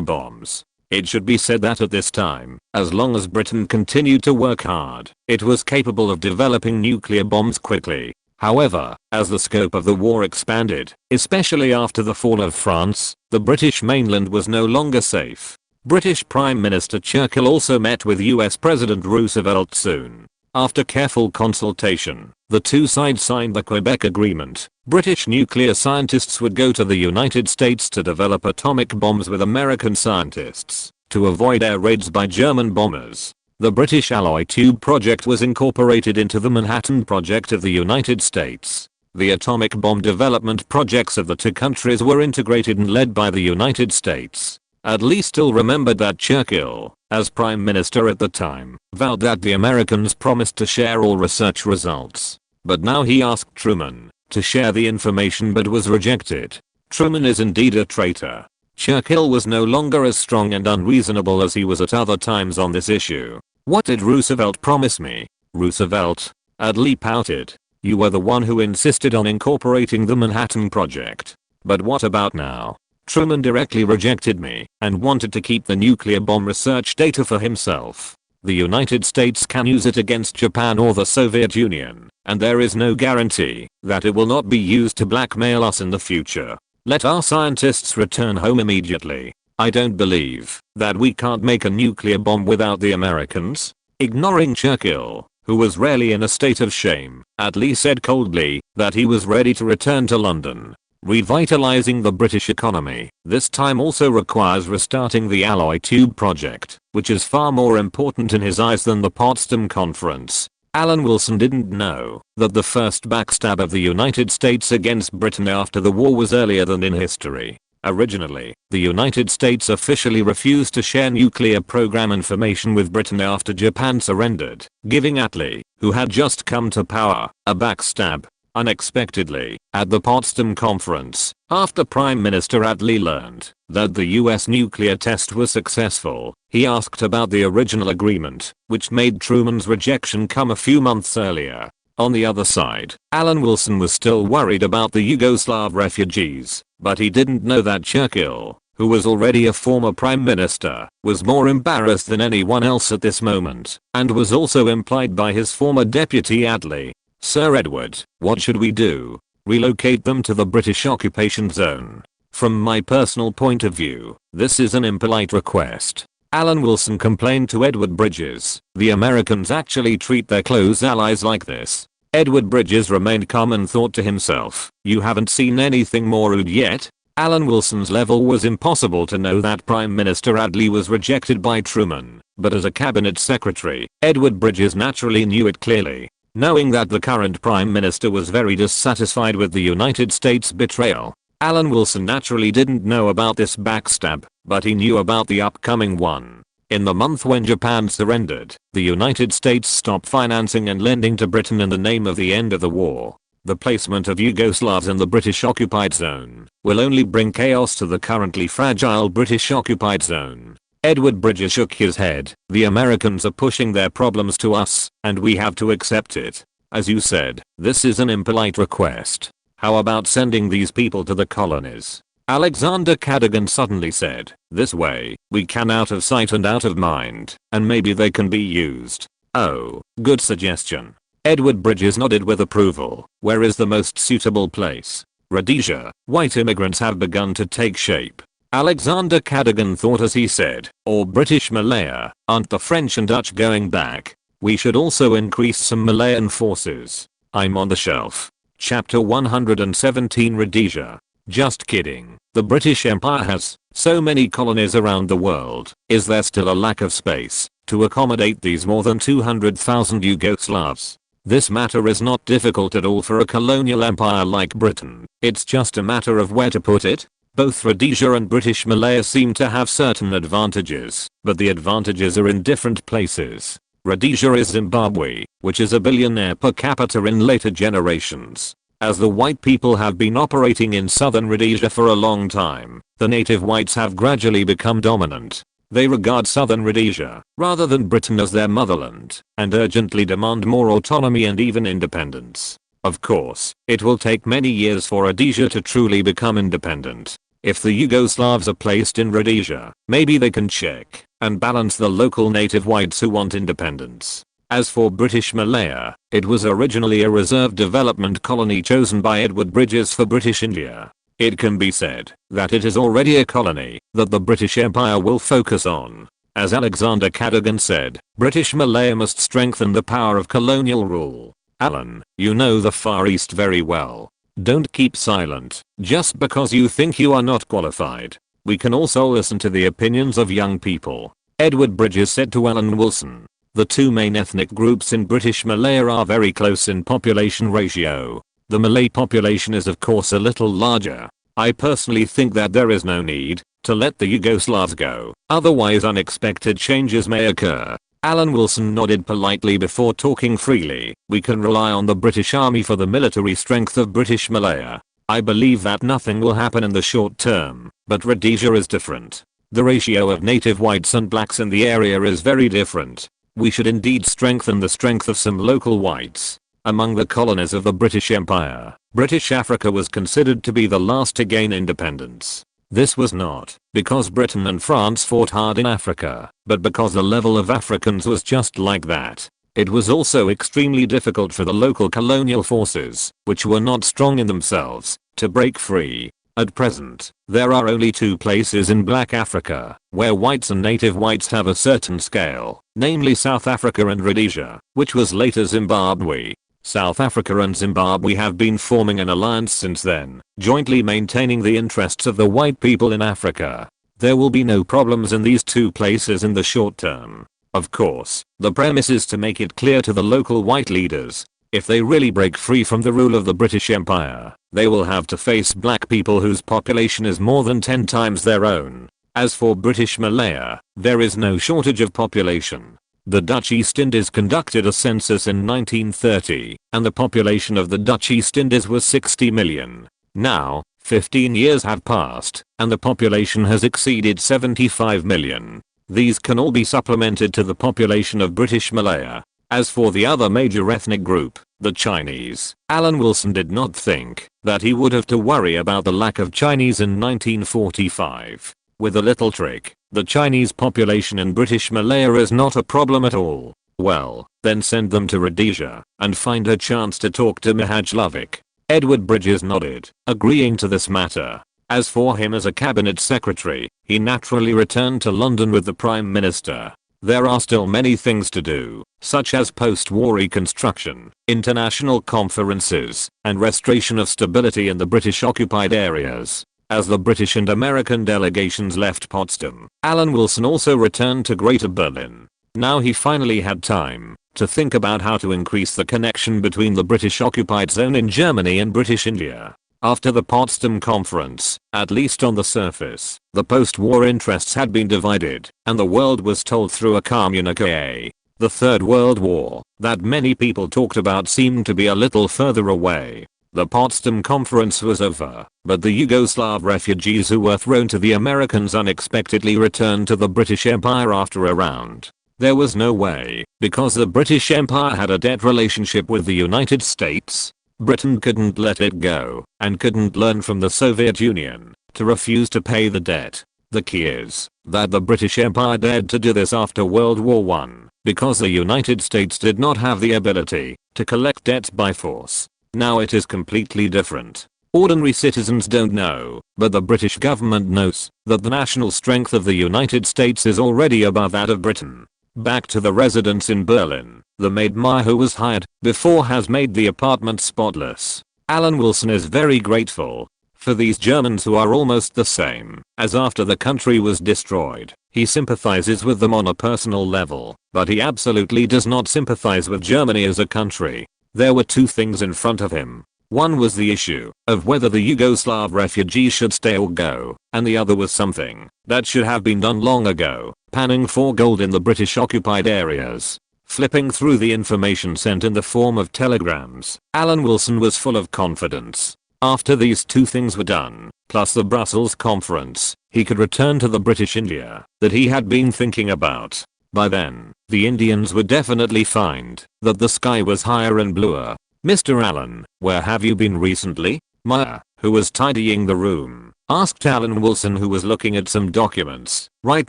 bombs. It should be said that at this time, as long as Britain continued to work hard, it was capable of developing nuclear bombs quickly. However, as the scope of the war expanded, especially after the fall of France, the British mainland was no longer safe. British Prime Minister Churchill also met with US President Roosevelt soon. After careful consultation, the two sides signed the Quebec Agreement. British nuclear scientists would go to the United States to develop atomic bombs with American scientists to avoid air raids by German bombers. The British Alloy Tube project was incorporated into the Manhattan Project of the United States. The atomic bomb development projects of the two countries were integrated and led by the United States. At least still remembered that Churchill, as Prime Minister at the time, vowed that the Americans promised to share all research results. But now he asked Truman to share the information but was rejected. Truman is indeed a traitor. Churchill was no longer as strong and unreasonable as he was at other times on this issue. What did Roosevelt promise me? Roosevelt? Attlee pouted. You were the one who insisted on incorporating the Manhattan Project. But what about now? Truman directly rejected me and wanted to keep the nuclear bomb research data for himself. The United States can use it against Japan or the Soviet Union, and there is no guarantee that it will not be used to blackmail us in the future. Let our scientists return home immediately. I don't believe that we can't make a nuclear bomb without the Americans. Ignoring Churchill, who was rarely in a state of shame, Attlee said coldly that he was ready to return to London. Revitalizing the British economy, this time also requires restarting the Alloy Tube project, which is far more important in his eyes than the Potsdam Conference. Alan Wilson didn't know that the first backstab of the United States against Britain after the war was earlier than in history. Originally, the United States officially refused to share nuclear program information with Britain after Japan surrendered, giving Attlee, who had just come to power, a backstab. Unexpectedly, at the Potsdam Conference, after Prime Minister Attlee learned that the US nuclear test was successful, he asked about the original agreement, which made Truman's rejection come a few months earlier. On the other side, Alan Wilson was still worried about the Yugoslav refugees, but he didn't know that Churchill, who was already a former prime minister, was more embarrassed than anyone else at this moment, and was also implied by his former deputy Attlee. Sir Edward, what should we do? Relocate them to the British occupation zone? From my personal point of view, this is an impolite request. Alan Wilson complained to Edward Bridges. The Americans actually treat their close allies like this. Edward Bridges remained calm and thought to himself, you haven't seen anything more rude yet? Alan Wilson's level was impossible to know that Prime Minister Attlee was rejected by Truman, but as a cabinet secretary, Edward Bridges naturally knew it clearly. Knowing that the current Prime Minister was very dissatisfied with the United States betrayal, Alan Wilson naturally didn't know about this backstab, but he knew about the upcoming one. In the month when Japan surrendered, the United States stopped financing and lending to Britain in the name of the end of the war. The placement of Yugoslavs in the British occupied zone will only bring chaos to the currently fragile British occupied zone. Edward Bridges shook his head. The Americans are pushing their problems to us, and we have to accept it. As you said, this is an impolite request. How about sending these people to the colonies? Alexander Cadogan suddenly said, this way, we can out of sight and out of mind, and maybe they can be used. Oh, good suggestion. Edward Bridges nodded with approval. Where is the most suitable place? Rhodesia. White immigrants have begun to take shape. Alexander Cadogan thought as he said, or British Malaya, aren't the French and Dutch going back? We should also increase some Malayan forces. I'm on the shelf. Chapter 117 Rhodesia. Just kidding. The British Empire has So many colonies around the world, is there still a lack of space to accommodate these more than 200,000 Yugoslavs? This matter is not difficult at all for a colonial empire like Britain, it's just a matter of where to put it. Both Rhodesia and British Malaya seem to have certain advantages, but the advantages are in different places. Rhodesia is Zimbabwe, which is a billionaire per capita in later generations. As the white people have been operating in southern Rhodesia for a long time, the native whites have gradually become dominant. They regard southern Rhodesia, rather than Britain, as their motherland, and urgently demand more autonomy and even independence. Of course, it will take many years for Rhodesia to truly become independent. If the Yugoslavs are placed in Rhodesia, maybe they can check and balance the local native whites who want independence. As for British Malaya, it was originally a reserve development colony chosen by Edward Bridges for British India. It can be said that it is already a colony that the British Empire will focus on. As Alexander Cadogan said, British Malaya must strengthen the power of colonial rule. Alan, you know the Far East very well. Don't keep silent just because you think you are not qualified. We can also listen to the opinions of young people. Edward Bridges said to Alan Wilson, the two main ethnic groups in British Malaya are very close in population ratio. The Malay population is of course a little larger. I personally think that there is no need to let the Yugoslavs go, otherwise unexpected changes may occur. Alan Wilson nodded politely before talking freely. We can rely on the British Army for the military strength of British Malaya. I believe that nothing will happen in the short term, but Rhodesia is different. The ratio of native whites and blacks in the area is very different. We should indeed strengthen the strength of some local whites. Among the colonies of the British Empire, British Africa was considered to be the last to gain independence. This was not because Britain and France fought hard in Africa, but because the level of Africans was just like that. It was also extremely difficult for the local colonial forces, which were not strong in themselves, to break free. At present, there are only two places in Black Africa where whites and native whites have a certain scale, namely South Africa and Rhodesia, which was later Zimbabwe. South Africa and Zimbabwe have been forming an alliance since then, jointly maintaining the interests of the white people in Africa. There will be no problems in these two places in the short term. Of course, the premise is to make it clear to the local white leaders, if they really break free from the rule of the British Empire, they will have to face black people whose population is more than 10 times their own. As for British Malaya, there is no shortage of population. The Dutch East Indies conducted a census in 1930, and the population of the Dutch East Indies was 60 million. Now, 15 years have passed, and the population has exceeded 75 million. These can all be supplemented to the population of British Malaya. As for the other major ethnic group, the Chinese, Alan Wilson did not think that he would have to worry about the lack of Chinese in 1945. With a little trick, the Chinese population in British Malaya is not a problem at all. Well, then send them to Rhodesia and find a chance to talk to Mihajlovic. Edward Bridges nodded, agreeing to this matter. As for him as a cabinet secretary, he naturally returned to London with the Prime Minister. There are still many things to do, such as post-war reconstruction, international conferences, and restoration of stability in the British-occupied areas. As the British and American delegations left Potsdam, Alan Wilson also returned to Greater Berlin. Now he finally had time to think about how to increase the connection between the British-occupied zone in Germany and British India. After the Potsdam Conference, at least on the surface, the post-war interests had been divided, and the world was told through a communiqué. The Third World War, that many people talked about, seemed to be a little further away. The Potsdam Conference was over, but the Yugoslav refugees who were thrown to the Americans unexpectedly returned to the British Empire after a round. There was no way, because the British Empire had a debt relationship with the United States. Britain couldn't let it go, and couldn't learn from the Soviet Union to refuse to pay the debt. The key is that the British Empire dared to do this after World War I, because the United States did not have the ability to collect debts by force. Now it is completely different. Ordinary citizens don't know, but the British government knows that the national strength of the United States is already above that of Britain. Back to the residence in Berlin, the maid Maya who was hired before has made the apartment spotless. Alan Wilson is very grateful For these Germans who are almost the same as after the country was destroyed, he sympathizes with them on a personal level, but he absolutely does not sympathize with Germany as a country. There were two things in front of him. One was the issue of whether the Yugoslav refugees should stay or go, and the other was something that should have been done long ago, panning for gold in the British occupied areas. Flipping through the information sent in the form of telegrams, Alan Wilson was full of confidence. After these two things were done, plus the Brussels conference, he could return to the British India that he had been thinking about. By then, the Indians would definitely find that the sky was higher and bluer. "Mr. Allen, where have you been recently?" Maya, who was tidying the room, asked Alan Wilson, who was looking at some documents. "Right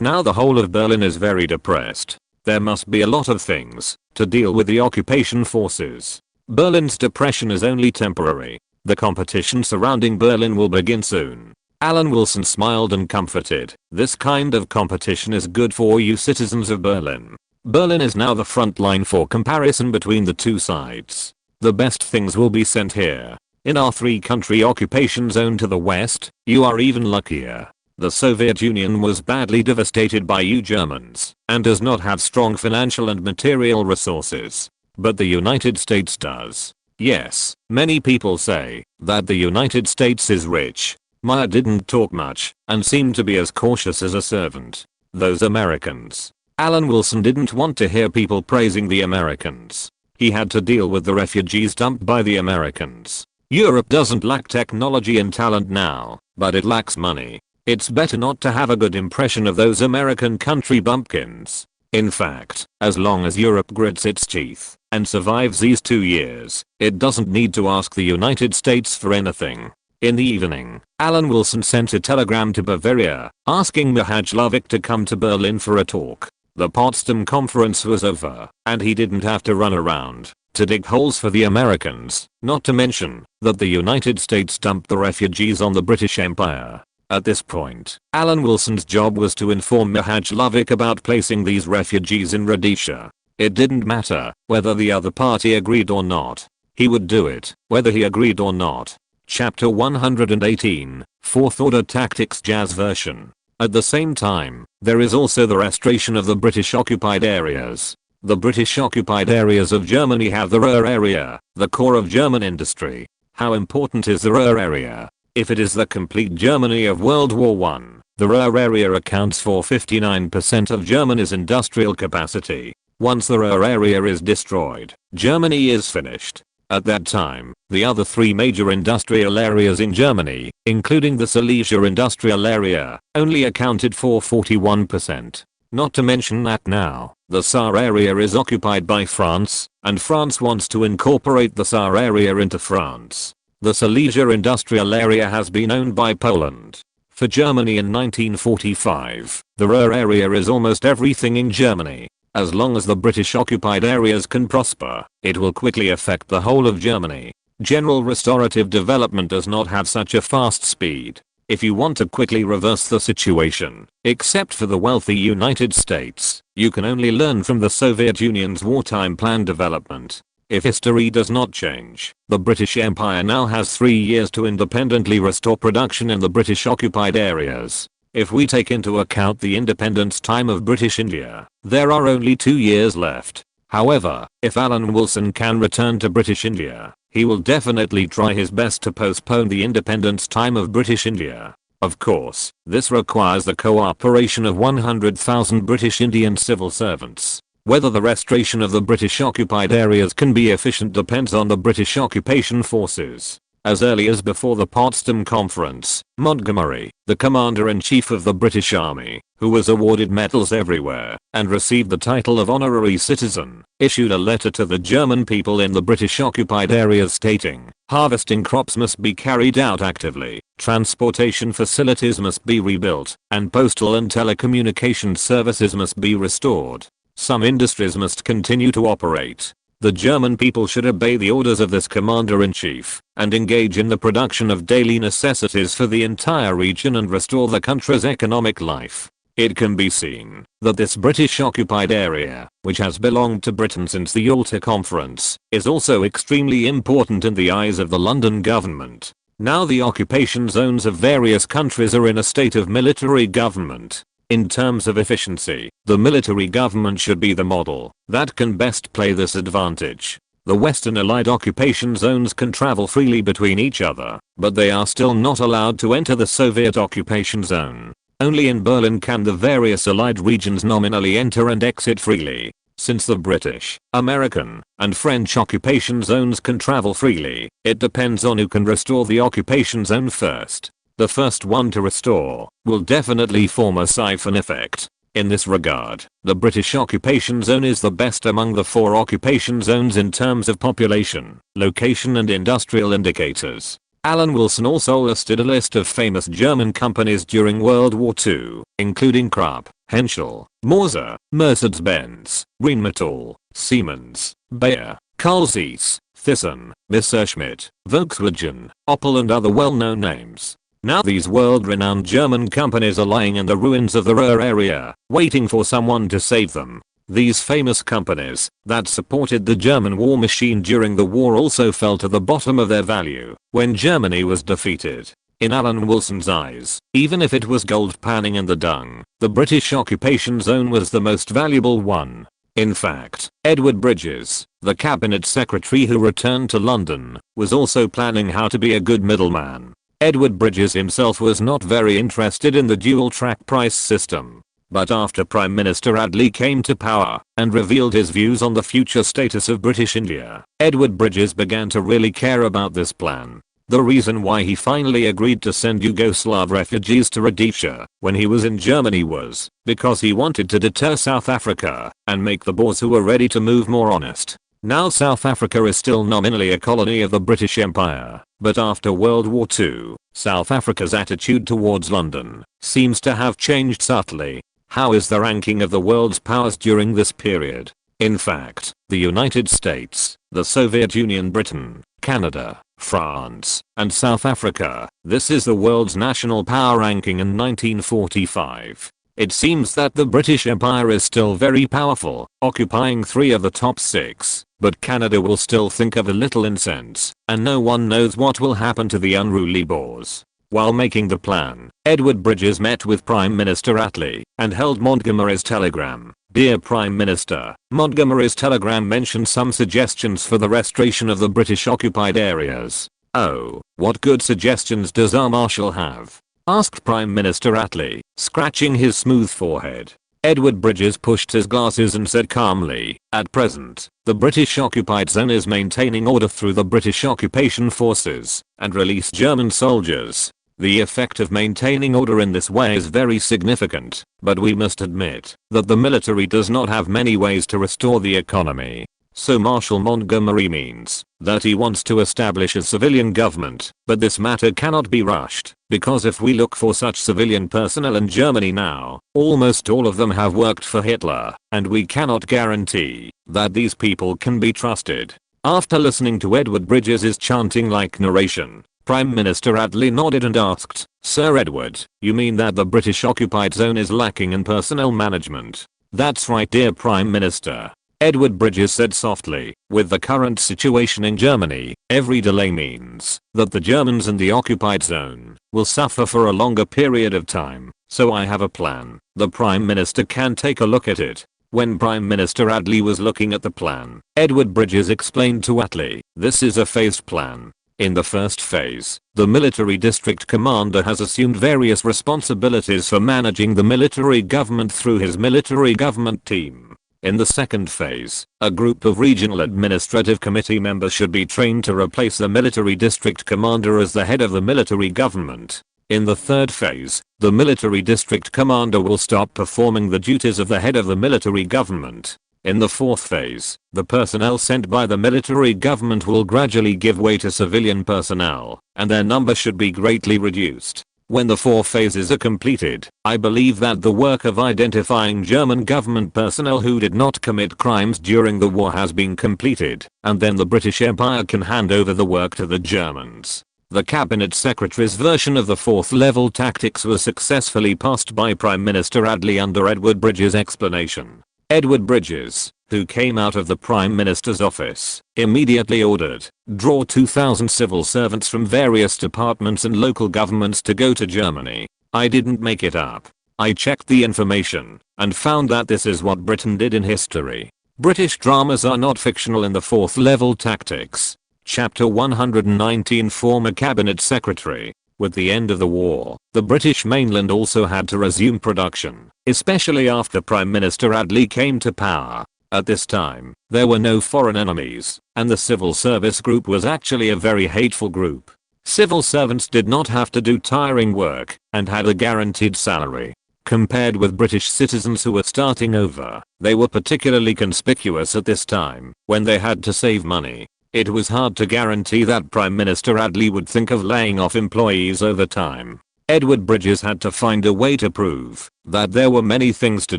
now the whole of Berlin is very depressed. There must be a lot of things to deal with the occupation forces. Berlin's depression is only temporary. The competition surrounding Berlin will begin soon." Alan Wilson smiled and comforted. "This kind of competition is good for you citizens of Berlin. Berlin is now the front line for comparison between the two sides. The best things will be sent here. In our 3-country occupation zone to the west, you are even luckier. The Soviet Union was badly devastated by you Germans and does not have strong financial and material resources. But the United States does. Yes, many people say that the United States is rich." Maya didn't talk much and seemed to be as cautious as a servant. "Those Americans." Alan Wilson didn't want to hear people praising the Americans. He had to deal with the refugees dumped by the Americans. Europe doesn't lack technology and talent now, but it lacks money. It's better not to have a good impression of those American country bumpkins. In fact, as long as Europe grits its teeth and survives these 2 years, it doesn't need to ask the United States for anything. In the evening, Alan Wilson sent a telegram to Bavaria, asking Mihajlovic to come to Berlin for a talk. The Potsdam conference was over, and he didn't have to run around to dig holes for the Americans, not to mention that the United States dumped the refugees on the British Empire. At this point, Alan Wilson's job was to inform Mihajlovic about placing these refugees in Rhodesia. It didn't matter whether the other party agreed or not. He would do it, whether he agreed or not. Chapter 118, Fourth Order Tactics Jazz version. At the same time, there is also the restoration of the British occupied areas. The British occupied areas of Germany have the Ruhr area, the core of German industry. How important is the Ruhr area? If it is the complete Germany of World War I, the Ruhr area accounts for 59% of Germany's industrial capacity. Once the Ruhr area is destroyed, Germany is finished. At that time, the other 3 major industrial areas in Germany, including the Silesia industrial area, only accounted for 41%. Not to mention that now, the Saar area is occupied by France, and France wants to incorporate the Saar area into France. The Silesia industrial area has been owned by Poland. For Germany in 1945, the Ruhr area is almost everything in Germany. As long as the British occupied areas can prosper, it will quickly affect the whole of Germany. General restorative development does not have such a fast speed. If you want to quickly reverse the situation, except for the wealthy United States, you can only learn from the Soviet Union's wartime plan development. If history does not change, the British Empire now has 3 years to independently restore production in the British occupied areas. If we take into account the independence time of British India, there are only 2 years left. However, if Alan Wilson can return to British India, he will definitely try his best to postpone the independence time of British India. Of course, this requires the cooperation of 100,000 British Indian civil servants. Whether the restoration of the British occupied areas can be efficient depends on the British occupation forces. As early as before the Potsdam Conference, Montgomery, the Commander-in-Chief of the British Army, who was awarded medals everywhere and received the title of honorary citizen, issued a letter to the German people in the British occupied areas stating, harvesting crops must be carried out actively, transportation facilities must be rebuilt, and postal and telecommunications services must be restored. Some industries must continue to operate. The German people should obey the orders of this commander-in-chief and engage in the production of daily necessities for the entire region and restore the country's economic life. It can be seen that this British occupied area, which has belonged to Britain since the Yalta Conference, is also extremely important in the eyes of the London government. Now the occupation zones of various countries are in a state of military government. In terms of efficiency, the military government should be the model that can best play this advantage. The Western Allied occupation zones can travel freely between each other, but they are still not allowed to enter the Soviet occupation zone. Only in Berlin can the various Allied regions nominally enter and exit freely. Since the British, American, and French occupation zones can travel freely, it depends on who can restore the occupation zone first. The first one to restore will definitely form a siphon effect. In this regard, the British occupation zone is the best among the 4 occupation zones in terms of population, location and industrial indicators. Alan Wilson also listed a list of famous German companies during World War II, including Krupp, Henschel, Mauser, Mercedes-Benz, Rheinmetall, Siemens, Bayer, Carl Zeiss, Thyssen, Messerschmitt, Volkswagen, Opel and other well-known names. Now these world-renowned German companies are lying in the ruins of the Ruhr area, waiting for someone to save them. These famous companies that supported the German war machine during the war also fell to the bottom of their value when Germany was defeated. In Alan Wilson's eyes, even if it was gold panning in the dung, the British occupation zone was the most valuable one. In fact, Edward Bridges, the cabinet secretary who returned to London, was also planning how to be a good middleman. Edward Bridges himself was not very interested in the dual-track price system. But after Prime Minister Attlee came to power and revealed his views on the future status of British India, Edward Bridges began to really care about this plan. The reason why he finally agreed to send Yugoslav refugees to Rhodesia when he was in Germany was because he wanted to deter South Africa and make the Boers who were ready to move more honest. Now South Africa is still nominally a colony of the British Empire, but after World War II, South Africa's attitude towards London seems to have changed subtly. How is the ranking of the world's powers during this period? In fact, the United States, the Soviet Union, Britain, Canada, France, and South Africa, this is the world's national power ranking in 1945. It seems that the British Empire is still very powerful, occupying 3 of the top 6, but Canada will still think of a little incense, and no one knows what will happen to the unruly Boers. While making the plan, Edward Bridges met with Prime Minister Attlee and held Montgomery's telegram. Dear Prime Minister, Montgomery's telegram mentioned some suggestions for the restoration of the British occupied areas. Oh, what good suggestions does our Marshal have? Asked Prime Minister Attlee, scratching his smooth forehead. Edward Bridges pushed his glasses and said calmly, at present, the British occupied zone is maintaining order through the British occupation forces and release German soldiers. The effect of maintaining order in this way is very significant, but we must admit that the military does not have many ways to restore the economy. So Marshal Montgomery means that he wants to establish a civilian government, but this matter cannot be rushed, because if we look for such civilian personnel in Germany now, almost all of them have worked for Hitler, and we cannot guarantee that these people can be trusted. After listening to Edward Bridges' chanting-like narration, Prime Minister Attlee nodded and asked, Sir Edward, you mean that the British occupied zone is lacking in personnel management? That's right, dear Prime Minister. Edward Bridges said softly, with the current situation in Germany, every delay means that the Germans in the occupied zone will suffer for a longer period of time, so I have a plan. The Prime Minister can take a look at it. When Prime Minister Attlee was looking at the plan, Edward Bridges explained to Attlee, this is a phased plan. In the first phase, the military district commander has assumed various responsibilities for managing the military government through his military government team. In the second phase, a group of regional administrative committee members should be trained to replace the military district commander as the head of the military government. In the third phase, the military district commander will stop performing the duties of the head of the military government. In the fourth phase, the personnel sent by the military government will gradually give way to civilian personnel, and their number should be greatly reduced. When the 4 phases are completed, I believe that the work of identifying German government personnel who did not commit crimes during the war has been completed, and then the British Empire can hand over the work to the Germans. The Cabinet Secretary's version of the 4th level tactics was successfully passed by Prime Minister Attlee under Edward Bridges' explanation. Edward Bridges, who came out of the Prime Minister's office, immediately ordered, draw 2,000 civil servants from various departments and local governments to go to Germany. I didn't make it up. I checked the information and found that this is what Britain did in history. British dramas are not fictional in the fourth level tactics. Chapter 119, Former Cabinet Secretary. With the end of the war, the British mainland also had to resume production, especially after Prime Minister Attlee came to power. At this time, there were no foreign enemies, and the civil service group was actually a very hateful group. Civil servants did not have to do tiring work and had a guaranteed salary. Compared with British citizens who were starting over, they were particularly conspicuous at this time, when they had to save money. It was hard to guarantee that Prime Minister Attlee would think of laying off employees over time. Edward Bridges had to find a way to prove that there were many things to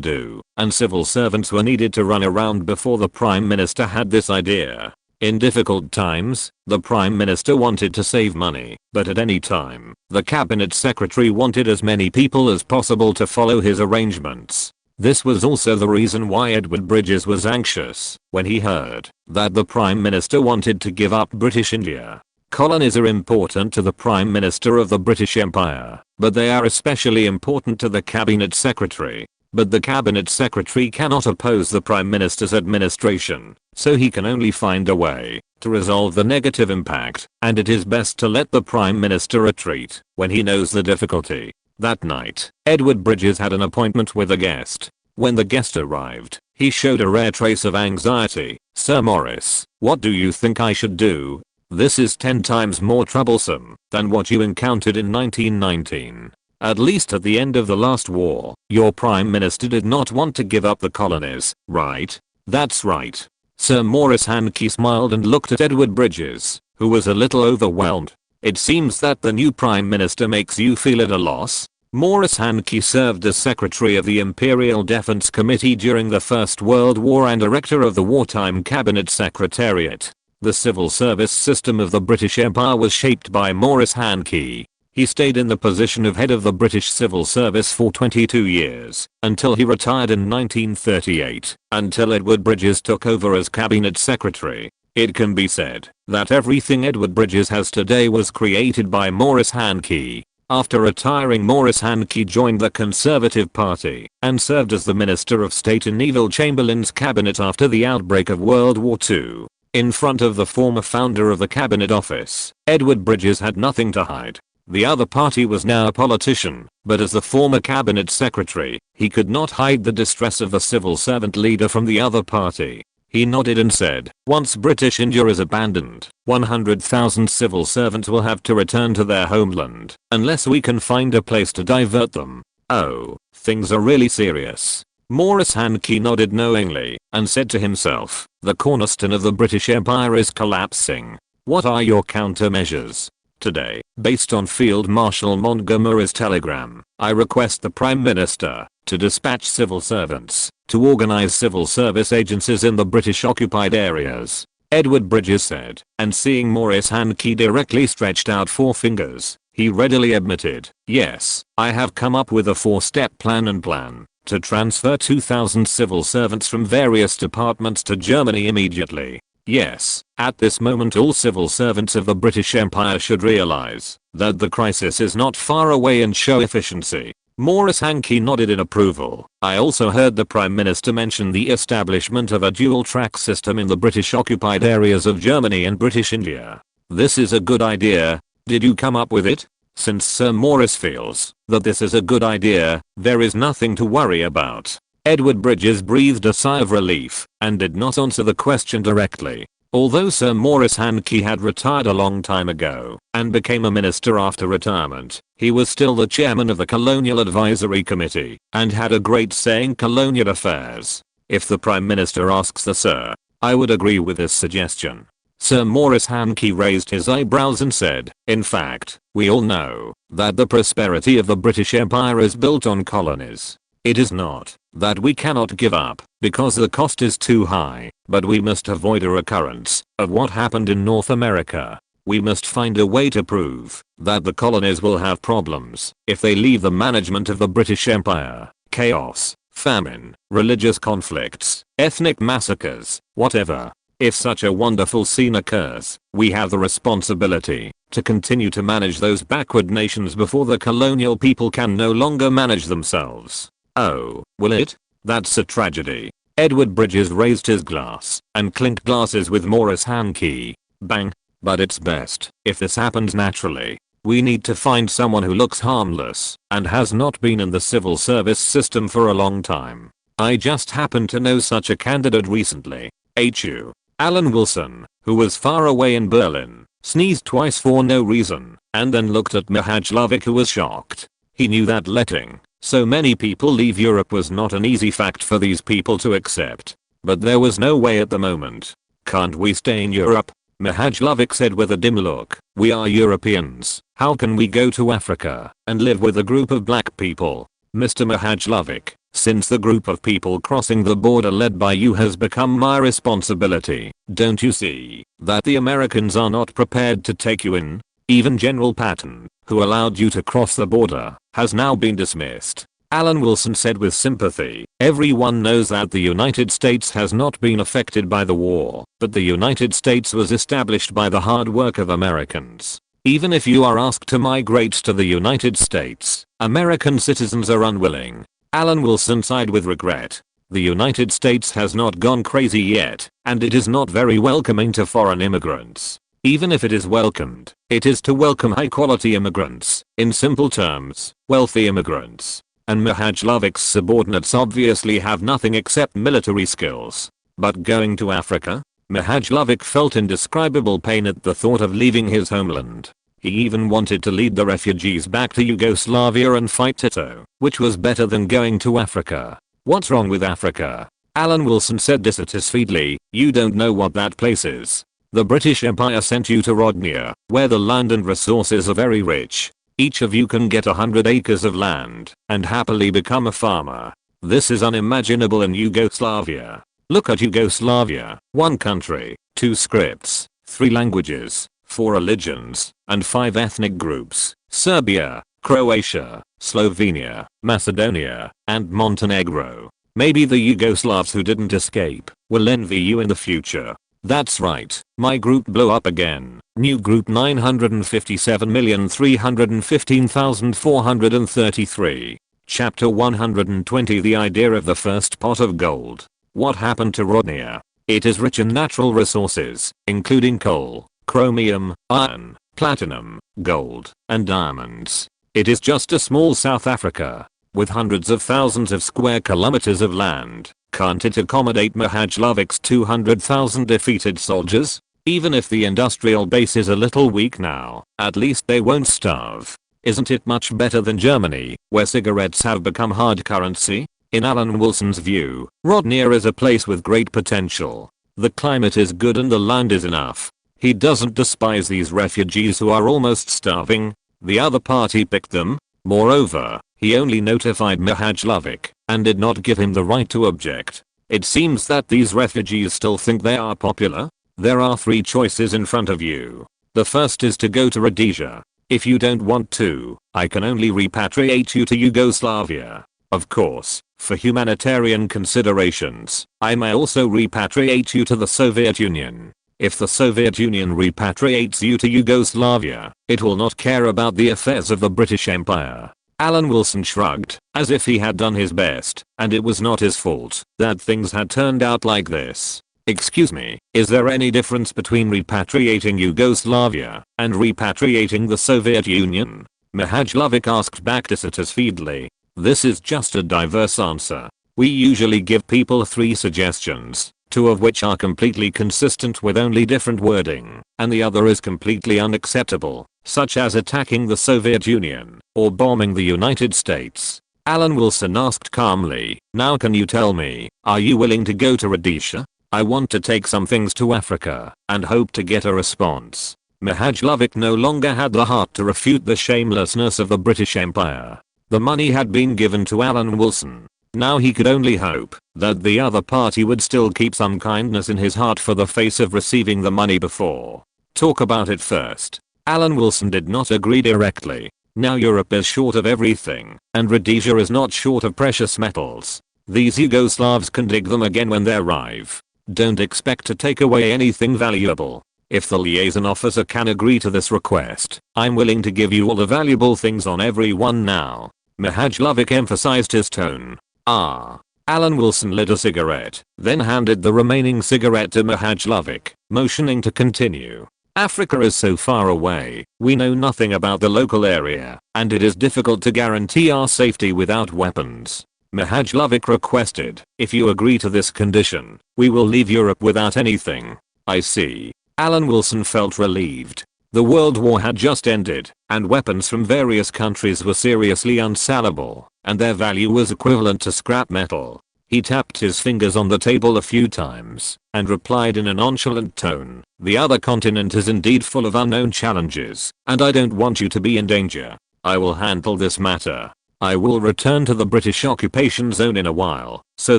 do, and civil servants were needed to run around before the Prime Minister had this idea. In difficult times, the Prime Minister wanted to save money, but at any time, the Cabinet Secretary wanted as many people as possible to follow his arrangements. This was also the reason why Edward Bridges was anxious when he heard that the Prime Minister wanted to give up British India. Colonies are important to the Prime Minister of the British Empire, but they are especially important to the Cabinet Secretary. But the Cabinet Secretary cannot oppose the Prime Minister's administration, so he can only find a way to resolve the negative impact, and it is best to let the Prime Minister retreat when he knows the difficulty. That night, Edward Bridges had an appointment with a guest. When the guest arrived, he showed a rare trace of anxiety. Sir Morris, what do you think I should do? This is 10 times more troublesome than what you encountered in 1919. At least at the end of the last war, your Prime Minister did not want to give up the colonies, right? That's right. Sir Maurice Hankey smiled and looked at Edward Bridges, who was a little overwhelmed. It seems that the new Prime Minister makes you feel at a loss. Maurice Hankey served as Secretary of the Imperial Defence Committee during the First World War and Director of the Wartime Cabinet Secretariat. The civil service system of the British Empire was shaped by Maurice Hankey. He stayed in the position of head of the British Civil Service for 22 years, until he retired in 1938, until Edward Bridges took over as Cabinet Secretary. It can be said that everything Edward Bridges has today was created by Maurice Hankey. After retiring, Maurice Hankey joined the Conservative Party and served as the Minister of State in Neville Chamberlain's cabinet after the outbreak of World War II. In front of the former founder of the Cabinet Office, Edward Bridges had nothing to hide. The other party was now a politician, but as the former Cabinet Secretary, he could not hide the distress of the civil servant leader from the other party. He nodded and said, once British India is abandoned, 100,000 civil servants will have to return to their homeland, unless we can find a place to divert them. Oh, things are really serious. Maurice Hankey nodded knowingly, and said to himself, the cornerstone of the British Empire is collapsing. What are your countermeasures? Today, based on Field Marshal Montgomery's telegram, I request the Prime Minister to dispatch civil servants to organize civil service agencies in the British occupied areas. Edward Bridges said, and seeing Maurice Hankey directly stretched out 4 fingers, he readily admitted, yes, I have come up with a 4-step plan to transfer 2,000 civil servants from various departments to Germany immediately. Yes, at this moment all civil servants of the British Empire should realize that the crisis is not far away and show efficiency. Maurice Hankey nodded in approval. I also heard the Prime Minister mention the establishment of a dual-track system in the British occupied areas of Germany and British India. This is a good idea. Did you come up with it? Since Sir Maurice feels that this is a good idea, there is nothing to worry about. Edward Bridges breathed a sigh of relief and did not answer the question directly. Although Sir Maurice Hankey had retired a long time ago and became a minister after retirement, he was still the chairman of the Colonial Advisory Committee and had a great say in colonial affairs. If the Prime Minister asks the Sir, I would agree with this suggestion. Sir Maurice Hankey raised his eyebrows and said, in fact, we all know that the prosperity of the British Empire is built on colonies. It is not that we cannot give up because the cost is too high, but we must avoid a recurrence of what happened in North America. We must find a way to prove that the colonies will have problems if they leave the management of the British Empire. Chaos, famine, religious conflicts, ethnic massacres, whatever. If such a wonderful scene occurs, we have the responsibility to continue to manage those backward nations before the colonial people can no longer manage themselves. Oh, will it? That's a tragedy. Edward Bridges raised his glass and clinked glasses with Morris Hankey. Bang. But it's best if this happens naturally. We need to find someone who looks harmless and has not been in the civil service system for a long time. I just happened to know such a candidate recently. HU. Alan Wilson, who was far away in Berlin, sneezed twice for no reason, and then looked at Mihajlovic, who was shocked. He knew that letting so many people leave Europe was not an easy fact for these people to accept. But there was no way at the moment. Can't we stay in Europe? Mihajlovic said with a dim look. We are Europeans. How can we go to Africa and live with a group of black people? Mr. Mihajlovic, since the group of people crossing the border led by you has become my responsibility, don't you see that the Americans are not prepared to take you in? Even General Patton, who allowed you to cross the border, has now been dismissed. Alan Wilson said with sympathy. Everyone knows that the United States has not been affected by the war, but the United States was established by the hard work of Americans. Even if you are asked to migrate to the United States, American citizens are unwilling. Alan Wilson sighed with regret. The United States has not gone crazy yet, and it is not very welcoming to foreign immigrants. Even if it is welcomed, it is to welcome high-quality immigrants, in simple terms, wealthy immigrants. And Mihajlovic's subordinates obviously have nothing except military skills. But going to Africa? Mihajlovic felt indescribable pain at the thought of leaving his homeland. He even wanted to lead the refugees back to Yugoslavia and fight Tito, which was better than going to Africa. What's wrong with Africa? Alan Wilson said dissatisfiedly. You don't know what that place is. The British Empire sent you to Rodnia, where the land and resources are very rich. Each of you can get 100 acres of land and happily become a farmer. This is unimaginable in Yugoslavia. Look at Yugoslavia. 1 country, 2 scripts, 3 languages, 4 religions, and 5 ethnic groups. Serbia, Croatia, Slovenia, Macedonia, and Montenegro. Maybe the Yugoslavs who didn't escape will envy you in the future. That's right, my group blew up again. New group 957,315,433. Chapter 120. The idea of the first pot of gold. What happened to Rodnia? It is rich in natural resources, including coal, chromium, iron, platinum, gold, and diamonds. It is just a small South Africa, with hundreds of thousands of square kilometers of land. Can't it accommodate Mihajlovic's 200,000 defeated soldiers? Even if the industrial base is a little weak now, at least they won't starve. Isn't it much better than Germany, where cigarettes have become hard currency? In Alan Wilson's view, Rodnia is a place with great potential. The climate is good and the land is enough. He doesn't despise these refugees who are almost starving. The other party picked them. Moreover, he only notified Mihajlovic and did not give him the right to object. It seems that these refugees still think they are popular. There are 3 choices in front of you. The first is to go to Rhodesia. If you don't want to, I can only repatriate you to Yugoslavia. Of course, for humanitarian considerations, I may also repatriate you to the Soviet Union. If the Soviet Union repatriates you to Yugoslavia, it will not care about the affairs of the British Empire. Alan Wilson shrugged, as if he had done his best, and it was not his fault that things had turned out like this. Excuse me, is there any difference between repatriating Yugoslavia and repatriating the Soviet Union? Mihajlovic asked back dissatisfiedly. This is just a diverse answer. We usually give people 3 suggestions, 2 of which are completely consistent with only different wording, and the other is completely unacceptable, such as attacking the Soviet Union or bombing the United States. Alan Wilson asked calmly, now can you tell me, are you willing to go to Rhodesia? I want to take some things to Africa and hope to get a response. Mihajlovic no longer had the heart to refute the shamelessness of the British Empire. The money had been given to Alan Wilson. Now he could only hope that the other party would still keep some kindness in his heart for the face of receiving the money before. Talk about it first. Alan Wilson did not agree directly. Now Europe is short of everything, and Rhodesia is not short of precious metals. These Yugoslavs can dig them again when they arrive. Don't expect to take away anything valuable. If the liaison officer can agree to this request, I'm willing to give you all the valuable things on everyone now. Mihajlovic emphasized his tone. Alan Wilson lit a cigarette, then handed the remaining cigarette to Mihajlovic, motioning to continue. Africa is so far away, we know nothing about the local area, and it is difficult to guarantee our safety without weapons. Mihajlovic requested, if you agree to this condition, we will leave Europe without anything. I see. Alan Wilson felt relieved. The World War had just ended, and weapons from various countries were seriously unsellable, and their value was equivalent to scrap metal. He tapped his fingers on the table a few times, and replied in a nonchalant tone, the other continent is indeed full of unknown challenges, and I don't want you to be in danger. I will handle this matter. I will return to the British occupation zone in a while, so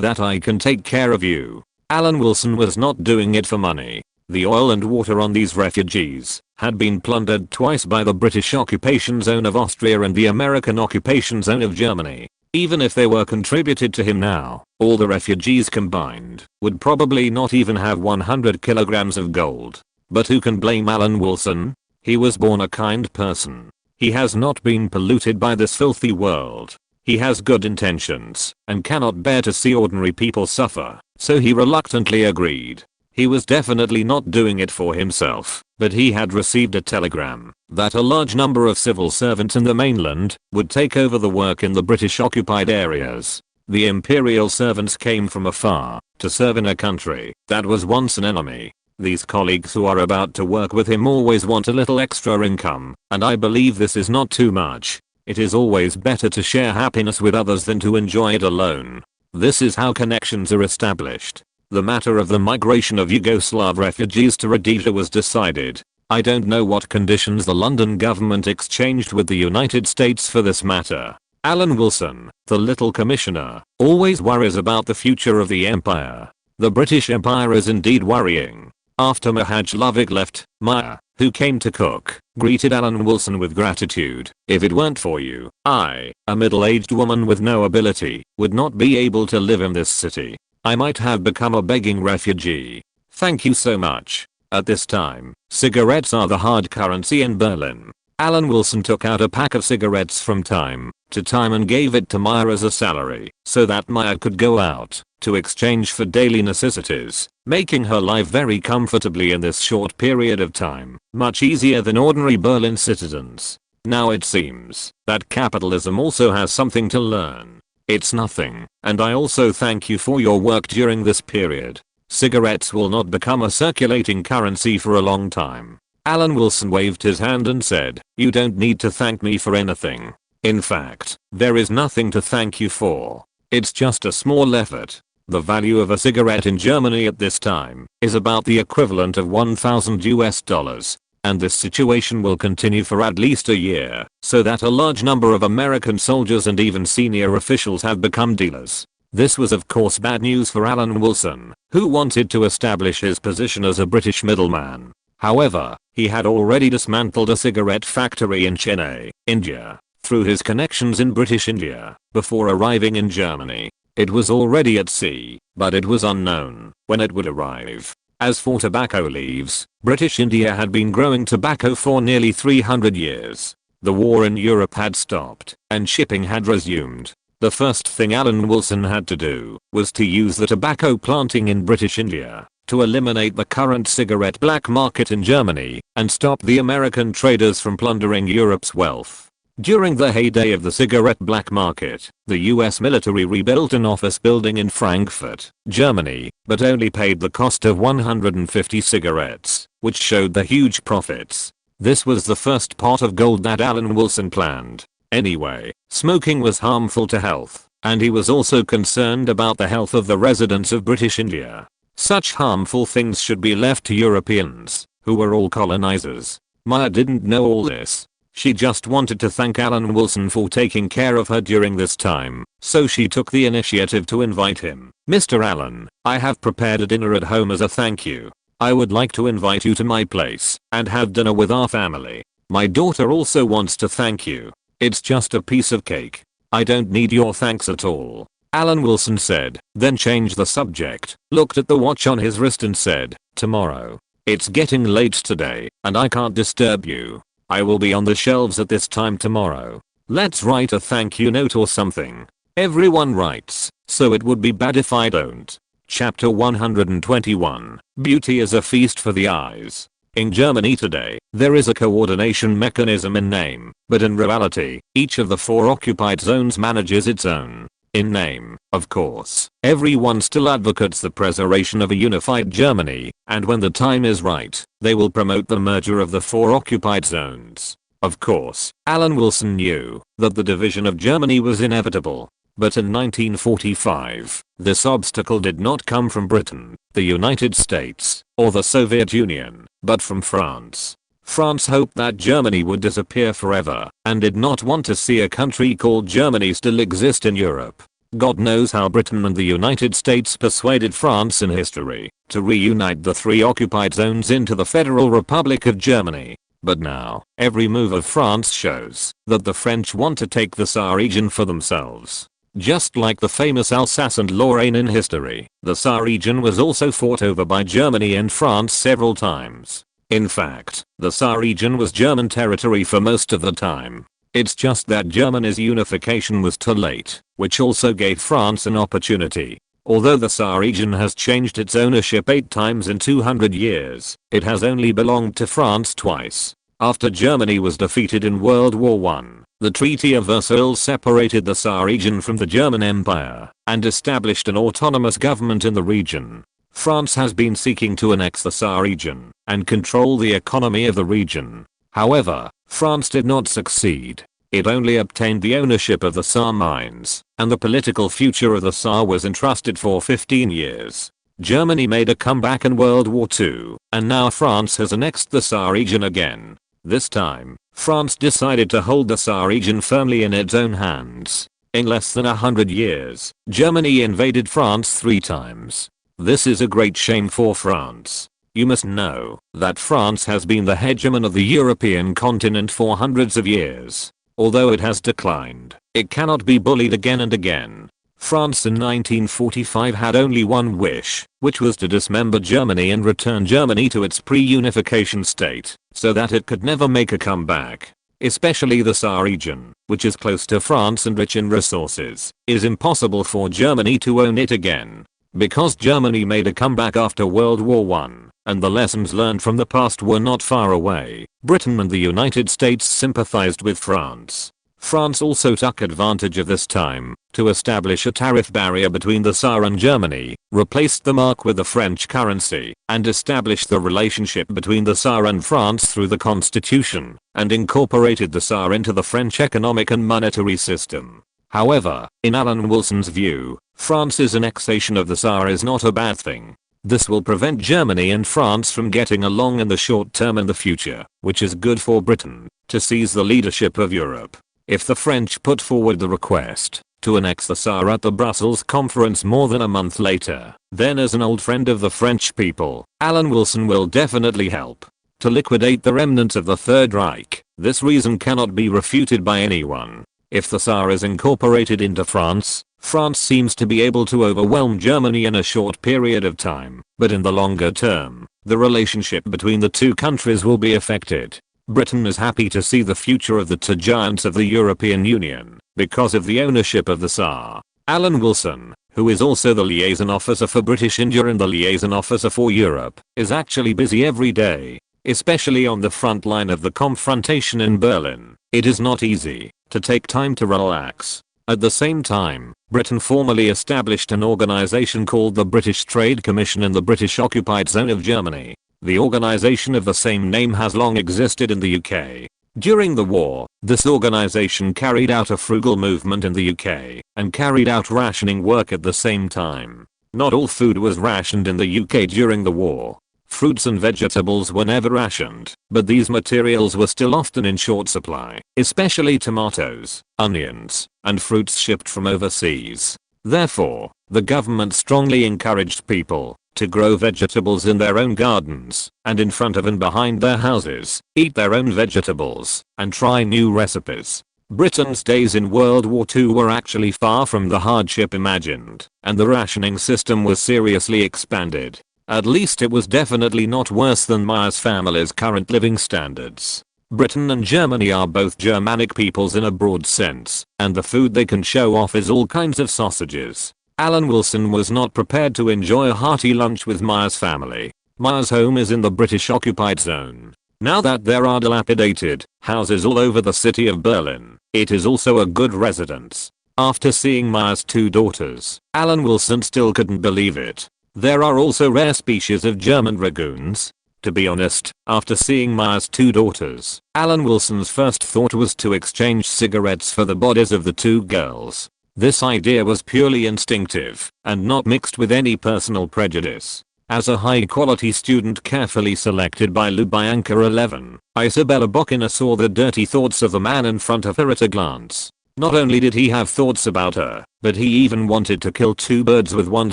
that I can take care of you. Alan Wilson was not doing it for money. The oil and water on these refugees had been plundered twice by the British occupation zone of Austria and the American occupation zone of Germany. Even if they were contributed to him now, all the refugees combined would probably not even have 100 kilograms of gold. But who can blame Alan Wilson? He was born a kind person. He has not been polluted by this filthy world. He has good intentions and cannot bear to see ordinary people suffer, so he reluctantly agreed. He was definitely not doing it for himself, but he had received a telegram that a large number of civil servants in the mainland would take over the work in the British occupied areas. The imperial servants came from afar to serve in a country that was once an enemy. These colleagues who are about to work with him always want a little extra income, and I believe this is not too much. It is always better to share happiness with others than to enjoy it alone. This is how connections are established. The matter of the migration of Yugoslav refugees to Rhodesia was decided. I don't know what conditions the London government exchanged with the United States for this matter. Alan Wilson, the little commissioner, always worries about the future of the empire. The British Empire is indeed worrying. After Mihajlovic left, Maya, who came to cook, greeted Alan Wilson with gratitude. If it weren't for you, I, a middle-aged woman with no ability, would not be able to live in this city. I might have become a begging refugee. Thank you so much. At this time, cigarettes are the hard currency in Berlin. Alan Wilson took out a pack of cigarettes from time to time and gave it to Maya as a salary, so that Maya could go out to exchange for daily necessities, making her life very comfortably in this short period of time, much easier than ordinary Berlin citizens. Now it seems that capitalism also has something to learn. It's nothing, and I also thank you for your work during this period. Cigarettes will not become a circulating currency for a long time. Alan Wilson waved his hand and said, you don't need to thank me for anything. In fact, there is nothing to thank you for. It's just a small effort. The value of a cigarette in Germany at this time is about the equivalent of $1,000, and this situation will continue for at least a year, so that a large number of American soldiers and even senior officials have become dealers. This was of course bad news for Alan Wilson, who wanted to establish his position as a British middleman. However, he had already dismantled a cigarette factory in Chennai, India, through his connections in British India, before arriving in Germany. It was already at sea, but it was unknown when it would arrive. As for tobacco leaves, British India had been growing tobacco for nearly 300 years. The war in Europe had stopped, and shipping had resumed. The first thing Alan Wilson had to do was to use the tobacco planting in British India to eliminate the current cigarette black market in Germany and stop the American traders from plundering Europe's wealth. During the heyday of the cigarette black market, the US military rebuilt an office building in Frankfurt, Germany, but only paid the cost of 150 cigarettes, which showed the huge profits. This was the first pot of gold that Alan Wilson planned. Anyway, smoking was harmful to health, and he was also concerned about the health of the residents of British India. Such harmful things should be left to Europeans, who were all colonizers. Maya didn't know all this. She just wanted to thank Alan Wilson for taking care of her during this time, so she took the initiative to invite him. Mr. Allen, I have prepared a dinner at home as a thank you. I would like to invite you to my place and have dinner with our family. My daughter also wants to thank you. It's just a piece of cake. I don't need your thanks at all. Alan Wilson said, then changed the subject, looked at the watch on his wrist and said, tomorrow. It's getting late today, and I can't disturb you. I will be on the shelves at this time tomorrow. Let's write a thank you note or something. Everyone writes, so it would be bad if I don't. Chapter 121. Beauty is a feast for the eyes. In Germany today, there is a coordination mechanism in name, but in reality, each of the 4 occupied zones manages its own. In name, of course, everyone still advocates the preservation of a unified Germany, and when the time is right, they will promote the merger of the 4 occupied zones. Of course, Alan Wilson knew that the division of Germany was inevitable. But in 1945, this obstacle did not come from Britain, the United States, or the Soviet Union, but from France. France hoped that Germany would disappear forever, and did not want to see a country called Germany still exist in Europe. God knows how Britain and the United States persuaded France in history to reunite the 3 occupied zones into the Federal Republic of Germany. But now, every move of France shows that the French want to take the Saar region for themselves. Just like the famous Alsace and Lorraine in history, the Saar region was also fought over by Germany and France several times. In fact, the Saar region was German territory for most of the time. It's just that Germany's unification was too late, which also gave France an opportunity. Although the Saar region has changed its ownership 8 times in 200 years, it has only belonged to France twice. After Germany was defeated in World War I, the Treaty of Versailles separated the Saar region from the German Empire and established an autonomous government in the region. France has been seeking to annex the Saar region and control the economy of the region. However, France did not succeed. It only obtained the ownership of the Saar mines, and the political future of the Saar was entrusted for 15 years. Germany made a comeback in World War II, and now France has annexed the Saar region again. This time, France decided to hold the Saar region firmly in its own hands. In less than 100 years, Germany invaded France 3 times. This is a great shame for France. You must know that France has been the hegemon of the European continent for hundreds of years. Although it has declined, it cannot be bullied again and again. France in 1945 had only one wish, which was to dismember Germany and return Germany to its pre-unification state, so that it could never make a comeback. Especially the Saar region, which is close to France and rich in resources, is impossible for Germany to own it again. Because Germany made a comeback after World War I, and the lessons learned from the past were not far away, Britain and the United States sympathized with France. France also took advantage of this time to establish a tariff barrier between the Saar and Germany, replaced the mark with the French currency, and established the relationship between the Saar and France through the constitution, and incorporated the Saar into the French economic and monetary system. However, in Alan Wilson's view, France's annexation of the Saar is not a bad thing. This will prevent Germany and France from getting along in the short term and the future, which is good for Britain to seize the leadership of Europe. If the French put forward the request to annex the Saar at the Brussels conference more than a month later, then as an old friend of the French people, Alan Wilson will definitely help to liquidate the remnants of the Third Reich. This reason cannot be refuted by anyone. If the Saar is incorporated into France, France seems to be able to overwhelm Germany in a short period of time, but in the longer term, the relationship between the 2 countries will be affected. Britain is happy to see the future of the 2 giants of the European Union because of the ownership of the Saar. Alan Wilson, who is also the liaison officer for British India and the liaison officer for Europe, is actually busy every day, especially on the front line of the confrontation in Berlin. It is not easy to take time to relax. At the same time, Britain formally established an organization called the British Trade Commission in the British occupied zone of Germany. The organization of the same name has long existed in the UK. During the war, this organization carried out a frugal movement in the UK and carried out rationing work at the same time. Not all food was rationed in the UK during the war. Fruits and vegetables were never rationed, but these materials were still often in short supply, especially tomatoes, onions, and fruits shipped from overseas. Therefore, the government strongly encouraged people to grow vegetables in their own gardens, and in front of and behind their houses, eat their own vegetables, and try new recipes. Britain's days in World War II were actually far from the hardship imagined, and the rationing system was seriously expanded. At least it was definitely not worse than Myers family's current living standards. Britain and Germany are both Germanic peoples in a broad sense, and the food they can show off is all kinds of sausages. Alan Wilson was not prepared to enjoy a hearty lunch with Myers family. Myers' home is in the British occupied zone. Now that there are dilapidated houses all over the city of Berlin, it is also a good residence. After seeing Myers' 2 daughters, Alan Wilson still couldn't believe it. There are also rare species of German dragoons. To be honest, after seeing Myers' 2 daughters, Alan Wilson's first thought was to exchange cigarettes for the bodies of the 2 girls. This idea was purely instinctive and not mixed with any personal prejudice. As a high-quality student carefully selected by Lubyanka 11, Isabella Bokina saw the dirty thoughts of the man in front of her at a glance. Not only did he have thoughts about her, but he even wanted to kill 2 birds with 1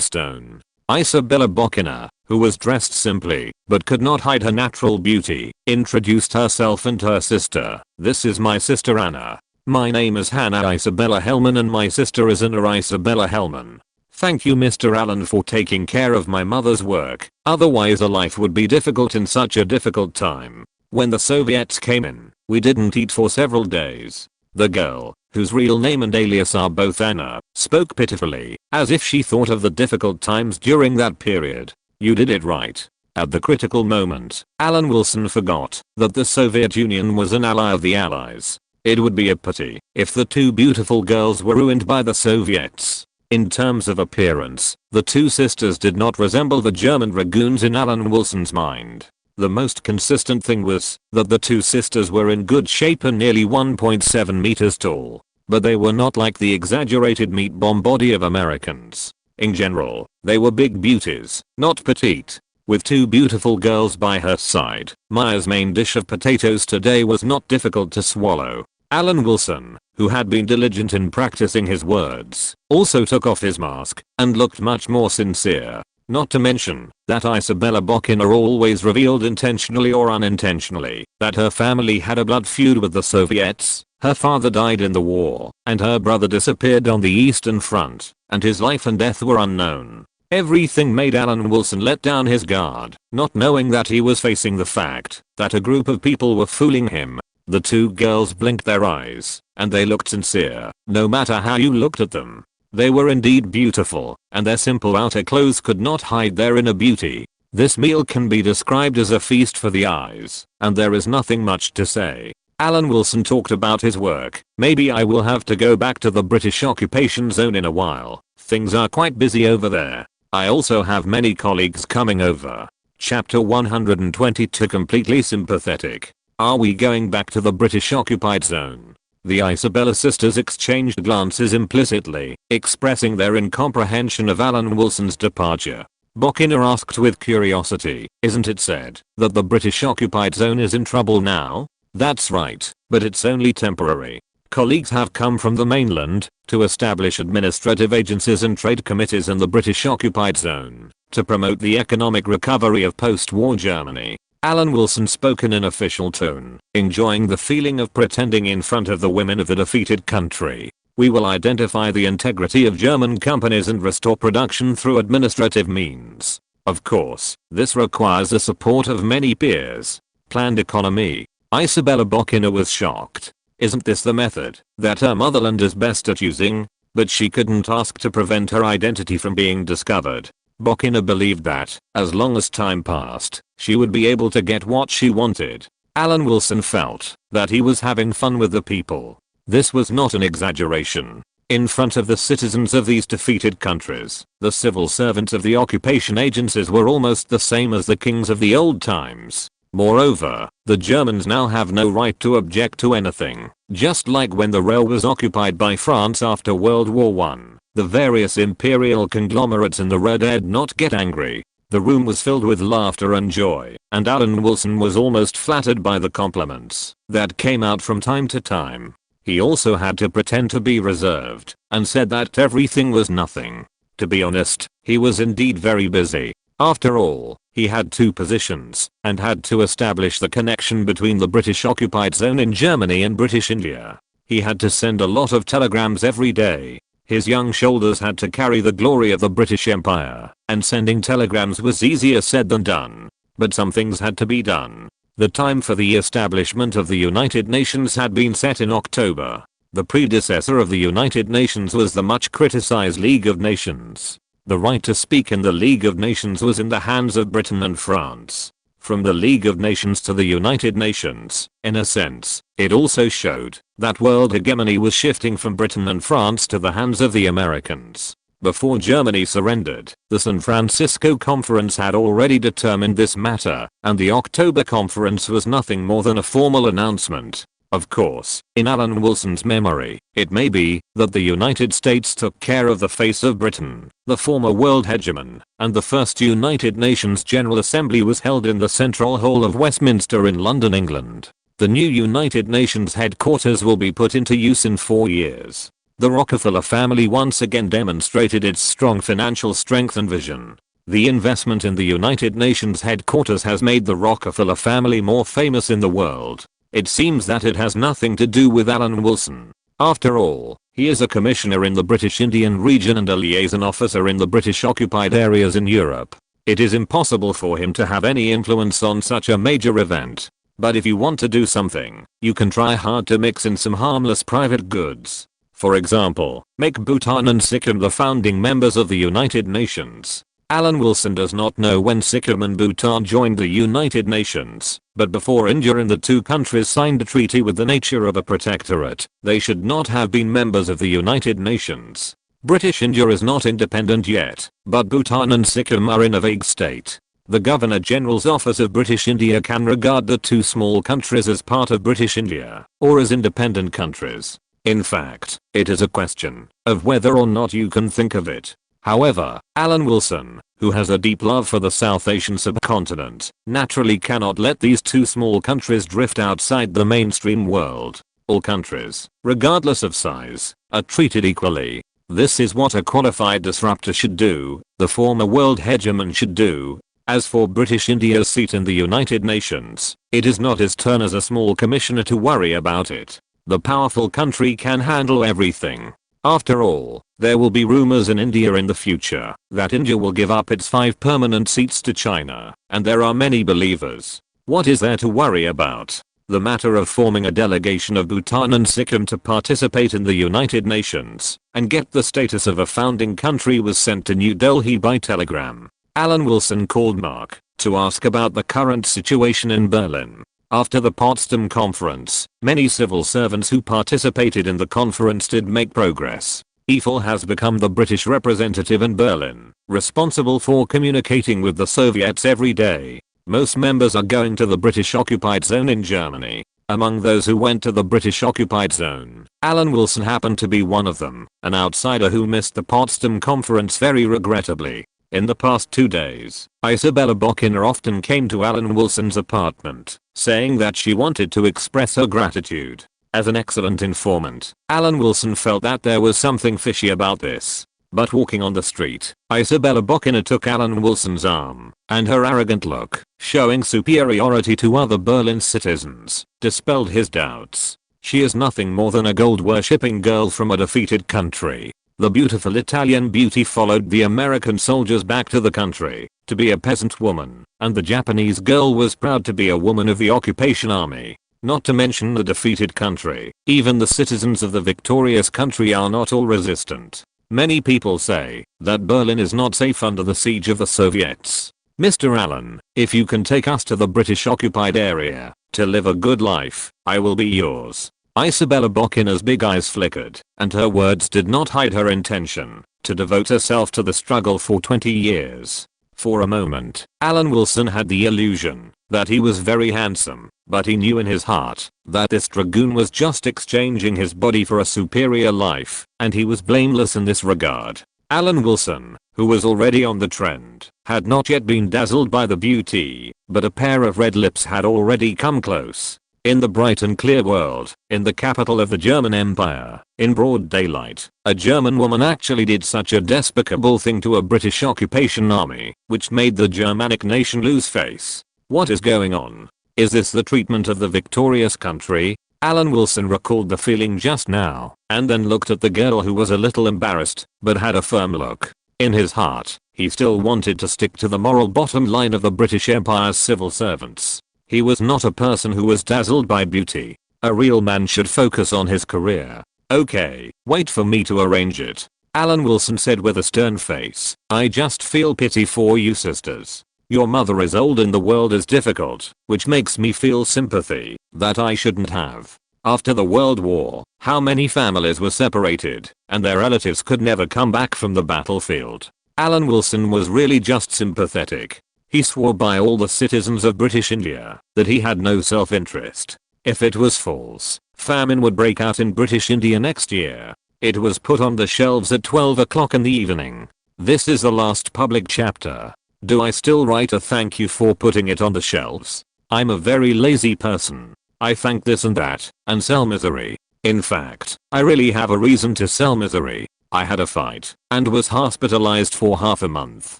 stone. Isabella Bokina, who was dressed simply, but could not hide her natural beauty, introduced herself and her sister. "This is my sister Anna. My name is Hannah Isabella Hellman and my sister is Anna Isabella Hellman. Thank you Mr. Allen for taking care of my mother's work, otherwise a life would be difficult in such a difficult time. When the Soviets came in, we didn't eat for several days." The girl, whose real name and alias are both Anna, spoke pitifully, as if she thought of the difficult times during that period. "You did it right." At the critical moment, Alan Wilson forgot that the Soviet Union was an ally of the Allies. It would be a pity if the 2 beautiful girls were ruined by the Soviets. In terms of appearance, the 2 sisters did not resemble the German dragoons in Alan Wilson's mind. The most consistent thing was that the 2 sisters were in good shape and nearly 1.7 meters tall. But they were not like the exaggerated meat bomb body of Americans. In general, they were big beauties, not petite. With 2 beautiful girls by her side, Myers' main dish of potatoes today was not difficult to swallow. Alan Wilson, who had been diligent in practicing his words, also took off his mask and looked much more sincere. Not to mention that Isabella Bokina always revealed intentionally or unintentionally that her family had a blood feud with the Soviets. Her father died in the war, and her brother disappeared on the Eastern Front, and his life and death were unknown. Everything made Alan Wilson let down his guard, not knowing that he was facing the fact that a group of people were fooling him. The 2 girls blinked their eyes, and they looked sincere, no matter how you looked at them. They were indeed beautiful, and their simple outer clothes could not hide their inner beauty. This meal can be described as a feast for the eyes, and there is nothing much to say. Alan Wilson talked about his work. "Maybe I will have to go back to the British occupation zone in a while. Things are quite busy over there. I also have many colleagues coming over." Chapter 122 Completely sympathetic. Are we going back to the British occupied zone? The Isabella sisters exchanged glances implicitly, expressing their incomprehension of Alan Wilson's departure. Bokina asked with curiosity, "Isn't it said that the British occupied zone is in trouble now?" "That's right, but it's only temporary. Colleagues have come from the mainland to establish administrative agencies and trade committees in the British occupied zone to promote the economic recovery of post-war Germany." Alan Wilson spoke in an official tone, enjoying the feeling of pretending in front of the women of the defeated country. "We will identify the integrity of German companies and restore production through administrative means. Of course, this requires the support of many peers. Planned economy." Isabella Bokina was shocked. Isn't this the method that her motherland is best at using? But she couldn't ask to prevent her identity from being discovered. Bokina believed that, as long as time passed, she would be able to get what she wanted. Alan Wilson felt that he was having fun with the people. This was not an exaggeration. In front of the citizens of these defeated countries, the civil servants of the occupation agencies were almost the same as the kings of the old times. Moreover, the Germans now have no right to object to anything, just like when the realm was occupied by France after World War I. The various imperial conglomerates in the Red did not get angry. The room was filled with laughter and joy, and Alan Wilson was almost flattered by the compliments that came out from time to time. He also had to pretend to be reserved, and said that everything was nothing. To be honest, he was indeed very busy. After all, he had 2 positions, and had to establish the connection between the British occupied zone in Germany and British India. He had to send a lot of telegrams every day. His young shoulders had to carry the glory of the British Empire, and sending telegrams was easier said than done. But some things had to be done. The time for the establishment of the United Nations had been set in October. The predecessor of the United Nations was the much criticized League of Nations. The right to speak in the League of Nations was in the hands of Britain and France. From the League of Nations to the United Nations, in a sense, it also showed that world hegemony was shifting from Britain and France to the hands of the Americans. Before Germany surrendered, the San Francisco Conference had already determined this matter, and the October Conference was nothing more than a formal announcement. Of course, in Alan Wilson's memory, it may be that the United States took care of the face of Britain, the former world hegemon, and the first United Nations General Assembly was held in the Central Hall of Westminster in London, England. The new United Nations headquarters will be put into use in 4 years. The Rockefeller family once again demonstrated its strong financial strength and vision. The investment in the United Nations headquarters has made the Rockefeller family more famous in the world. It seems that it has nothing to do with Alan Wilson. After all, he is a commissioner in the British Indian region and a liaison officer in the British occupied areas in Europe. It is impossible for him to have any influence on such a major event. But if you want to do something, you can try hard to mix in some harmless private goods. For example, make Bhutan and Sikkim the founding members of the United Nations. Alan Wilson does not know when Sikkim and Bhutan joined the United Nations, but before India and the two countries signed a treaty with the nature of a protectorate, they should not have been members of the United Nations. British India is not independent yet, but Bhutan and Sikkim are in a vague state. The Governor General's Office of British India can regard the two small countries as part of British India, or as independent countries. In fact, it is a question of whether or not you can think of it. However, Alan Wilson, who has a deep love for the South Asian subcontinent, naturally cannot let these two small countries drift outside the mainstream world. All countries, regardless of size, are treated equally. This is what a qualified disruptor should do, the former world hegemon should do. As for British India's seat in the United Nations, it is not his turn as a small commissioner to worry about it. The powerful country can handle everything. After all, there will be rumors in India in the future that India will give up its 5 permanent seats to China, and there are many believers. What is there to worry about? The matter of forming a delegation of Bhutan and Sikkim to participate in the United Nations and get the status of a founding country was sent to New Delhi by telegram. Alan Wilson called Mark to ask about the current situation in Berlin. After the Potsdam Conference, many civil servants who participated in the conference did make progress. Eiffel has become the British representative in Berlin, responsible for communicating with the Soviets every day. Most members are going to the British occupied zone in Germany. Among those who went to the British occupied zone, Alan Wilson happened to be one of them, an outsider who missed the Potsdam Conference very regrettably. In the past 2 days, Isabella Bokiner often came to Alan Wilson's apartment, saying that she wanted to express her gratitude. As an excellent informant, Alan Wilson felt that there was something fishy about this. But walking on the street, Isabella Bokiner took Alan Wilson's arm, and her arrogant look, showing superiority to other Berlin citizens, dispelled his doubts. She is nothing more than a gold-worshipping girl from a defeated country. The beautiful Italian beauty followed the American soldiers back to the country to be a peasant woman, and the Japanese girl was proud to be a woman of the occupation army. Not to mention the defeated country, even the citizens of the victorious country are not all resistant. Many people say that Berlin is not safe under the siege of the Soviets. Mr. Allen, if you can take us to the British occupied area to live a good life, I will be yours. Isabella Bokiner's big eyes flickered, and her words did not hide her intention to devote herself to the struggle for 20 years. For a moment, Alan Wilson had the illusion that he was very handsome, but he knew in his heart that this dragoon was just exchanging his body for a superior life, and he was blameless in this regard. Alan Wilson, who was already on the trend, had not yet been dazzled by the beauty, but a pair of red lips had already come close. In the bright and clear world, in the capital of the German Empire, in broad daylight, a German woman actually did such a despicable thing to a British occupation army, which made the Germanic nation lose face. What is going on? Is this the treatment of the victorious country? Alan Wilson recalled the feeling just now, and then looked at the girl who was a little embarrassed, but had a firm look. In his heart, he still wanted to stick to the moral bottom line of the British Empire's civil servants. He was not a person who was dazzled by beauty. A real man should focus on his career. Okay, wait for me to arrange it. Alan Wilson said with a stern face. I just feel pity for you sisters. Your mother is old and the world is difficult, which makes me feel sympathy that I shouldn't have. After the World War, how many families were separated, and their relatives could never come back from the battlefield. Alan Wilson was really just sympathetic. He swore by all the citizens of British India that he had no self-interest. If it was false, famine would break out in British India next year. It was put on the shelves at 12 o'clock in the evening. This is the last public chapter. Do I still write a thank you for putting it on the shelves? I'm a very lazy person. I thank this and that, and sell misery. In fact, I really have a reason to sell misery. I had a fight, and was hospitalized for half a month.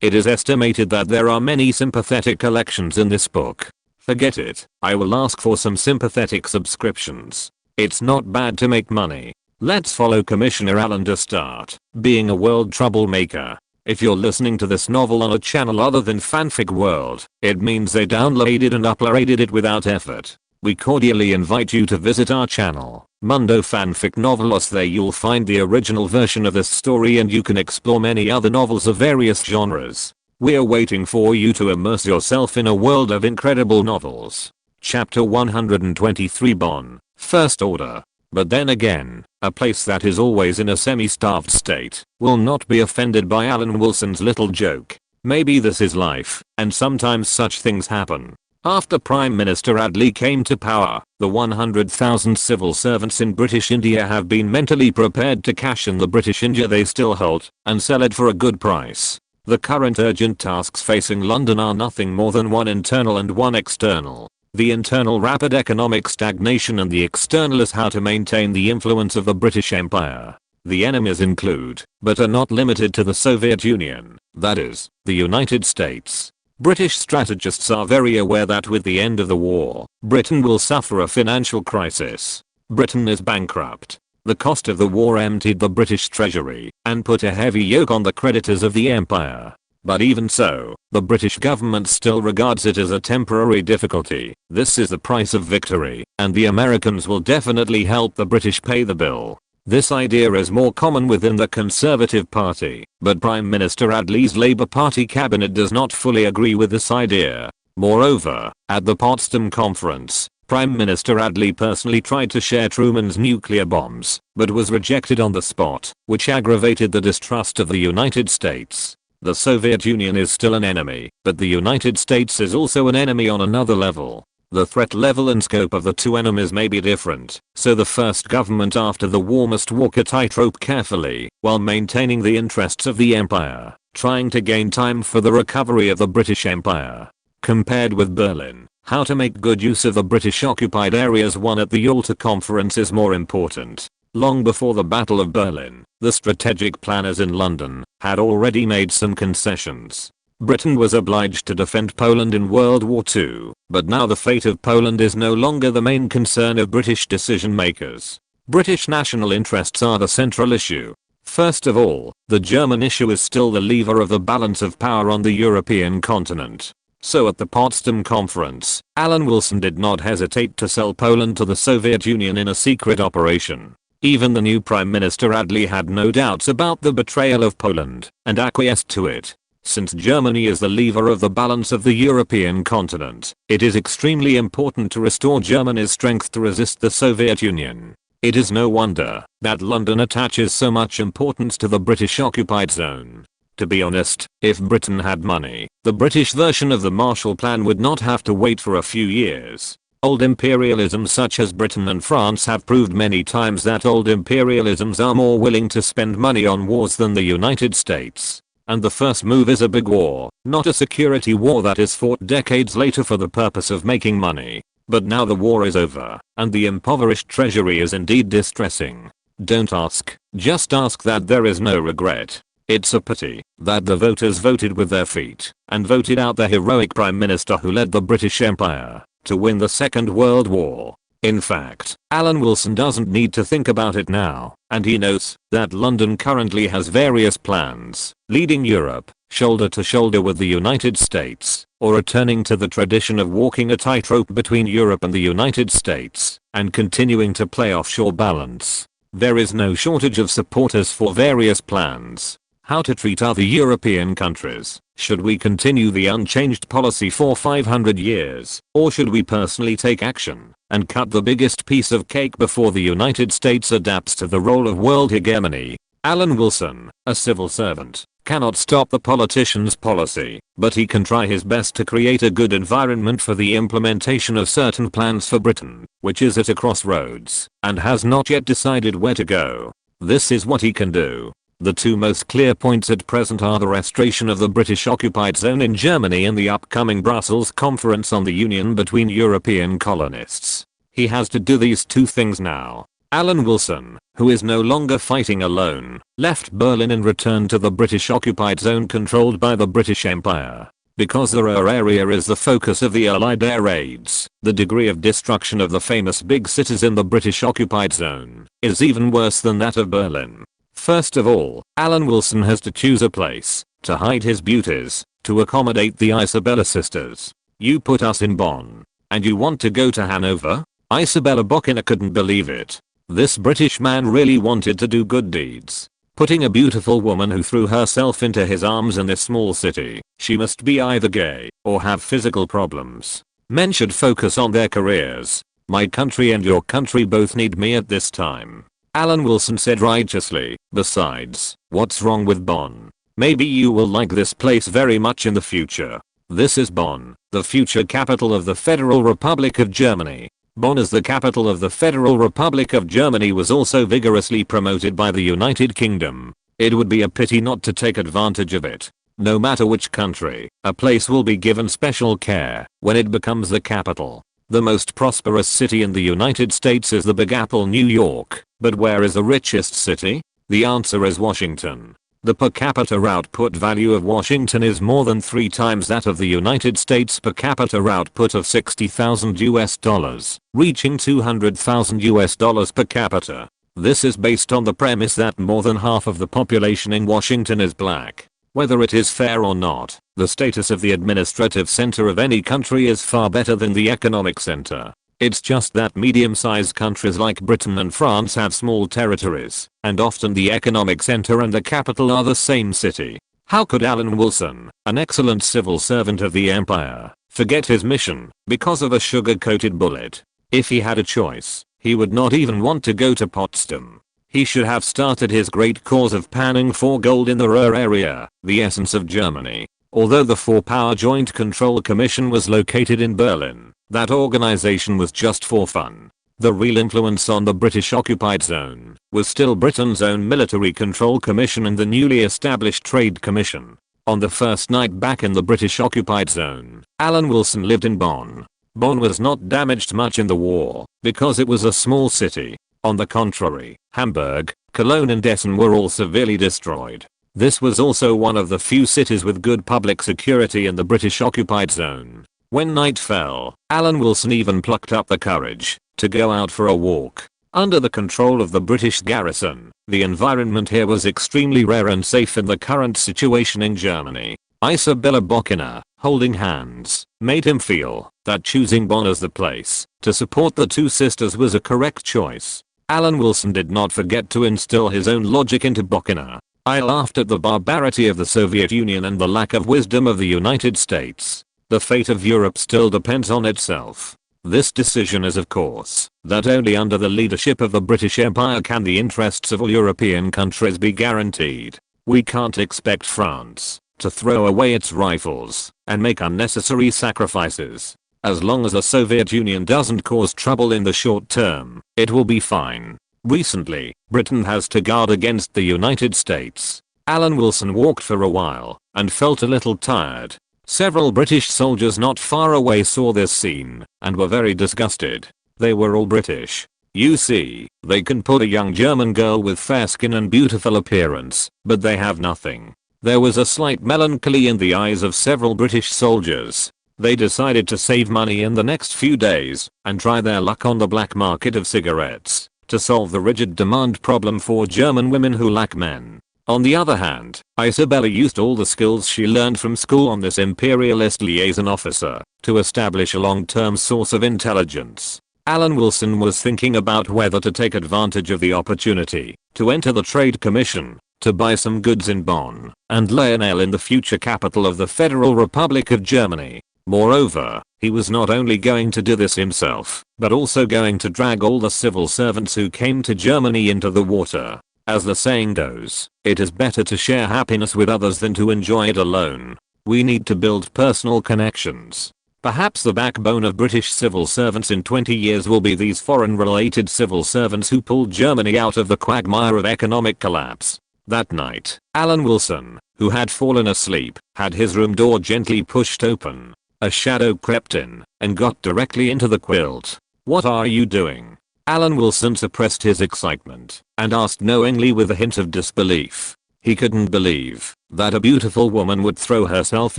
It is estimated that there are many sympathetic collections in this book. Forget it, I will ask for some sympathetic subscriptions. It's not bad to make money. Let's follow Commissioner Allen to start being a world troublemaker. If you're listening to this novel on a channel other than Fanfic World, it means they downloaded and uploaded it without effort. We cordially invite you to visit our channel, Mundo Fanfic Novelos. There you'll find the original version of this story and you can explore many other novels of various genres. We're waiting for you to immerse yourself in a world of incredible novels. Chapter 123 Bonn, First Order. But then again, a place that is always in a semi-starved state will not be offended by Alan Wilson's little joke. Maybe this is life, and sometimes such things happen. After Prime Minister Attlee came to power, the 100,000 civil servants in British India have been mentally prepared to cash in the British India they still hold and sell it for a good price. The current urgent tasks facing London are nothing more than one internal and one external. The internal rapid economic stagnation and the external is how to maintain the influence of the British Empire. The enemies include, but are not limited to the Soviet Union, that is, the United States. British strategists are very aware that with the end of the war, Britain will suffer a financial crisis. Britain is bankrupt. The cost of the war emptied the British treasury and put a heavy yoke on the creditors of the empire. But even so, the British government still regards it as a temporary difficulty. This is the price of victory, and the Americans will definitely help the British pay the bill. This idea is more common within the Conservative Party, but Prime Minister Attlee's Labour Party cabinet does not fully agree with this idea. Moreover, at the Potsdam Conference, Prime Minister Attlee personally tried to share Truman's nuclear bombs, but was rejected on the spot, which aggravated the distrust of the United States. The Soviet Union is still an enemy, but the United States is also an enemy on another level. The threat level and scope of the two enemies may be different, so the first government after the war must walk a tightrope carefully, while maintaining the interests of the empire, trying to gain time for the recovery of the British Empire. Compared with Berlin, how to make good use of the British occupied areas won at the Yalta Conference is more important. Long before the Battle of Berlin, the strategic planners in London had already made some concessions. Britain was obliged to defend Poland in World War II, but now the fate of Poland is no longer the main concern of British decision makers. British national interests are the central issue. First of all, the German issue is still the lever of the balance of power on the European continent. So at the Potsdam Conference, Alan Wilson did not hesitate to sell Poland to the Soviet Union in a secret operation. Even the new Prime Minister Attlee had no doubts about the betrayal of Poland, and acquiesced to it. Since Germany is the lever of the balance of the European continent, it is extremely important to restore Germany's strength to resist the Soviet Union. It is no wonder that London attaches so much importance to the British occupied zone. To be honest, if Britain had money, the British version of the Marshall Plan would not have to wait for a few years. Old imperialisms such as Britain and France have proved many times that old imperialisms are more willing to spend money on wars than the United States. And the first move is a big war, not a security war that is fought decades later for the purpose of making money. But now the war is over, and the impoverished treasury is indeed distressing. Don't ask, just ask that there is no regret. It's a pity that the voters voted with their feet and voted out the heroic Prime Minister who led the British Empire to win the Second World War. In fact, Alan Wilson doesn't need to think about it now, and he knows that London currently has various plans, leading Europe, shoulder to shoulder with the United States, or returning to the tradition of walking a tightrope between Europe and the United States, and continuing to play offshore balance. There is no shortage of supporters for various plans. How to treat other European countries. Should we continue the unchanged policy for 500 years, or should we personally take action and cut the biggest piece of cake before the United States adapts to the role of world hegemony? Alan Wilson, a civil servant, cannot stop the politician's policy, but he can try his best to create a good environment for the implementation of certain plans for Britain, which is at a crossroads, and has not yet decided where to go. This is what he can do. The two most clear points at present are the restoration of the British occupied zone in Germany and the upcoming Brussels conference on the union between European colonists. He has to do these two things now. Alan Wilson, who is no longer fighting alone, left Berlin and returned to the British occupied zone controlled by the British Empire. Because the Ruhr area is the focus of the Allied air raids, the degree of destruction of the famous big cities in the British occupied zone is even worse than that of Berlin. First of all, Alan Wilson has to choose a place to hide his beauties, to accommodate the Isabella sisters. You put us in Bonn, and you want to go to Hanover? Isabella Bokina couldn't believe it. This British man really wanted to do good deeds. Putting a beautiful woman who threw herself into his arms in this small city, she must be either gay or have physical problems. Men should focus on their careers. My country and your country both need me at this time. Alan Wilson said righteously. Besides, what's wrong with Bonn? Maybe you will like this place very much in the future. This is Bonn, the future capital of the Federal Republic of Germany. Bonn as the capital of the Federal Republic of Germany was also vigorously promoted by the United Kingdom. It would be a pity not to take advantage of it. No matter which country, a place will be given special care when it becomes the capital. The most prosperous city in the United States is the Big Apple, New York. But where is the richest city? The answer is Washington. The per capita output value of Washington is more than 3 times that of the United States per capita output of $60,000, reaching $200,000 per capita. This is based on the premise that more than half of the population in Washington is black. Whether it is fair or not, the status of the administrative center of any country is far better than the economic center. It's just that medium-sized countries like Britain and France have small territories, and often the economic center and the capital are the same city. How could Alan Wilson, an excellent civil servant of the empire, forget his mission because of a sugar-coated bullet? If he had a choice, he would not even want to go to Potsdam. He should have started his great cause of panning for gold in the Ruhr area, the essence of Germany. Although the Four-Power Joint Control Commission was located in Berlin, that organization was just for fun. The real influence on the British occupied zone was still Britain's own Military Control Commission and the newly established Trade Commission. On the first night back in the British occupied zone, Alan Wilson lived in Bonn. Bonn was not damaged much in the war because it was a small city. On the contrary, Hamburg, Cologne and Essen were all severely destroyed. This was also one of the few cities with good public security in the British occupied zone. When night fell, Alan Wilson even plucked up the courage to go out for a walk. Under the control of the British garrison, the environment here was extremely rare and safe in the current situation in Germany. Isabella Bokina, holding hands, made him feel that choosing Bonn as the place to support the two sisters was a correct choice. Alan Wilson did not forget to instill his own logic into Bokina. I laughed at the barbarity of the Soviet Union and the lack of wisdom of the United States. The fate of Europe still depends on itself. This decision is of course that only under the leadership of the British Empire can the interests of all European countries be guaranteed. We can't expect France to throw away its rifles and make unnecessary sacrifices. As long as the Soviet Union doesn't cause trouble in the short term, it will be fine. Recently, Britain has to guard against the United States. Alan Wilson walked for a while and felt a little tired. Several British soldiers not far away saw this scene and were very disgusted. They were all British. You see, they can put a young German girl with fair skin and beautiful appearance, but they have nothing. There was a slight melancholy in the eyes of several British soldiers. They decided to save money in the next few days and try their luck on the black market of cigarettes to solve the rigid demand problem for German women who lack men. On the other hand, Isabella used all the skills she learned from school on this imperialist liaison officer to establish a long-term source of intelligence. Alan Wilson was thinking about whether to take advantage of the opportunity to enter the Trade Commission, to buy some goods in Bonn, and lay an egg in the future capital of the Federal Republic of Germany. Moreover, he was not only going to do this himself, but also going to drag all the civil servants who came to Germany into the water. As the saying goes, it is better to share happiness with others than to enjoy it alone. We need to build personal connections. Perhaps the backbone of British civil servants in 20 years will be these foreign-related civil servants who pulled Germany out of the quagmire of economic collapse. That night, Alan Wilson, who had fallen asleep, had his room door gently pushed open. A shadow crept in and got directly into the quilt. "What are you doing?" Alan Wilson suppressed his excitement and asked knowingly with a hint of disbelief. He couldn't believe that a beautiful woman would throw herself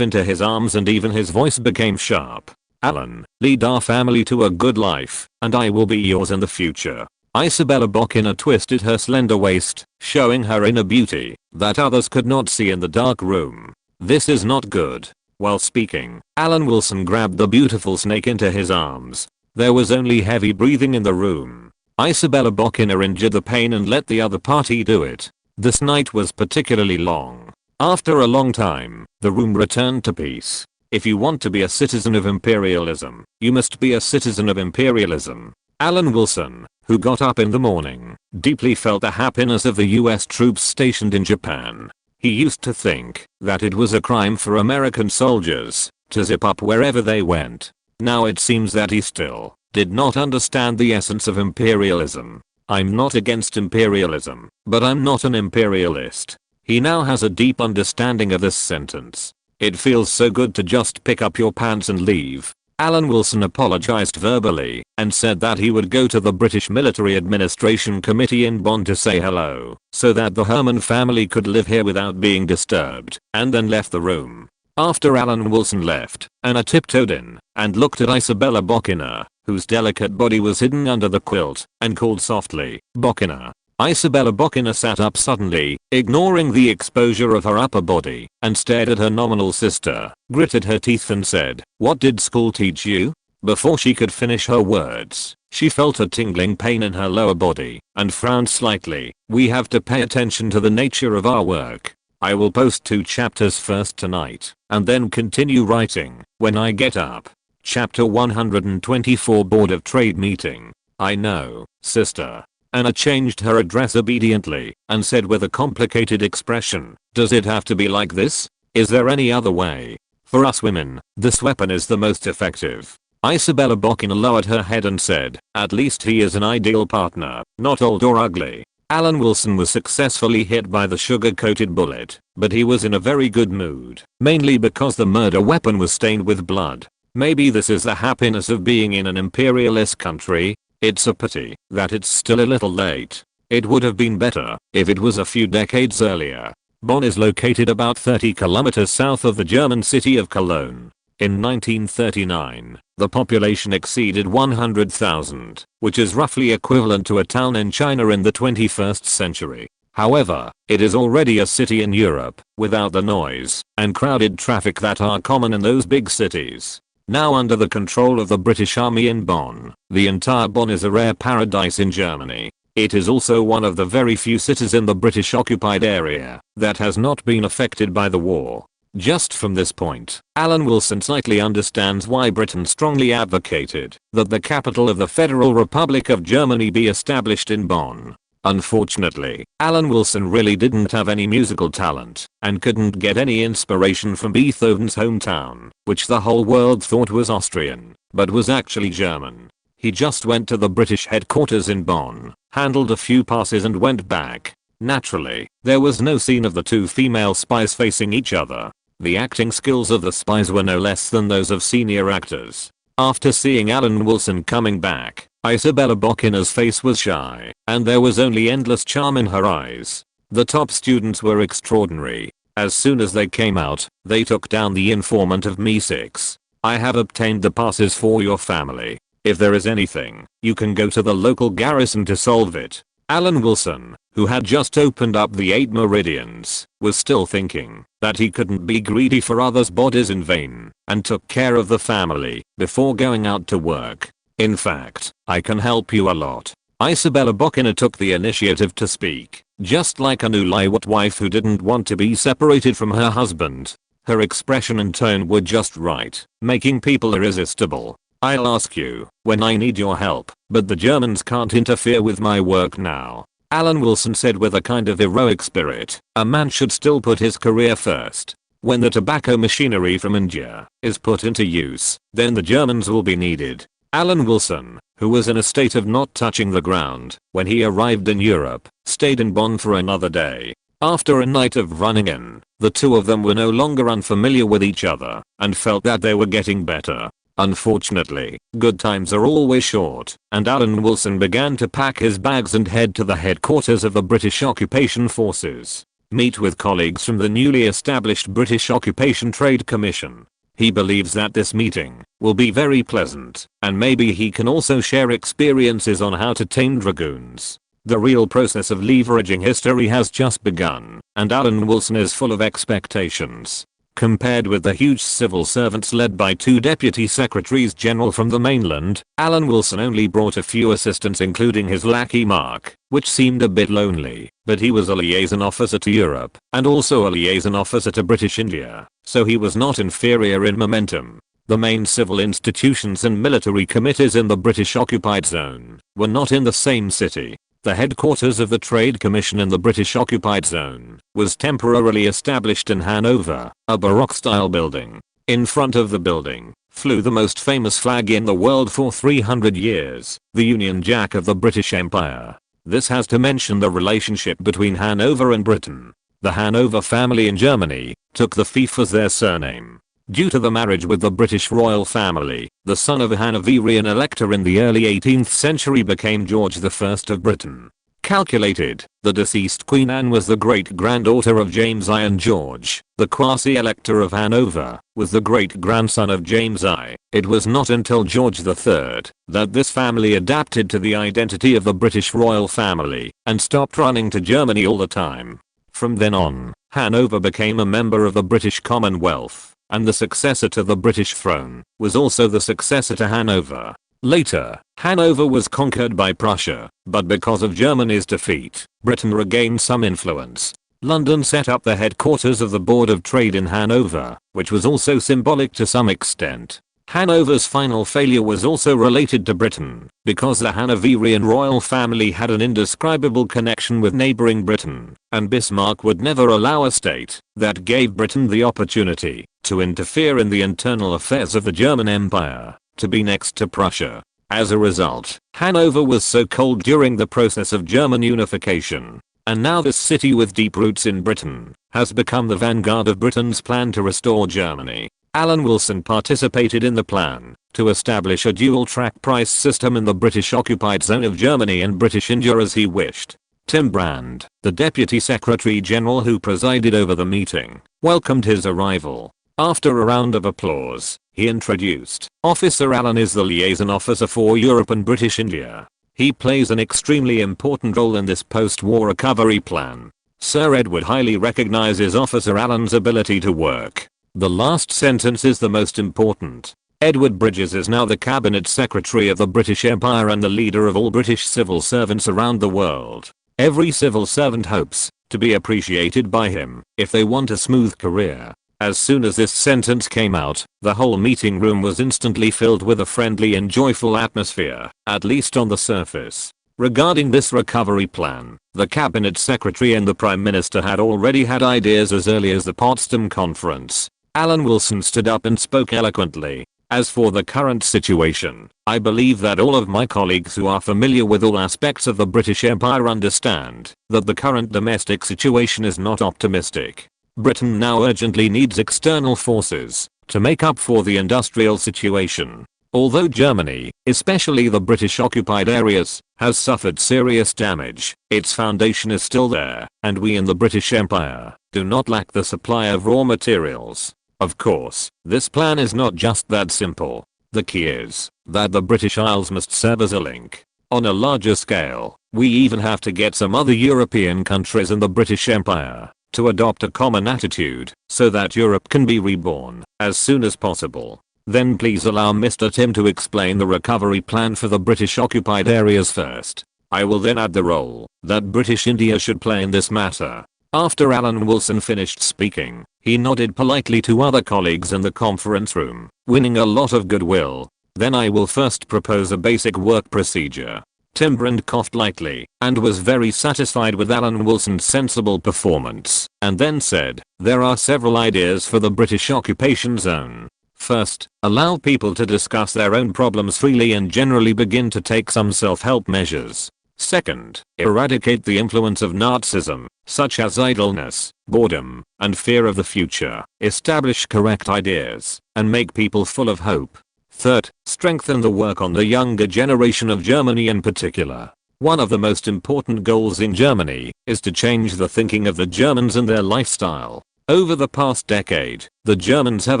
into his arms, and even his voice became sharp. "Alan, lead our family to a good life, and I will be yours in the future." Isabella Bokina twisted her slender waist, showing her inner beauty that others could not see in the dark room. "This is not good." While speaking, Alan Wilson grabbed the beautiful snake into his arms. There was only heavy breathing in the room. Isabella Bokina endured the pain and let the other party do it. This night was particularly long. After a long time, the room returned to peace. If you want to be a citizen of imperialism, you must be a citizen of imperialism. Alan Wilson, who got up in the morning, deeply felt the happiness of the US troops stationed in Japan. He used to think that it was a crime for American soldiers to zip up wherever they went. Now it seems that he still did not understand the essence of imperialism. "I'm not against imperialism, but I'm not an imperialist." He now has a deep understanding of this sentence. It feels so good to just pick up your pants and leave. Alan Wilson apologized verbally and said that he would go to the British Military Administration Committee in Bonn to say hello, so that the Herman family could live here without being disturbed, and then left the room. After Alan Wilson left, Anna tiptoed in and looked at Isabella Bokina, whose delicate body was hidden under the quilt, and called softly, "Bokina." Isabella Bokina sat up suddenly, ignoring the exposure of her upper body, and stared at her nominal sister, gritted her teeth and said, "What did school teach you?" Before she could finish her words, she felt a tingling pain in her lower body, and frowned slightly. "We have to pay attention to the nature of our work. I will post 2 chapters first tonight, and then continue writing when I get up." Chapter 124 Board of Trade Meeting. "I know, sister." Anna changed her address obediently and said with a complicated expression, "Does it have to be like this? Is there any other way? For us women, this weapon is the most effective." Isabella Bokina lowered her head and said, "At least he is an ideal partner, not old or ugly." Alan Wilson was successfully hit by the sugar-coated bullet, but he was in a very good mood, mainly because the murder weapon was stained with blood. Maybe this is the happiness of being in an imperialist country. It's a pity that it's still a little late. It would have been better if it was a few decades earlier. Bonn is located about 30 kilometers south of the German city of Cologne. In 1939, the population exceeded 100,000, which is roughly equivalent to a town in China in the 21st century. However, it is already a city in Europe, without the noise and crowded traffic that are common in those big cities. Now under the control of the British Army in Bonn, the entire Bonn is a rare paradise in Germany. It is also one of the very few cities in the British occupied area that has not been affected by the war. Just from this point, Alan Wilson slightly understands why Britain strongly advocated that the capital of the Federal Republic of Germany be established in Bonn. Unfortunately, Alan Wilson really didn't have any musical talent and couldn't get any inspiration from Beethoven's hometown, which the whole world thought was Austrian, but was actually German. He just went to the British headquarters in Bonn, handled a few passes and went back. Naturally, there was no scene of the 2 female spies facing each other. The acting skills of the spies were no less than those of senior actors. After seeing Alan Wilson coming back, Isabella Bokina's face was shy, and there was only endless charm in her eyes. The top students were extraordinary. As soon as they came out, they took down the informant of Me 6. I have obtained the passes for your family. If there is anything, you can go to the local garrison to solve it. Alan Wilson, who had just opened up the 8 meridians, was still thinking that he couldn't be greedy for others' bodies in vain, and took care of the family before going out to work. In fact, I can help you a lot. Isabella Bokina took the initiative to speak, just like a newlywed wife who didn't want to be separated from her husband. Her expression and tone were just right, making people irresistible. I'll ask you when I need your help, but the Germans can't interfere with my work now. Alan Wilson said with a kind of heroic spirit. A man should still put his career first. When the tobacco machinery from India is put into use, then the Germans will be needed. Alan Wilson, who was in a state of not touching the ground when he arrived in Europe, stayed in Bonn for another day. After a night of running in, the two of them were no longer unfamiliar with each other and felt that they were getting better. Unfortunately, good times are always short, and Alan Wilson began to pack his bags and head to the headquarters of the British Occupation Forces. Meet with colleagues from the newly established British Occupation Trade Commission. He believes that this meeting will be very pleasant, and maybe he can also share experiences on how to tame dragoons. The real process of leveraging history has just begun, and Alan Wilson is full of expectations. Compared with the huge civil servants led by 2 deputy secretaries general from the mainland, Alan Wilson only brought a few assistants including his lackey Mark, which seemed a bit lonely, but he was a liaison officer to Europe and also a liaison officer to British India, so he was not inferior in momentum. The main civil institutions and military committees in the British occupied zone were not in the same city. The headquarters of the Trade Commission in the British occupied zone was temporarily established in Hanover, a Baroque-style building. In front of the building flew the most famous flag in the world for 300 years, the Union Jack of the British Empire. This has to mention the relationship between Hanover and Britain. The Hanover family in Germany took the fief as their surname. Due to the marriage with the British royal family, the son of a Hanoverian elector in the early 18th century became George I of Britain. Calculated, the deceased Queen Anne was the great-granddaughter of James I, and George, the quasi-elector of Hanover, was the great-grandson of James I. It was not until George III that this family adapted to the identity of the British royal family and stopped running to Germany all the time. From then on, Hanover became a member of the British Commonwealth, and the successor to the British throne was also the successor to Hanover. Later, Hanover was conquered by Prussia, but because of Germany's defeat, Britain regained some influence. London set up the headquarters of the Board of Trade in Hanover, which was also symbolic to some extent. Hanover's final failure was also related to Britain, because the Hanoverian royal family had an indescribable connection with neighboring Britain, and Bismarck would never allow a state that gave Britain the opportunity to interfere in the internal affairs of the German Empire to be next to Prussia. As a result, Hanover was so cold during the process of German unification, and now this city with deep roots in Britain has become the vanguard of Britain's plan to restore Germany. Alan Wilson participated in the plan to establish a dual-track price system in the British occupied zone of Germany and British India as he wished. Tim Brand, the Deputy Secretary General who presided over the meeting, welcomed his arrival. After a round of applause, he introduced, "Officer Alan is the liaison officer for Europe and British India. He plays an extremely important role in this post-war recovery plan. Sir Edward highly recognizes Officer Alan's ability to work." The last sentence is the most important. Edward Bridges is now the Cabinet Secretary of the British Empire and the leader of all British civil servants around the world. Every civil servant hopes to be appreciated by him if they want a smooth career. As soon as this sentence came out, the whole meeting room was instantly filled with a friendly and joyful atmosphere, at least on the surface. Regarding this recovery plan, the Cabinet Secretary and the Prime Minister had already had ideas as early as the Potsdam Conference. Alan Wilson stood up and spoke eloquently. "As for the current situation, I believe that all of my colleagues who are familiar with all aspects of the British Empire understand that the current domestic situation is not optimistic. Britain now urgently needs external forces to make up for the industrial situation. Although Germany, especially the British occupied areas, has suffered serious damage, its foundation is still there, and we in the British Empire do not lack the supply of raw materials. Of course, this plan is not just that simple. The key is that the British Isles must serve as a link. On a larger scale, we even have to get some other European countries in the British Empire to adopt a common attitude so that Europe can be reborn as soon as possible. Then please allow Mr. Tim to explain the recovery plan for the British occupied areas first. I will then add the role that British India should play in this matter. After Alan Wilson finished speaking, he nodded politely to other colleagues in the conference room, winning a lot of goodwill. Then I will first propose a basic work procedure. Tim Brand coughed lightly and was very satisfied with Alan Wilson's sensible performance, and then said, there are several ideas for the British occupation zone. First, allow people to discuss their own problems freely and generally begin to take some self-help measures. Second, eradicate the influence of Nazism, such as idleness, boredom, and fear of the future. Establish correct ideas and make people full of hope. Third, strengthen the work on the younger generation of Germany in particular. One of the most important goals in Germany is to change the thinking of the Germans and their lifestyle. Over the past decade, the Germans have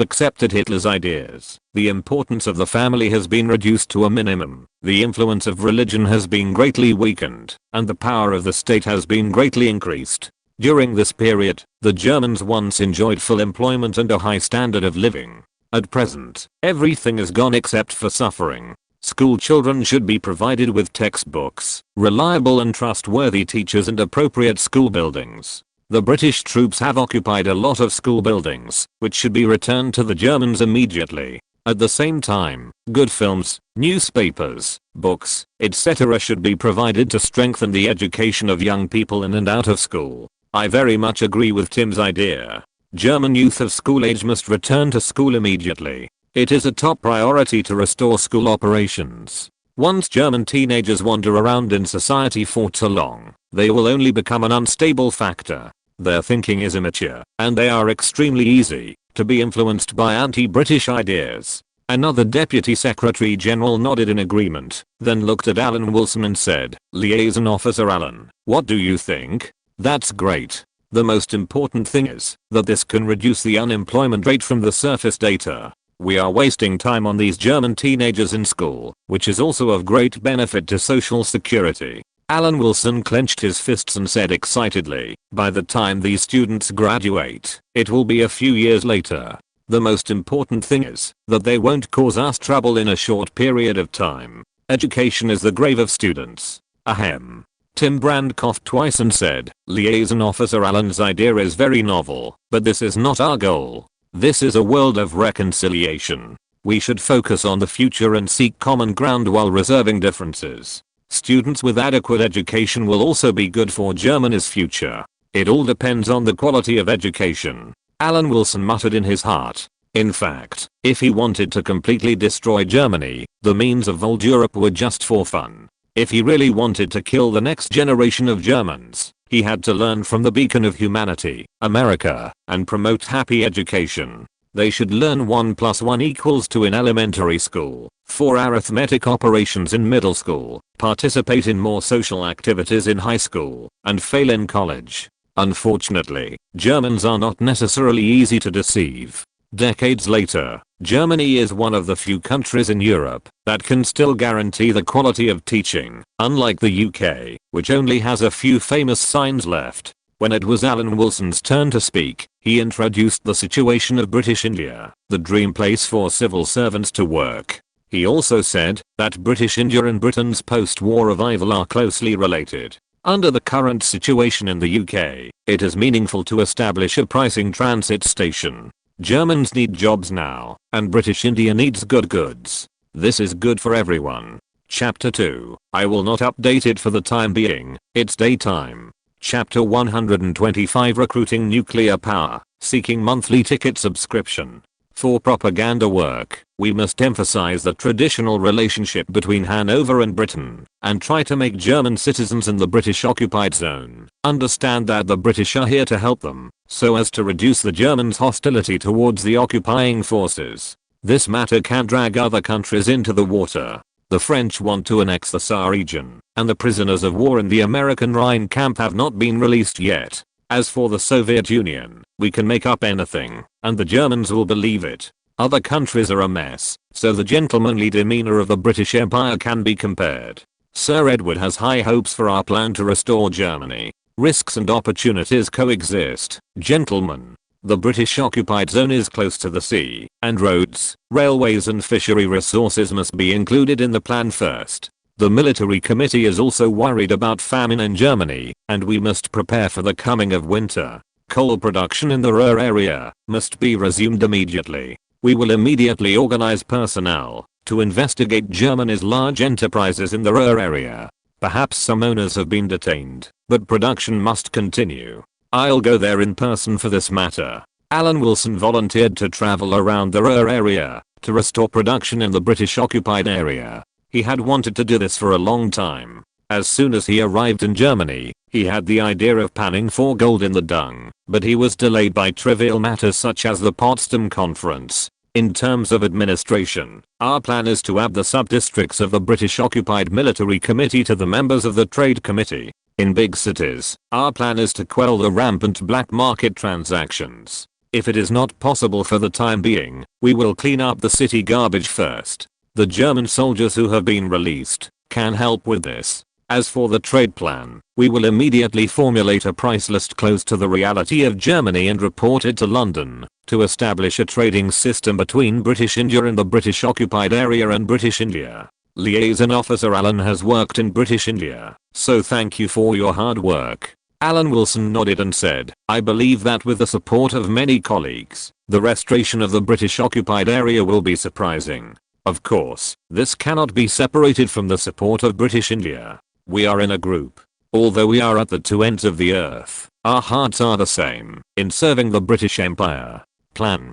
accepted Hitler's ideas. The importance of the family has been reduced to a minimum. The influence of religion has been greatly weakened, and the power of the state has been greatly increased. During this period, the Germans once enjoyed full employment and a high standard of living. At present, everything is gone except for suffering. School children should be provided with textbooks, reliable and trustworthy teachers and appropriate school buildings. The British troops have occupied a lot of school buildings, which should be returned to the Germans immediately. At the same time, good films, newspapers, books, etc. should be provided to strengthen the education of young people in and out of school. I very much agree with Tim's idea. German youth of school age must return to school immediately. It is a top priority to restore school operations. Once German teenagers wander around in society for too long, they will only become an unstable factor. Their thinking is immature, and they are extremely easy to be influenced by anti-British ideas. Another Deputy Secretary General nodded in agreement, then looked at Alan Wilson and said, Liaison Officer Alan, what do you think? That's great. The most important thing is that this can reduce the unemployment rate from the surface data. We are wasting time on these German teenagers in school, which is also of great benefit to social security. Alan Wilson clenched his fists and said excitedly, by the time these students graduate, it will be a few years later. The most important thing is that they won't cause us trouble in a short period of time. Education is the grave of students. Ahem. Tim Brand coughed twice and said, Liaison Officer Alan's idea is very novel, but this is not our goal. This is a world of reconciliation. We should focus on the future and seek common ground while reserving differences. Students with adequate education will also be good for Germany's future. It all depends on the quality of education. Alan Wilson muttered in his heart. In fact, if he wanted to completely destroy Germany, the means of old Europe were just for fun. If he really wanted to kill the next generation of Germans, he had to learn from the beacon of humanity, America, and promote happy education. They should learn 1 + 1 = 2 in elementary school, 4 arithmetic operations in middle school, participate in more social activities in high school, and fail in college. Unfortunately, Germans are not necessarily easy to deceive. Decades later, Germany is one of the few countries in Europe that can still guarantee the quality of teaching, unlike the UK, which only has a few famous signs left. When it was Alan Wilson's turn to speak, he introduced the situation of British India, the dream place for civil servants to work. He also said that British India and Britain's post-war revival are closely related. Under the current situation in the UK, it is meaningful to establish a pricing transit station. Germans need jobs now, and British India needs good goods. This is good for everyone. Chapter 2. I will not update it for the time being, it's daytime. Chapter 125 Recruiting Nuclear Power, Seeking Monthly Ticket Subscription. For propaganda work, we must emphasize the traditional relationship between Hanover and Britain, and try to make German citizens in the British occupied zone understand that the British are here to help them, so as to reduce the Germans' hostility towards the occupying forces. This matter can drag other countries into the water. The French want to annex the Saar region, and the prisoners of war in the American Rhine camp have not been released yet. As for the Soviet Union, we can make up anything. and the Germans will believe it. Other countries are a mess, so the gentlemanly demeanor of the British Empire can be compared. Sir Edward has high hopes for our plan to restore Germany. Risks and opportunities coexist, gentlemen. The British occupied zone is close to the sea, and roads, railways and fishery resources must be included in the plan first. The military committee is also worried about famine in Germany, and we must prepare for the coming of winter. Coal production in the Ruhr area must be resumed immediately. We will immediately organize personnel to investigate Germany's large enterprises in the Ruhr area. Perhaps some owners have been detained, but production must continue. I'll go there in person for this matter. Alan Wilson volunteered to travel around the Ruhr area to restore production in the British occupied area. He had wanted to do this for a long time. As soon as he arrived in Germany, he had the idea of panning for gold in the dung, but he was delayed by trivial matters such as the Potsdam Conference. In terms of administration, our plan is to add the sub-districts of the British occupied military committee to the members of the trade committee. In big cities, our plan is to quell the rampant black market transactions. If it is not possible for the time being, we will clean up the city garbage first. The German soldiers who have been released can help with this. As for the trade plan, we will immediately formulate a price list close to the reality of Germany and report it to London to establish a trading system between British India and the British occupied area and British India. Liaison Officer Alan has worked in British India, so thank you for your hard work. Alan Wilson nodded and said, I believe that with the support of many colleagues, the restoration of the British occupied area will be surprising. Of course, this cannot be separated from the support of British India. We are in a group. Although we are at the two ends of the earth, our hearts are the same in serving the British Empire. Plan.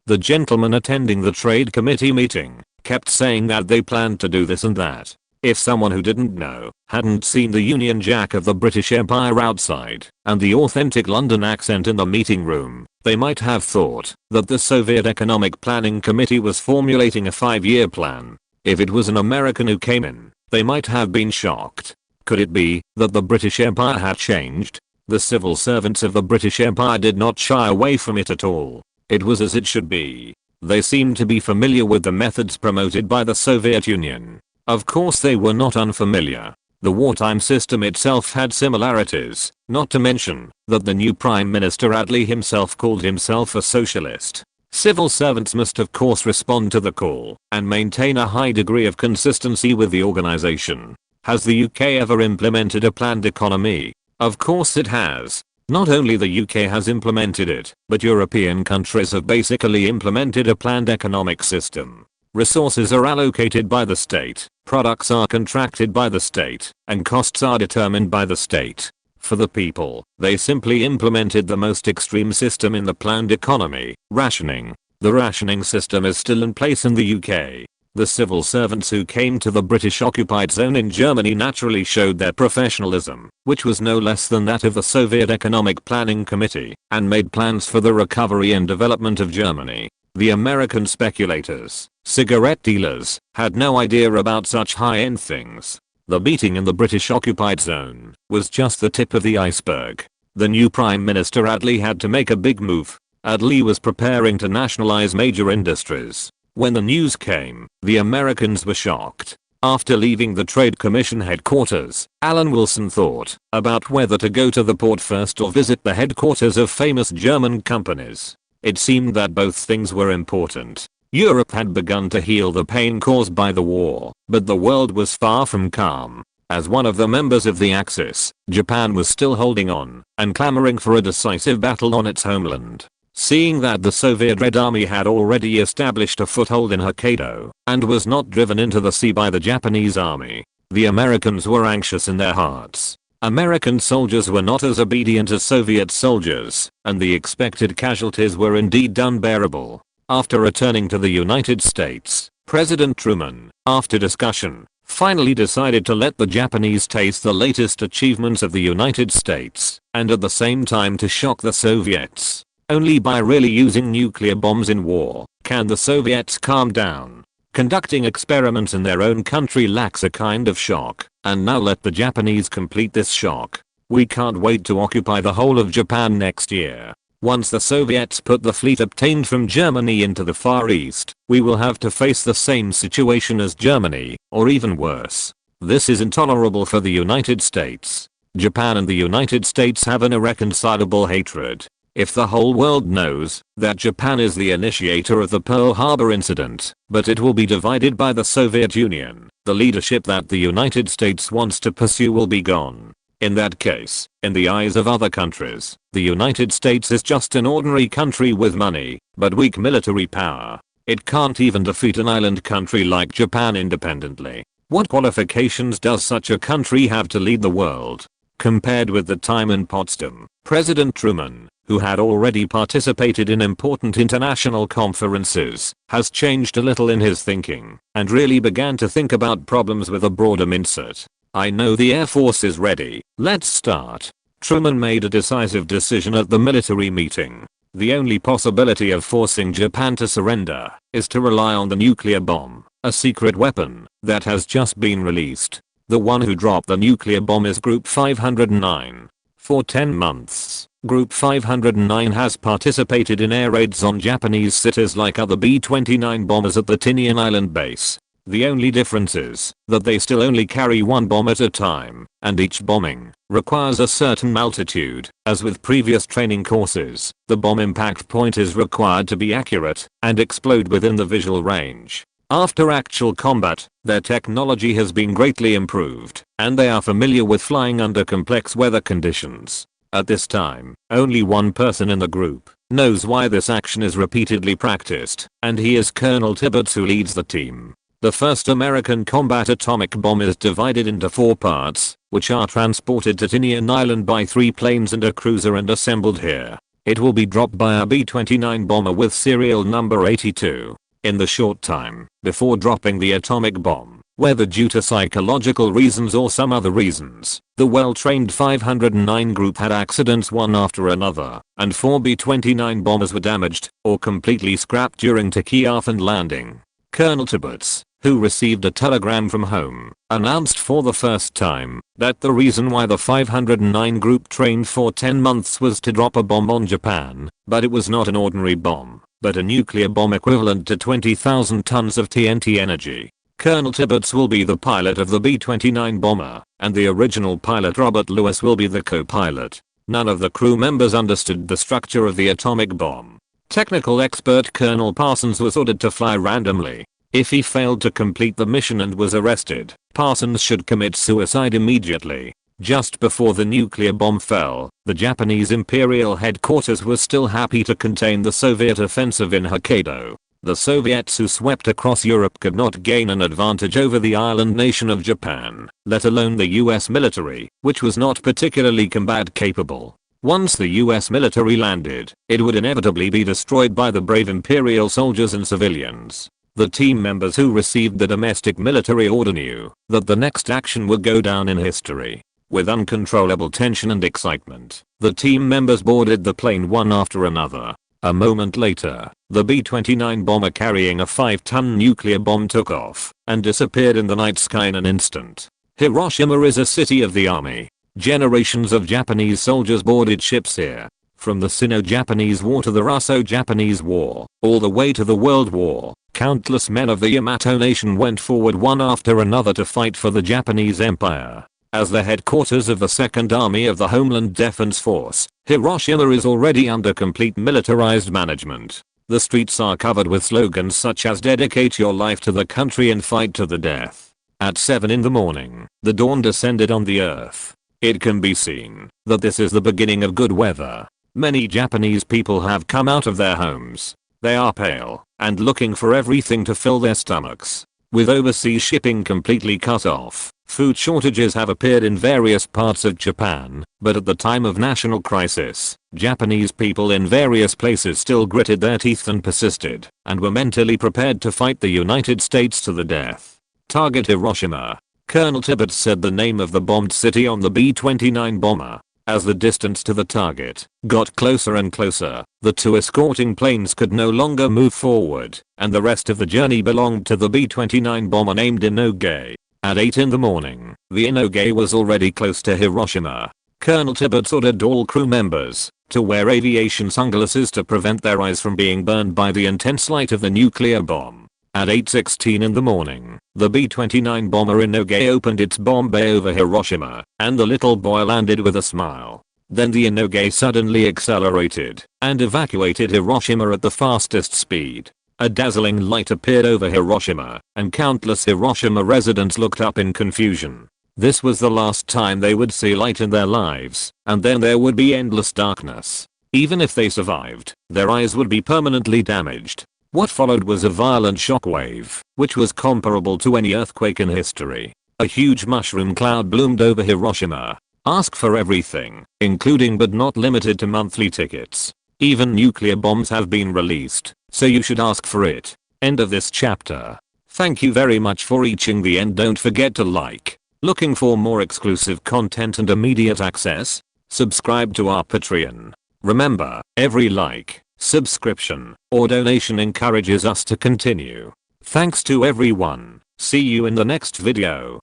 The gentleman attending the trade committee meeting kept saying that they planned to do this and that. If someone who didn't know hadn't seen the Union Jack of the British Empire outside and the authentic London accent in the meeting room, they might have thought that the Soviet Economic Planning Committee was formulating a 5-year plan. If it was an American who came in, they might have been shocked. Could it be that the British Empire had changed? The civil servants of the British Empire did not shy away from it at all. It was as it should be. They seemed to be familiar with the methods promoted by the Soviet Union. Of course they were not unfamiliar. The wartime system itself had similarities, not to mention that the new Prime Minister Attlee himself called himself a socialist. Civil servants must of course respond to the call and maintain a high degree of consistency with the organization. Has the UK ever implemented a planned economy? Of course it has. Not only the UK has implemented it, but European countries have basically implemented a planned economic system. Resources are allocated by the state, products are contracted by the state, and costs are determined by the state. For the people, they simply implemented the most extreme system in the planned economy, rationing. The rationing system is still in place in the UK. The civil servants who came to the British occupied zone in Germany naturally showed their professionalism, which was no less than that of the Soviet Economic Planning Committee, and made plans for the recovery and development of Germany. The American speculators, cigarette dealers, had no idea about such high-end things. The meeting in the British occupied zone was just the tip of the iceberg. The new Prime Minister Attlee had to make a big move. Attlee was preparing to nationalize major industries. When the news came, the Americans were shocked. After leaving the Trade Commission headquarters, Alan Wilson thought about whether to go to the port first or visit the headquarters of famous German companies. It seemed that both things were important. Europe had begun to heal the pain caused by the war, but the world was far from calm. As one of the members of the Axis, Japan was still holding on and clamoring for a decisive battle on its homeland. Seeing that the Soviet Red Army had already established a foothold in Hokkaido and was not driven into the sea by the Japanese army, the Americans were anxious in their hearts. American soldiers were not as obedient as Soviet soldiers, and the expected casualties were indeed unbearable. After returning to the United States, President Truman, after discussion, finally decided to let the Japanese taste the latest achievements of the United States, and at the same time to shock the Soviets. Only by really using nuclear bombs in war can the Soviets calm down. Conducting experiments in their own country lacks a kind of shock, and now let the Japanese complete this shock. We can't wait to occupy the whole of Japan next year. Once the Soviets put the fleet obtained from Germany into the Far East, we will have to face the same situation as Germany, or even worse. This is intolerable for the United States. Japan and the United States have an irreconcilable hatred. If the whole world knows that Japan is the initiator of the Pearl Harbor incident, but it will be divided by the Soviet Union, the leadership that the United States wants to pursue will be gone. In that case, in the eyes of other countries, the United States is just an ordinary country with money, but weak military power. It can't even defeat an island country like Japan independently. What qualifications does such a country have to lead the world? Compared with the time in Potsdam, President Truman, who had already participated in important international conferences, has changed a little in his thinking, and really began to think about problems with a broader mindset. I know the Air Force is ready, let's start. Truman made a decisive decision at the military meeting. The only possibility of forcing Japan to surrender is to rely on the nuclear bomb, a secret weapon that has just been released. The one who dropped the nuclear bomb is Group 509. For 10 months, Group 509 has participated in air raids on Japanese cities like other B-29 bombers at the Tinian Island base. The only difference is that they still only carry one bomb at a time, and each bombing requires a certain altitude. As with previous training courses, the bomb impact point is required to be accurate and explode within the visual range. After actual combat, their technology has been greatly improved, and they are familiar with flying under complex weather conditions. At this time, only one person in the group knows why this action is repeatedly practiced, and he is Colonel Tibbets, who leads the team. The first American combat atomic bomb is divided into 4 parts, which are transported to Tinian Island by 3 planes and a cruiser and assembled here. It will be dropped by a B-29 bomber with serial number 82. In the short time before dropping the atomic bomb, whether due to psychological reasons or some other reasons, the well-trained 509 group had accidents one after another, and 4 B-29 bombers were damaged or completely scrapped during takeoff and landing. Colonel Tibbets, who received a telegram from home, announced for the first time that the reason why the 509 group trained for 10 months was to drop a bomb on Japan, but it was not an ordinary bomb, but a nuclear bomb equivalent to 20,000 tons of TNT energy. Colonel Tibbets will be the pilot of the B-29 bomber, and the original pilot Robert Lewis will be the co-pilot. None of the crew members understood the structure of the atomic bomb. Technical expert Colonel Parsons was ordered to fly randomly. If he failed to complete the mission and was arrested, Parsons should commit suicide immediately. Just before the nuclear bomb fell, the Japanese Imperial headquarters was still happy to contain the Soviet offensive in Hokkaido. The Soviets who swept across Europe could not gain an advantage over the island nation of Japan, let alone the US military, which was not particularly combat capable. Once the US military landed, it would inevitably be destroyed by the brave Imperial soldiers and civilians. The team members who received the domestic military order knew that the next action would go down in history. With uncontrollable tension and excitement, the team members boarded the plane one after another. A moment later, the B-29 bomber carrying a 5-ton nuclear bomb took off and disappeared in the night sky in an instant. Hiroshima is a city of the army. Generations of Japanese soldiers boarded ships here. From the Sino-Japanese War to the Russo-Japanese War, all the way to the World War, countless men of the Yamato nation went forward one after another to fight for the Japanese Empire. As the headquarters of the 2nd Army of the Homeland Defense Force, Hiroshima is already under complete militarized management. The streets are covered with slogans such as "Dedicate your life to the country and fight to the death." At 7 in the morning, the dawn descended on the earth. It can be seen that this is the beginning of good weather. Many Japanese people have come out of their homes. They are pale and looking for everything to fill their stomachs. With overseas shipping completely cut off, food shortages have appeared in various parts of Japan, but at the time of national crisis, Japanese people in various places still gritted their teeth and persisted, and were mentally prepared to fight the United States to the death. Target Hiroshima. Colonel Tibbets said the name of the bombed city on the B-29 bomber. As the distance to the target got closer and closer, the 2 escorting planes could no longer move forward, and the rest of the journey belonged to the B-29 bomber named Inoue. At 8 in the morning, the Inoue was already close to Hiroshima. Colonel Tibbets ordered all crew members to wear aviation sunglasses to prevent their eyes from being burned by the intense light of the nuclear bomb. At 8:16 in the morning, the B-29 bomber Inoue opened its bomb bay over Hiroshima, and the little boy landed with a smile. Then the Inoue suddenly accelerated and evacuated Hiroshima at the fastest speed. A dazzling light appeared over Hiroshima, and countless Hiroshima residents looked up in confusion. This was the last time they would see light in their lives, and then there would be endless darkness. Even if they survived, their eyes would be permanently damaged. What followed was a violent shockwave, which was comparable to any earthquake in history. A huge mushroom cloud bloomed over Hiroshima. Ask for everything, including but not limited to monthly tickets. Even nuclear bombs have been released, so you should ask for it. End of this chapter. Thank you very much for reaching the end. Don't forget to like. Looking for more exclusive content and immediate access? Subscribe to our Patreon. Remember, every like, subscription, or donation encourages us to continue. Thanks to everyone. See you in the next video.